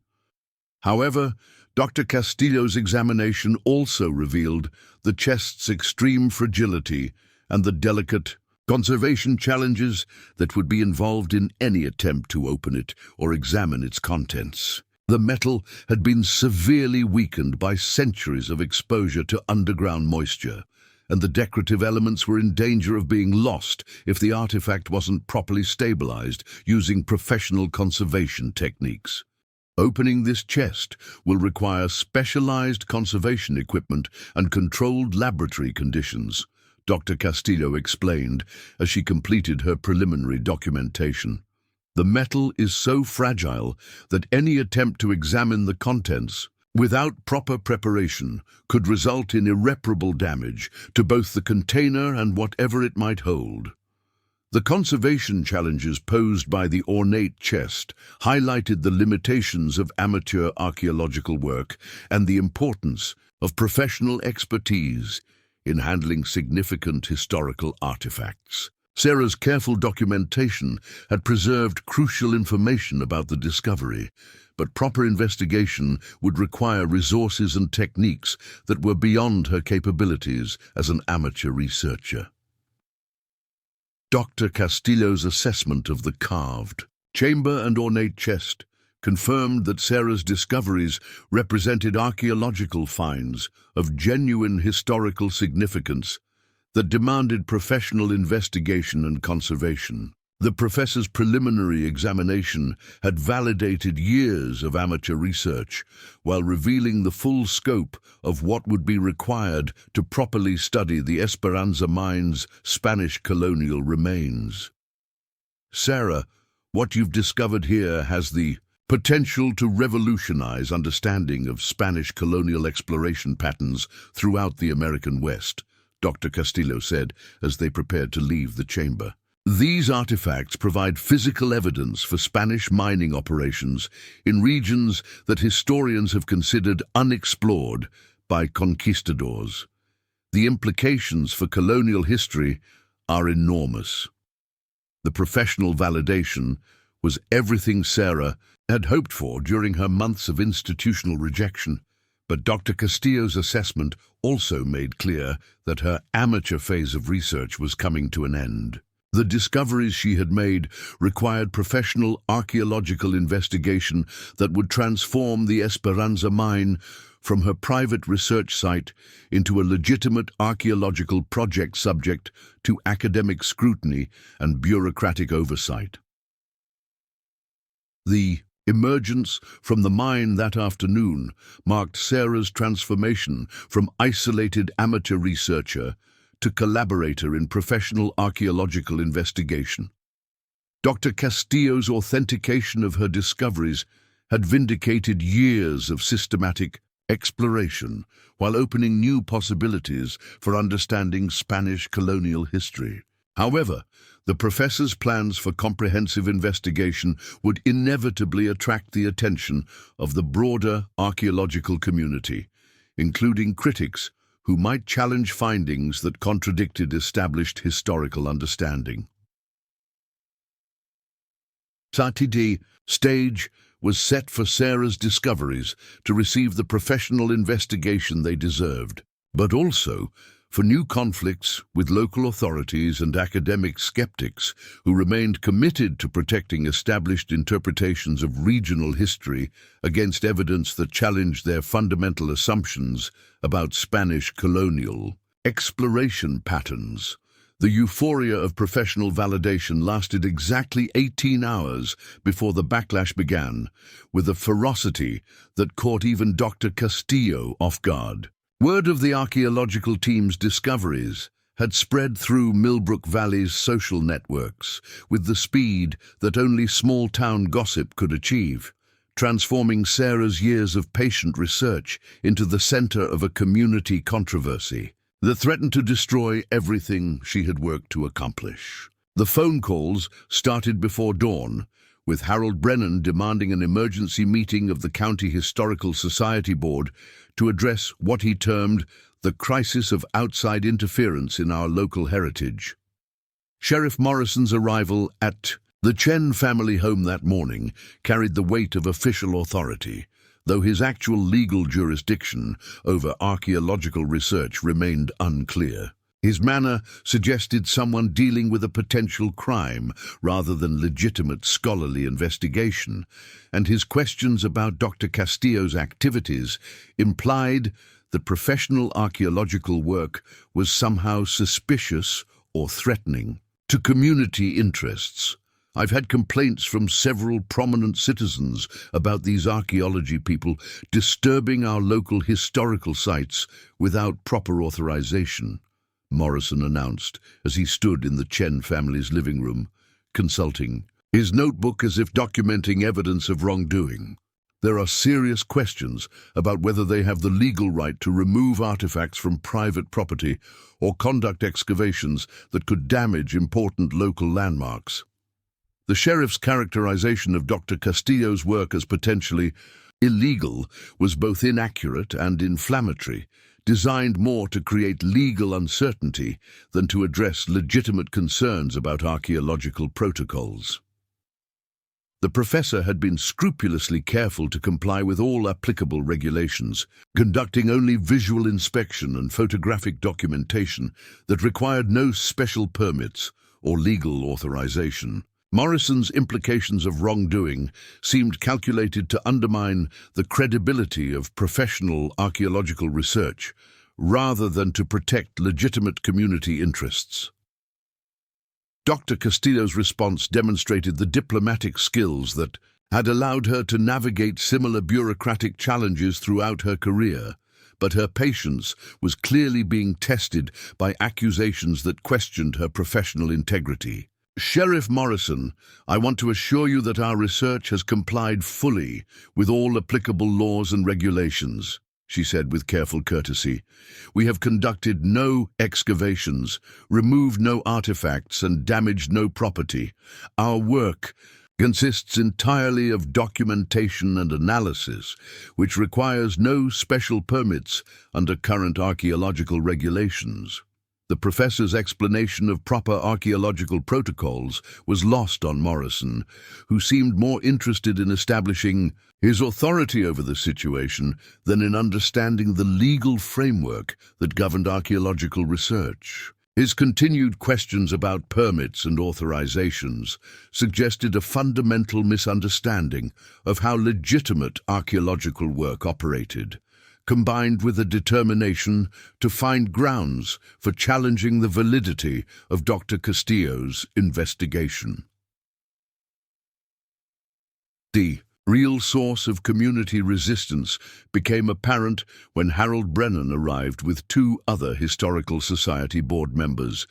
[SPEAKER 1] However, Dr. Castillo's examination also revealed the chest's extreme fragility and the delicate conservation challenges that would be involved in any attempt to open it or examine its contents. The metal had been severely weakened by centuries of exposure to underground moisture, and the decorative elements were in danger of being lost if the artifact wasn't properly stabilized using professional conservation techniques. Opening this chest will require specialized conservation equipment and controlled laboratory conditions, Dr. Castillo explained as she completed her preliminary documentation. The metal is so fragile that any attempt to examine the contents without proper preparation could result in irreparable damage to both the container and whatever it might hold. The conservation challenges posed by the ornate chest highlighted the limitations of amateur archaeological work and the importance of professional expertise in handling significant historical artifacts. Sarah's careful documentation had preserved crucial information about the discovery, but proper investigation would require resources and techniques that were beyond her capabilities as an amateur researcher. Dr. Castillo's assessment of the carved chamber and ornate chest confirmed that Sarah's discoveries represented archaeological finds of genuine historical significance that demanded professional investigation and conservation. The professor's preliminary examination had validated years of amateur research, while revealing the full scope of what would be required to properly study the Esperanza mine's Spanish colonial remains. Sarah, what you've discovered here has the potential to revolutionize understanding of Spanish colonial exploration patterns throughout the American West, Dr. Castillo said as they prepared to leave the chamber. These artifacts provide physical evidence for Spanish mining operations in regions that historians have considered unexplored by conquistadors. The implications for colonial history are enormous. The professional validation was everything Sarah had hoped for during her months of institutional rejection, but Dr. Castillo's assessment also made clear that her amateur phase of research was coming to an end. The discoveries she had made required professional archaeological investigation that would transform the Esperanza mine from her private research site into a legitimate archaeological project subject to academic scrutiny and bureaucratic oversight. The emergence from the mine that afternoon marked Sarah's transformation from isolated amateur researcher to collaborator in professional archaeological investigation. Dr. Castillo's authentication of her discoveries had vindicated years of systematic exploration while opening new possibilities for understanding Spanish colonial history. However, the professor's plans for comprehensive investigation would inevitably attract the attention of the broader archaeological community, including critics who might challenge findings that contradicted established historical understanding. The stage was set for Sarah's discoveries to receive the professional investigation they deserved, but also for new conflicts with local authorities and academic skeptics who remained committed to protecting established interpretations of regional history against evidence that challenged their fundamental assumptions about Spanish colonial exploration patterns. The euphoria of professional validation lasted exactly 18 hours before the backlash began, with a ferocity that caught even Dr. Castillo off guard. Word of the archaeological team's discoveries had spread through Millbrook Valley's social networks with the speed that only small-town gossip could achieve, transforming Sarah's years of patient research into the center of a community controversy that threatened to destroy everything she had worked to accomplish. The phone calls started before dawn, with Harold Brennan demanding an emergency meeting of the County Historical Society Board to address what he termed the crisis of outside interference in our local heritage. Sheriff Morrison's arrival at the Chen family home that morning carried the weight of official authority, though his actual legal jurisdiction over archaeological research remained unclear. His manner suggested someone dealing with a potential crime rather than legitimate scholarly investigation, and his questions about Dr. Castillo's activities implied that professional archaeological work was somehow suspicious or threatening to community interests. I've had complaints from several prominent citizens about these archaeology people disturbing our local historical sites without proper authorization, Morrison announced as he stood in the Chen family's living room, consulting his notebook as if documenting evidence of wrongdoing. There are serious questions about whether they have the legal right to remove artifacts from private property or conduct excavations that could damage important local landmarks. The sheriff's characterization of Dr. Castillo's work as potentially illegal was both inaccurate and inflammatory, designed more to create legal uncertainty than to address legitimate concerns about archaeological protocols. The professor had been scrupulously careful to comply with all applicable regulations, conducting only visual inspection and photographic documentation that required no special permits or legal authorization. Morrison's implications of wrongdoing seemed calculated to undermine the credibility of professional archaeological research, rather than to protect legitimate community interests. Dr. Castillo's response demonstrated the diplomatic skills that had allowed her to navigate similar bureaucratic challenges throughout her career, but her patience was clearly being tested by accusations that questioned her professional integrity. Sheriff Morrison, I want to assure you that our research has complied fully with all applicable laws and regulations, she said with careful courtesy. We have conducted no excavations, removed no artifacts, and damaged no property. Our work consists entirely of documentation and analysis, which requires no special permits under current archaeological regulations. The professor's explanation of proper archaeological protocols was lost on Morrison, who seemed more interested in establishing his authority over the situation than in understanding the legal framework that governed archaeological research. His continued questions about permits and authorizations suggested a fundamental misunderstanding of how legitimate archaeological work operated, combined with a determination to find grounds for challenging the validity of Dr. Castillo's investigation. The real source of community resistance became apparent when Harold Brennan arrived with two other Historical Society board members,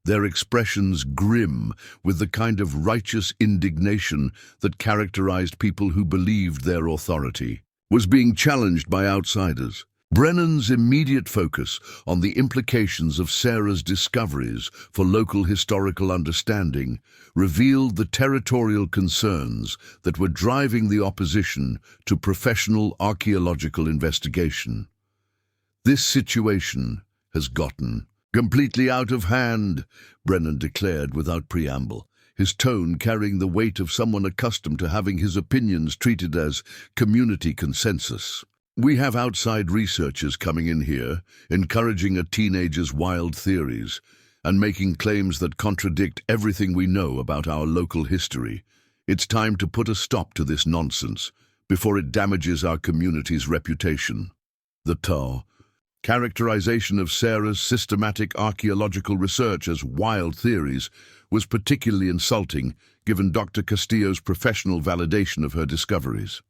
[SPEAKER 1] their expressions grim with the kind of righteous indignation that characterized people who believed their authority was being challenged by outsiders. Brennan's immediate focus on the implications of Sarah's discoveries for local historical understanding revealed the territorial concerns that were driving the opposition to professional archaeological investigation. This situation has gotten completely out of hand, Brennan declared without preamble, his tone carrying the weight of someone accustomed to having his opinions treated as community consensus. We have outside researchers coming in here, encouraging a teenager's wild theories, and making claims that contradict everything we know about our local history. It's time to put a stop to this nonsense before it damages our community's reputation. The characterization of Sarah's systematic archaeological research as wild theories was particularly insulting, given Dr. Castillo's professional validation of her discoveries.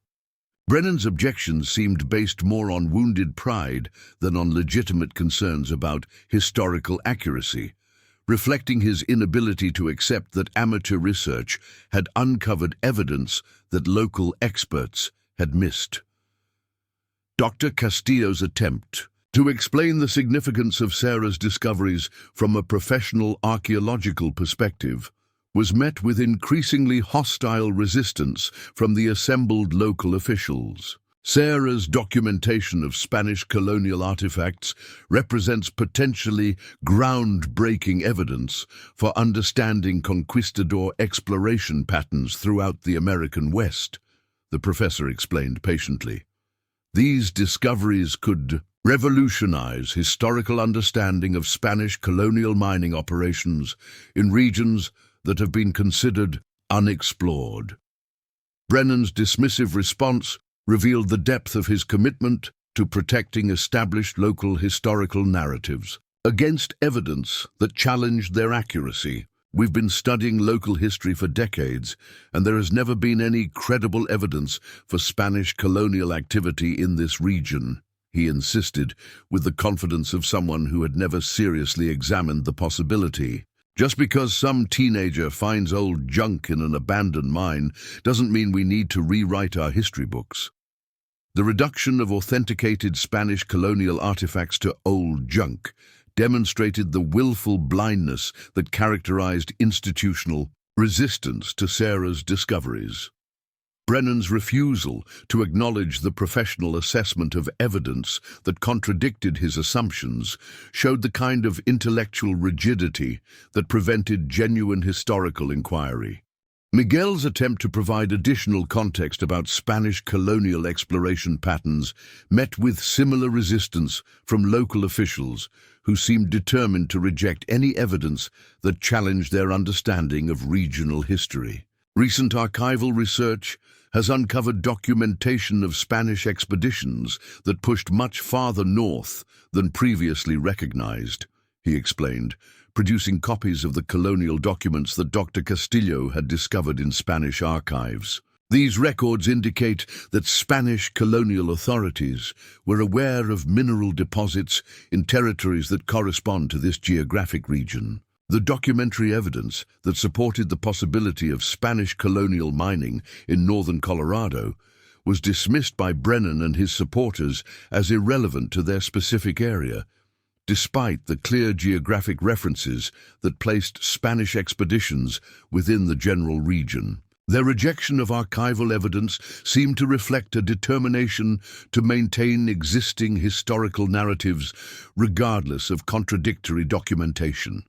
[SPEAKER 1] Brennan's objections seemed based more on wounded pride than on legitimate concerns about historical accuracy, reflecting his inability to accept that amateur research had uncovered evidence that local experts had missed. Dr. Castillo's attempt to explain the significance of Sarah's discoveries from a professional archaeological perspective was met with increasingly hostile resistance from the assembled local officials. Sarah's documentation of Spanish colonial artifacts represents potentially groundbreaking evidence for understanding conquistador exploration patterns throughout the American West, the professor explained patiently. These discoveries could revolutionize historical understanding of Spanish colonial mining operations in regions that have been considered unexplored. Brennan's dismissive response revealed the depth of his commitment to protecting established local historical narratives against evidence that challenged their accuracy. We've been studying local history for decades, and there has never been any credible evidence for Spanish colonial activity in this region, he insisted, with the confidence of someone who had never seriously examined the possibility. Just because some teenager finds old junk in an abandoned mine doesn't mean we need to rewrite our history books. The reduction of authenticated Spanish colonial artifacts to old junk demonstrated the willful blindness that characterized institutional resistance to Sarah's discoveries. Brennan's refusal to acknowledge the professional assessment of evidence that contradicted his assumptions showed the kind of intellectual rigidity that prevented genuine historical inquiry. Miguel's attempt to provide additional context about Spanish colonial exploration patterns met with similar resistance from local officials who seemed determined to reject any evidence that challenged their understanding of regional history. Recent archival research has uncovered documentation of Spanish expeditions that pushed much farther north than previously recognized, he explained, producing copies of the colonial documents that Dr. Castillo had discovered in Spanish archives. These records indicate that Spanish colonial authorities were aware of mineral deposits in territories that correspond to this geographic region. The documentary evidence that supported the possibility of Spanish colonial mining in northern Colorado was dismissed by Brennan and his supporters as irrelevant to their specific area, despite the clear geographic references that placed Spanish expeditions within the general region. Their rejection of archival evidence seemed to reflect a determination to maintain existing historical narratives regardless of contradictory documentation.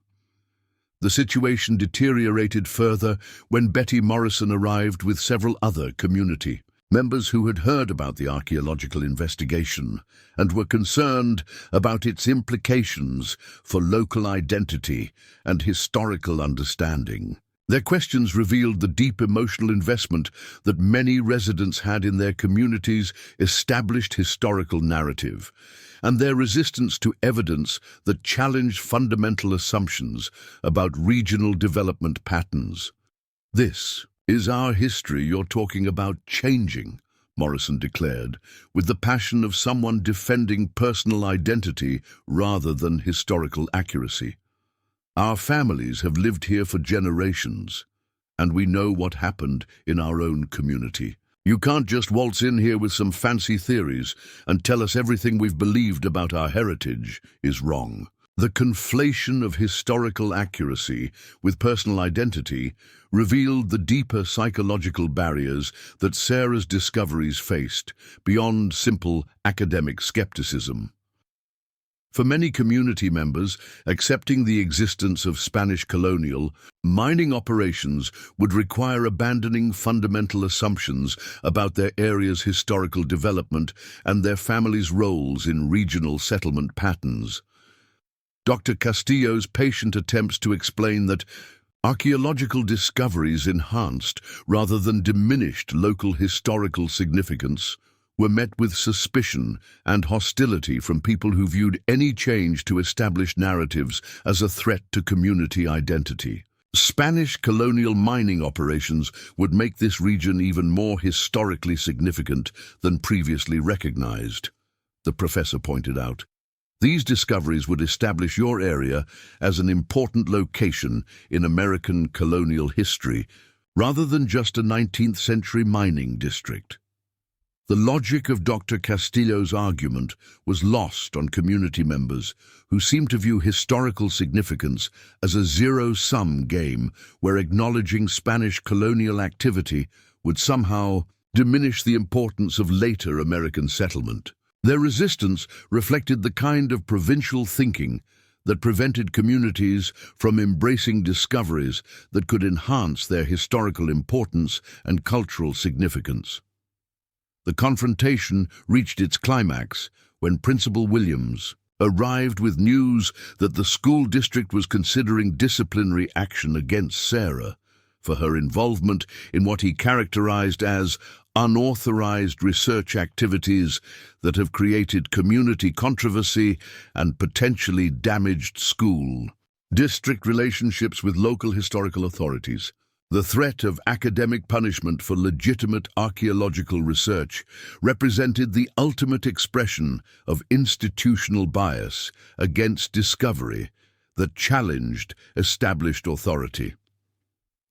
[SPEAKER 1] The situation deteriorated further when Betty Morrison arrived with several other community members who had heard about the archaeological investigation and were concerned about its implications for local identity and historical understanding. Their questions revealed the deep emotional investment that many residents had in their community's established historical narrative, and their resistance to evidence that challenged fundamental assumptions about regional development patterns. "This is our history you're talking about changing," Morrison declared, with the passion of someone defending personal identity rather than historical accuracy. "Our families have lived here for generations, and we know what happened in our own community. You can't just waltz in here with some fancy theories and tell us everything we've believed about our heritage is wrong." The conflation of historical accuracy with personal identity revealed the deeper psychological barriers that Sarah's discoveries faced, beyond simple academic skepticism. For many community members, accepting the existence of Spanish colonial mining operations would require abandoning fundamental assumptions about their area's historical development and their families' roles in regional settlement patterns. Dr. Castillo's patient attempts to explain that archaeological discoveries enhanced rather than diminished local historical significance were met with suspicion and hostility from people who viewed any change to established narratives as a threat to community identity. Spanish colonial mining operations would make this region even more historically significant than previously recognized, the professor pointed out. These discoveries would establish your area as an important location in American colonial history, rather than just a 19th century mining district. The logic of Dr. Castillo's argument was lost on community members who seemed to view historical significance as a zero-sum game where acknowledging Spanish colonial activity would somehow diminish the importance of later American settlement. Their resistance reflected the kind of provincial thinking that prevented communities from embracing discoveries that could enhance their historical importance and cultural significance. The confrontation reached its climax when Principal Williams arrived with news that the school district was considering disciplinary action against Sarah for her involvement in what he characterized as unauthorized research activities that have created community controversy and potentially damaged school district relationships with local historical authorities. The threat of academic punishment for legitimate archaeological research represented the ultimate expression of institutional bias against discovery that challenged established authority.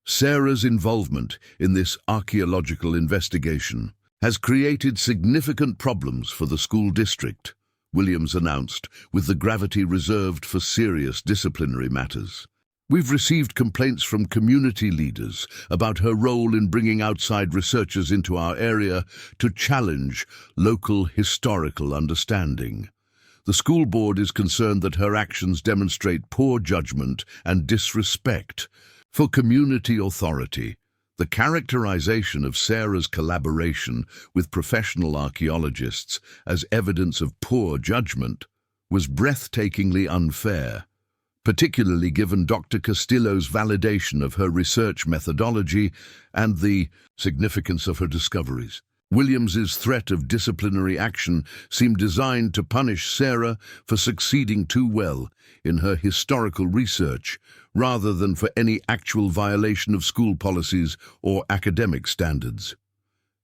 [SPEAKER 1] Sarah's involvement in this archaeological investigation has created significant problems for the school district, Williams announced, with the gravity reserved for serious disciplinary matters. "We've received complaints from community leaders about her role in bringing outside researchers into our area to challenge local historical understanding. The school board is concerned that her actions demonstrate poor judgment and disrespect for community authority." The characterization of Sarah's collaboration with professional archaeologists as evidence of poor judgment was breathtakingly unfair, particularly given Dr. Castillo's validation of her research methodology and the significance of her discoveries. Williams's threat of disciplinary action seemed designed to punish Sarah for succeeding too well in her historical research, rather than for any actual violation of school policies or academic standards.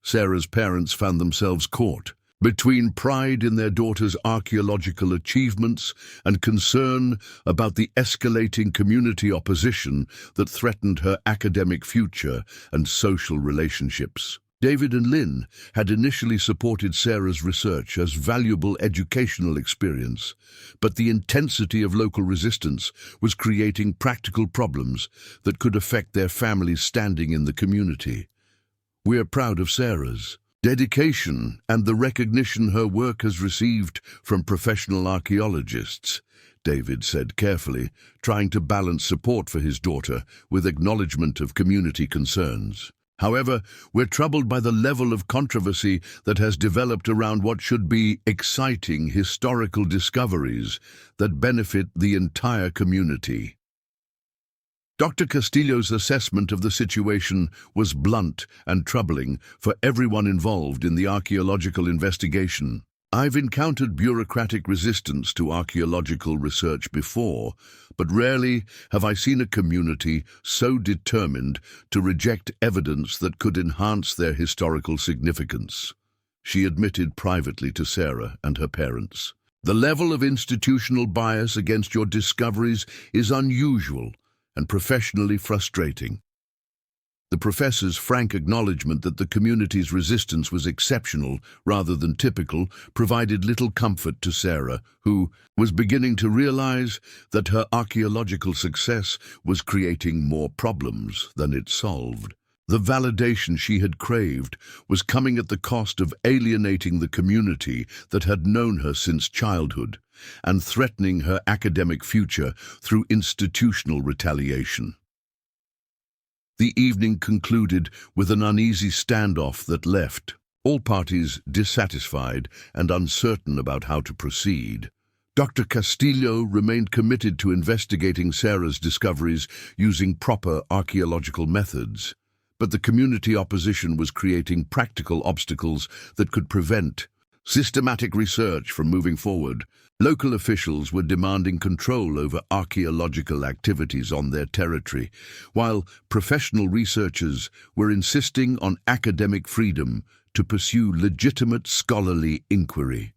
[SPEAKER 1] Sarah's parents found themselves caught between pride in their daughter's archaeological achievements and concern about the escalating community opposition that threatened her academic future and social relationships. David and Lynn had initially supported Sarah's research as valuable educational experience, but the intensity of local resistance was creating practical problems that could affect their family's standing in the community. "We're proud of Sarah's dedication and the recognition her work has received from professional archaeologists," David said carefully, trying to balance support for his daughter with acknowledgement of community concerns. "However, we're troubled by the level of controversy that has developed around what should be exciting historical discoveries that benefit the entire community." Dr. Castillo's assessment of the situation was blunt and troubling for everyone involved in the archaeological investigation. "I've encountered bureaucratic resistance to archaeological research before, but rarely have I seen a community so determined to reject evidence that could enhance their historical significance," she admitted privately to Sarah and her parents. "The level of institutional bias against your discoveries is unusual and professionally frustrating." The professor's frank acknowledgement that the community's resistance was exceptional rather than typical provided little comfort to Sarah, who was beginning to realize that her archaeological success was creating more problems than it solved. The validation she had craved was coming at the cost of alienating the community that had known her since childhood and threatening her academic future through institutional retaliation. The evening concluded with an uneasy standoff that left all parties dissatisfied and uncertain about how to proceed. Dr. Castillo remained committed to investigating Sarah's discoveries using proper archaeological methods, but the community opposition was creating practical obstacles that could prevent systematic research from moving forward. Local officials were demanding control over archaeological activities on their territory, while professional researchers were insisting on academic freedom to pursue legitimate scholarly inquiry.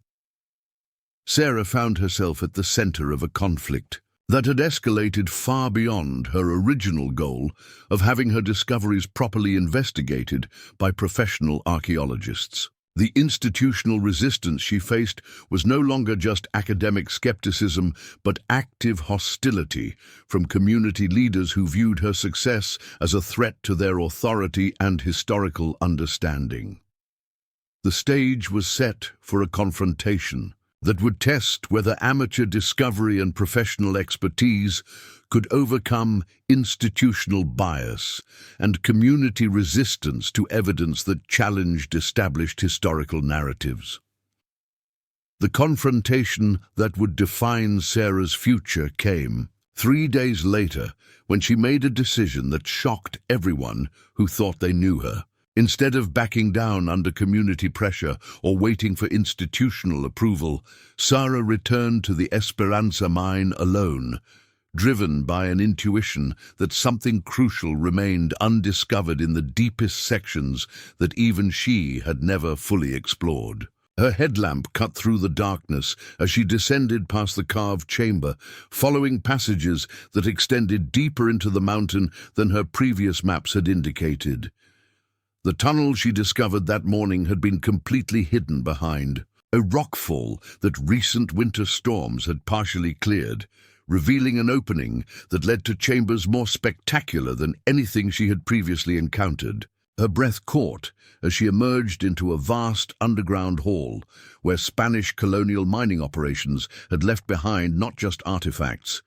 [SPEAKER 1] Sarah found herself at the center of a conflict that had escalated far beyond her original goal of having her discoveries properly investigated by professional archaeologists. The institutional resistance she faced was no longer just academic skepticism, but active hostility from community leaders who viewed her success as a threat to their authority and historical understanding. The stage was set for a confrontation that would test whether amateur discovery and professional expertise could overcome institutional bias and community resistance to evidence that challenged established historical narratives. The confrontation that would define Sarah's future came 3 days later, when she made a decision that shocked everyone who thought they knew her. Instead of backing down under community pressure or waiting for institutional approval, Sarah returned to the Esperanza mine alone, driven by an intuition that something crucial remained undiscovered in the deepest sections that even she had never fully explored. Her headlamp cut through the darkness as she descended past the carved chamber, following passages that extended deeper into the mountain than her previous maps had indicated. The tunnel she discovered that morning had been completely hidden behind a rockfall that recent winter storms had partially cleared, revealing an opening that led to chambers more spectacular than anything she had previously encountered. Her breath caught as she emerged into a vast underground hall where Spanish colonial mining operations had left behind not just artifacts,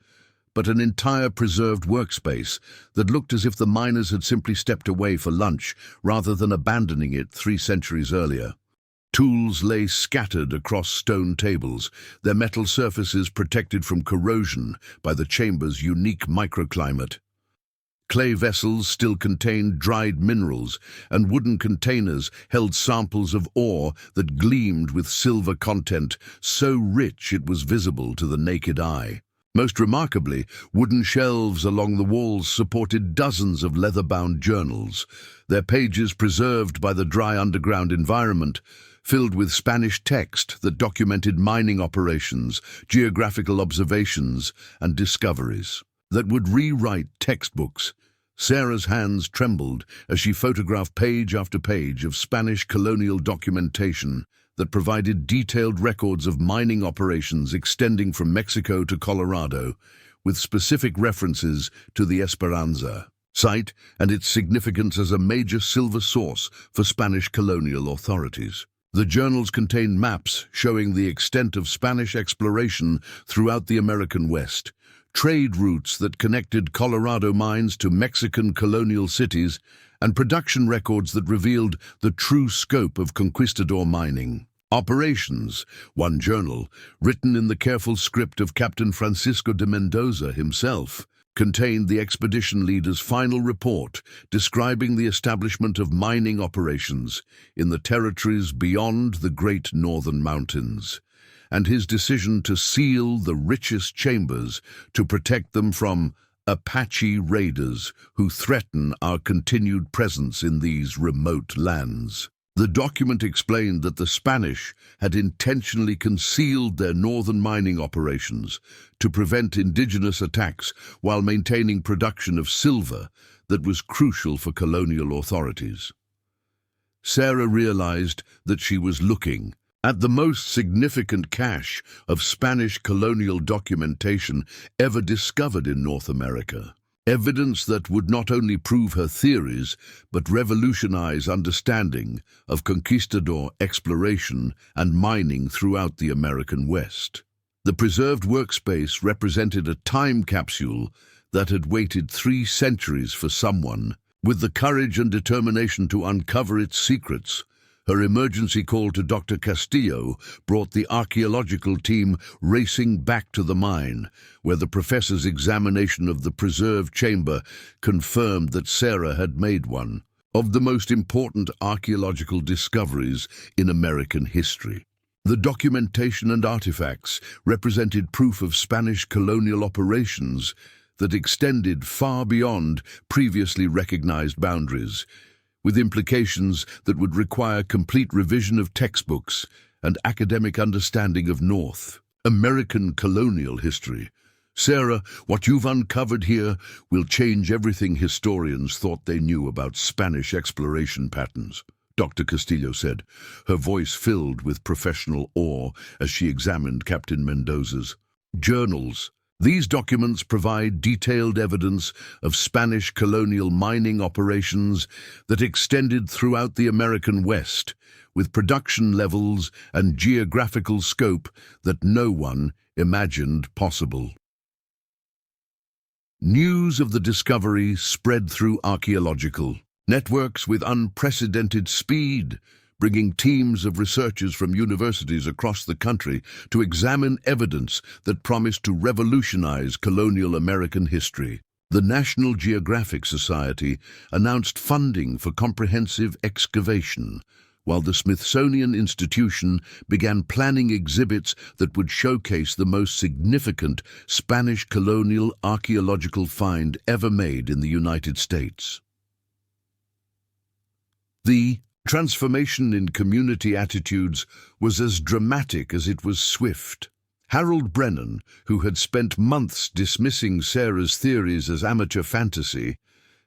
[SPEAKER 1] but an entire preserved workspace that looked as if the miners had simply stepped away for lunch rather than abandoning it 3 centuries earlier. Tools lay scattered across stone tables, their metal surfaces protected from corrosion by the chamber's unique microclimate. Clay vessels still contained dried minerals, and wooden containers held samples of ore that gleamed with silver content, so rich it was visible to the naked eye. Most remarkably, wooden shelves along the walls supported dozens of leather-bound journals, their pages preserved by the dry underground environment, filled with Spanish text that documented mining operations, geographical observations, and discoveries that would rewrite textbooks. Sarah's hands trembled as she photographed page after page of Spanish colonial documentation that provided detailed records of mining operations extending from Mexico to Colorado, with specific references to the Esperanza site and its significance as a major silver source for Spanish colonial authorities. The journals contained maps showing the extent of Spanish exploration throughout the American West, trade routes that connected Colorado mines to Mexican colonial cities, and production records that revealed the true scope of conquistador mining operations. One journal, written in the careful script of Captain Francisco de Mendoza himself, contained the expedition leader's final report describing the establishment of mining operations in the territories beyond the Great Northern Mountains, and his decision to seal the richest chambers to protect them from Apache raiders who threaten our continued presence in these remote lands. The document explained that the Spanish had intentionally concealed their northern mining operations to prevent indigenous attacks while maintaining production of silver that was crucial for colonial authorities. Sarah realized that she was looking at the most significant cache of Spanish colonial documentation ever discovered in North America. Evidence that would not only prove her theories, but revolutionize understanding of conquistador exploration and mining throughout the American West. The preserved workspace represented a time capsule that had waited 3 centuries for someone, with the courage and determination to uncover its secrets. Her emergency call to Dr. Castillo brought the archaeological team racing back to the mine, where the professor's examination of the preserved chamber confirmed that Sarah had made one of the most important archaeological discoveries in American history. The documentation and artifacts represented proof of Spanish colonial operations that extended far beyond previously recognized boundaries, with implications that would require complete revision of textbooks and academic understanding of North American colonial history. Sarah, what you've uncovered here will change everything historians thought they knew about Spanish exploration patterns, Dr. Castillo said, her voice filled with professional awe as she examined Captain Mendoza's journals. These documents provide detailed evidence of Spanish colonial mining operations that extended throughout the American West, with production levels and geographical scope that no one imagined possible. News of the discovery spread through archaeological networks with unprecedented speed, bringing teams of researchers from universities across the country to examine evidence that promised to revolutionize colonial American history. The National Geographic Society announced funding for comprehensive excavation, while the Smithsonian Institution began planning exhibits that would showcase the most significant Spanish colonial archaeological find ever made in the United States. The transformation in community attitudes was as dramatic as it was swift. Harold Brennan, who had spent months dismissing Sarah's theories as amateur fantasy,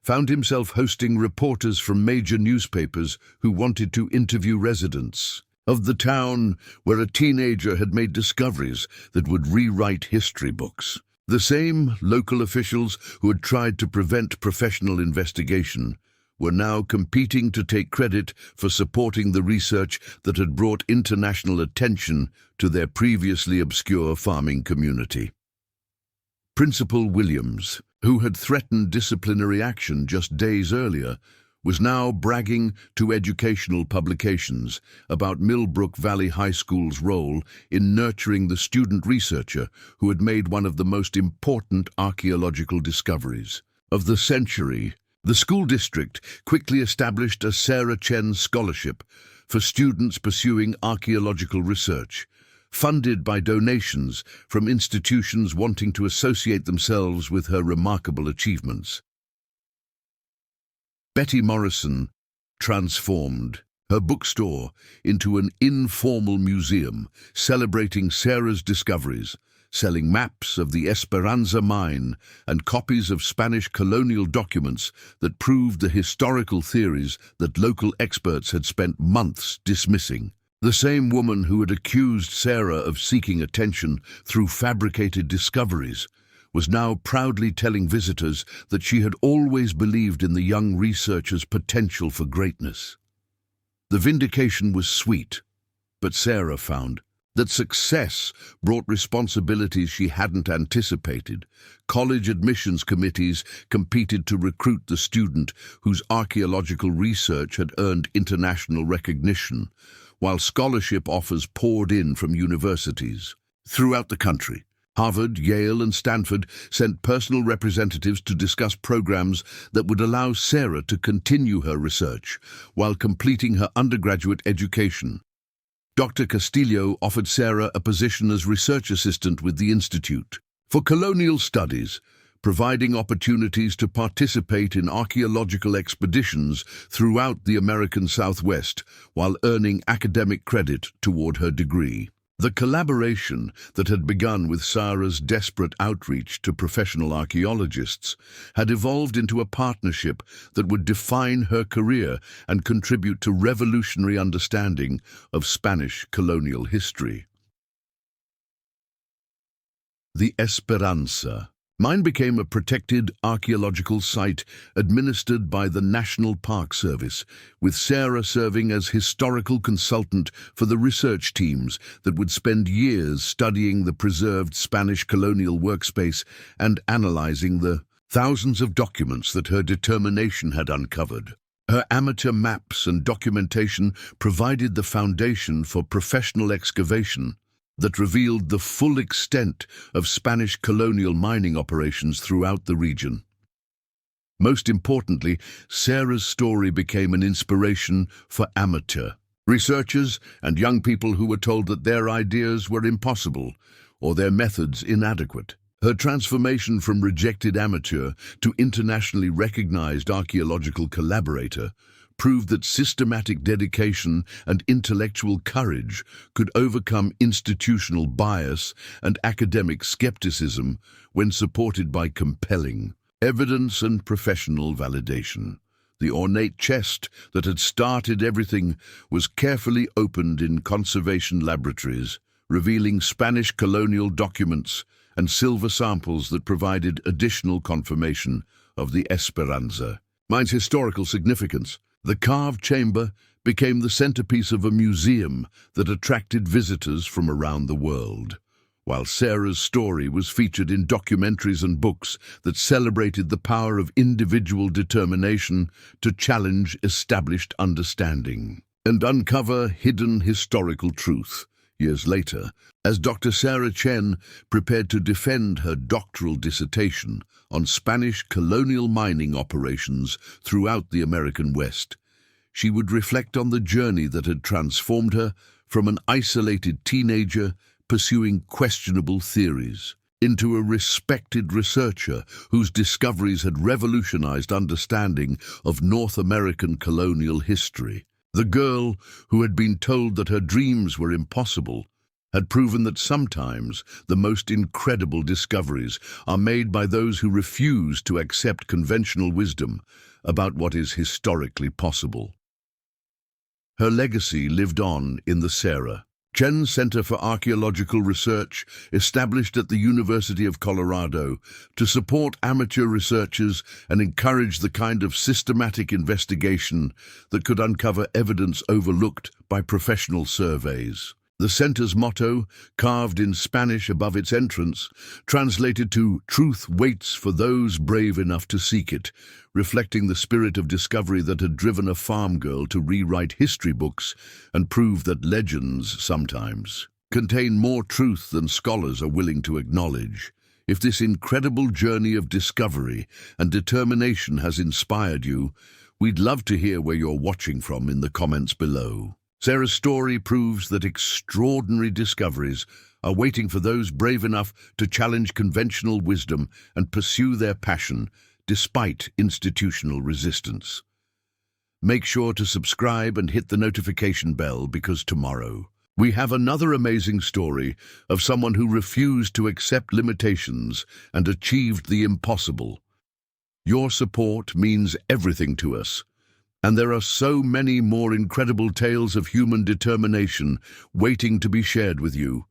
[SPEAKER 1] found himself hosting reporters from major newspapers who wanted to interview residents of the town where a teenager had made discoveries that would rewrite history books. The same local officials who had tried to prevent professional investigation were now competing to take credit for supporting the research that had brought international attention to their previously obscure farming community. Principal Williams, who had threatened disciplinary action just days earlier, was now bragging to educational publications about Millbrook Valley High School's role in nurturing the student researcher who had made one of the most important archaeological discoveries. of the century, the school district quickly established a Sarah Chen Scholarship for students pursuing archaeological research, funded by donations from institutions wanting to associate themselves with her remarkable achievements. Betty Morrison transformed her bookstore into an informal museum celebrating Sarah's discoveries, selling maps of the Esperanza mine and copies of Spanish colonial documents that proved the historical theories that local experts had spent months dismissing. The same woman who had accused Sarah of seeking attention through fabricated discoveries was now proudly telling visitors that she had always believed in the young researcher's potential for greatness. The vindication was sweet, but Sarah found that success brought responsibilities she hadn't anticipated. College admissions committees competed to recruit the student whose archaeological research had earned international recognition, while scholarship offers poured in from universities throughout the country. Harvard, Yale, and Stanford sent personal representatives to discuss programs that would allow Sarah to continue her research while completing her undergraduate education. Dr. Castillo offered Sarah a position as research assistant with the Institute for Colonial Studies, providing opportunities to participate in archaeological expeditions throughout the American Southwest while earning academic credit toward her degree. The collaboration that had begun with Sarah's desperate outreach to professional archaeologists had evolved into a partnership that would define her career and contribute to revolutionary understanding of Spanish colonial history. The Esperanza mine became a protected archaeological site administered by the National Park Service, with Sarah serving as historical consultant for the research teams that would spend years studying the preserved Spanish colonial workspace and analyzing the thousands of documents that her determination had uncovered. Her amateur maps and documentation provided the foundation for professional excavation that revealed the full extent of Spanish colonial mining operations throughout the region. Most importantly, Sarah's story became an inspiration for amateur researchers and young people who were told that their ideas were impossible or their methods inadequate. Her transformation from rejected amateur to internationally recognized archaeological collaborator proved that systematic dedication and intellectual courage could overcome institutional bias and academic skepticism when supported by compelling evidence and professional validation. The ornate chest that had started everything was carefully opened in conservation laboratories, revealing Spanish colonial documents and silver samples that provided additional confirmation of the Esperanza mine's historical significance. The carved chamber became the centerpiece of a museum that attracted visitors from around the world, while Sarah's story was featured in documentaries and books that celebrated the power of individual determination to challenge established understanding and uncover hidden historical truth. Years later, as Dr. Sarah Chen prepared to defend her doctoral dissertation on Spanish colonial mining operations throughout the American West, she would reflect on the journey that had transformed her from an isolated teenager pursuing questionable theories into a respected researcher whose discoveries had revolutionized understanding of North American colonial history. The girl who had been told that her dreams were impossible had proven that sometimes the most incredible discoveries are made by those who refuse to accept conventional wisdom about what is historically possible. Her legacy lived on in the Sarah Chen Center for Archaeological Research, established at the University of Colorado to support amateur researchers and encourage the kind of systematic investigation that could uncover evidence overlooked by professional surveys. The center's motto, carved in Spanish above its entrance, translated to "Truth waits for those brave enough to seek it," reflecting the spirit of discovery that had driven a farm girl to rewrite history books and prove that legends sometimes contain more truth than scholars are willing to acknowledge. If this incredible journey of discovery and determination has inspired you, we'd love to hear where you're watching from in the comments below. Sarah's story proves that extraordinary discoveries are waiting for those brave enough to challenge conventional wisdom and pursue their passion despite institutional resistance. Make sure to subscribe and hit the notification bell because tomorrow we have another amazing story of someone who refused to accept limitations and achieved the impossible. Your support means everything to us, and there are so many more incredible tales of human determination waiting to be shared with you.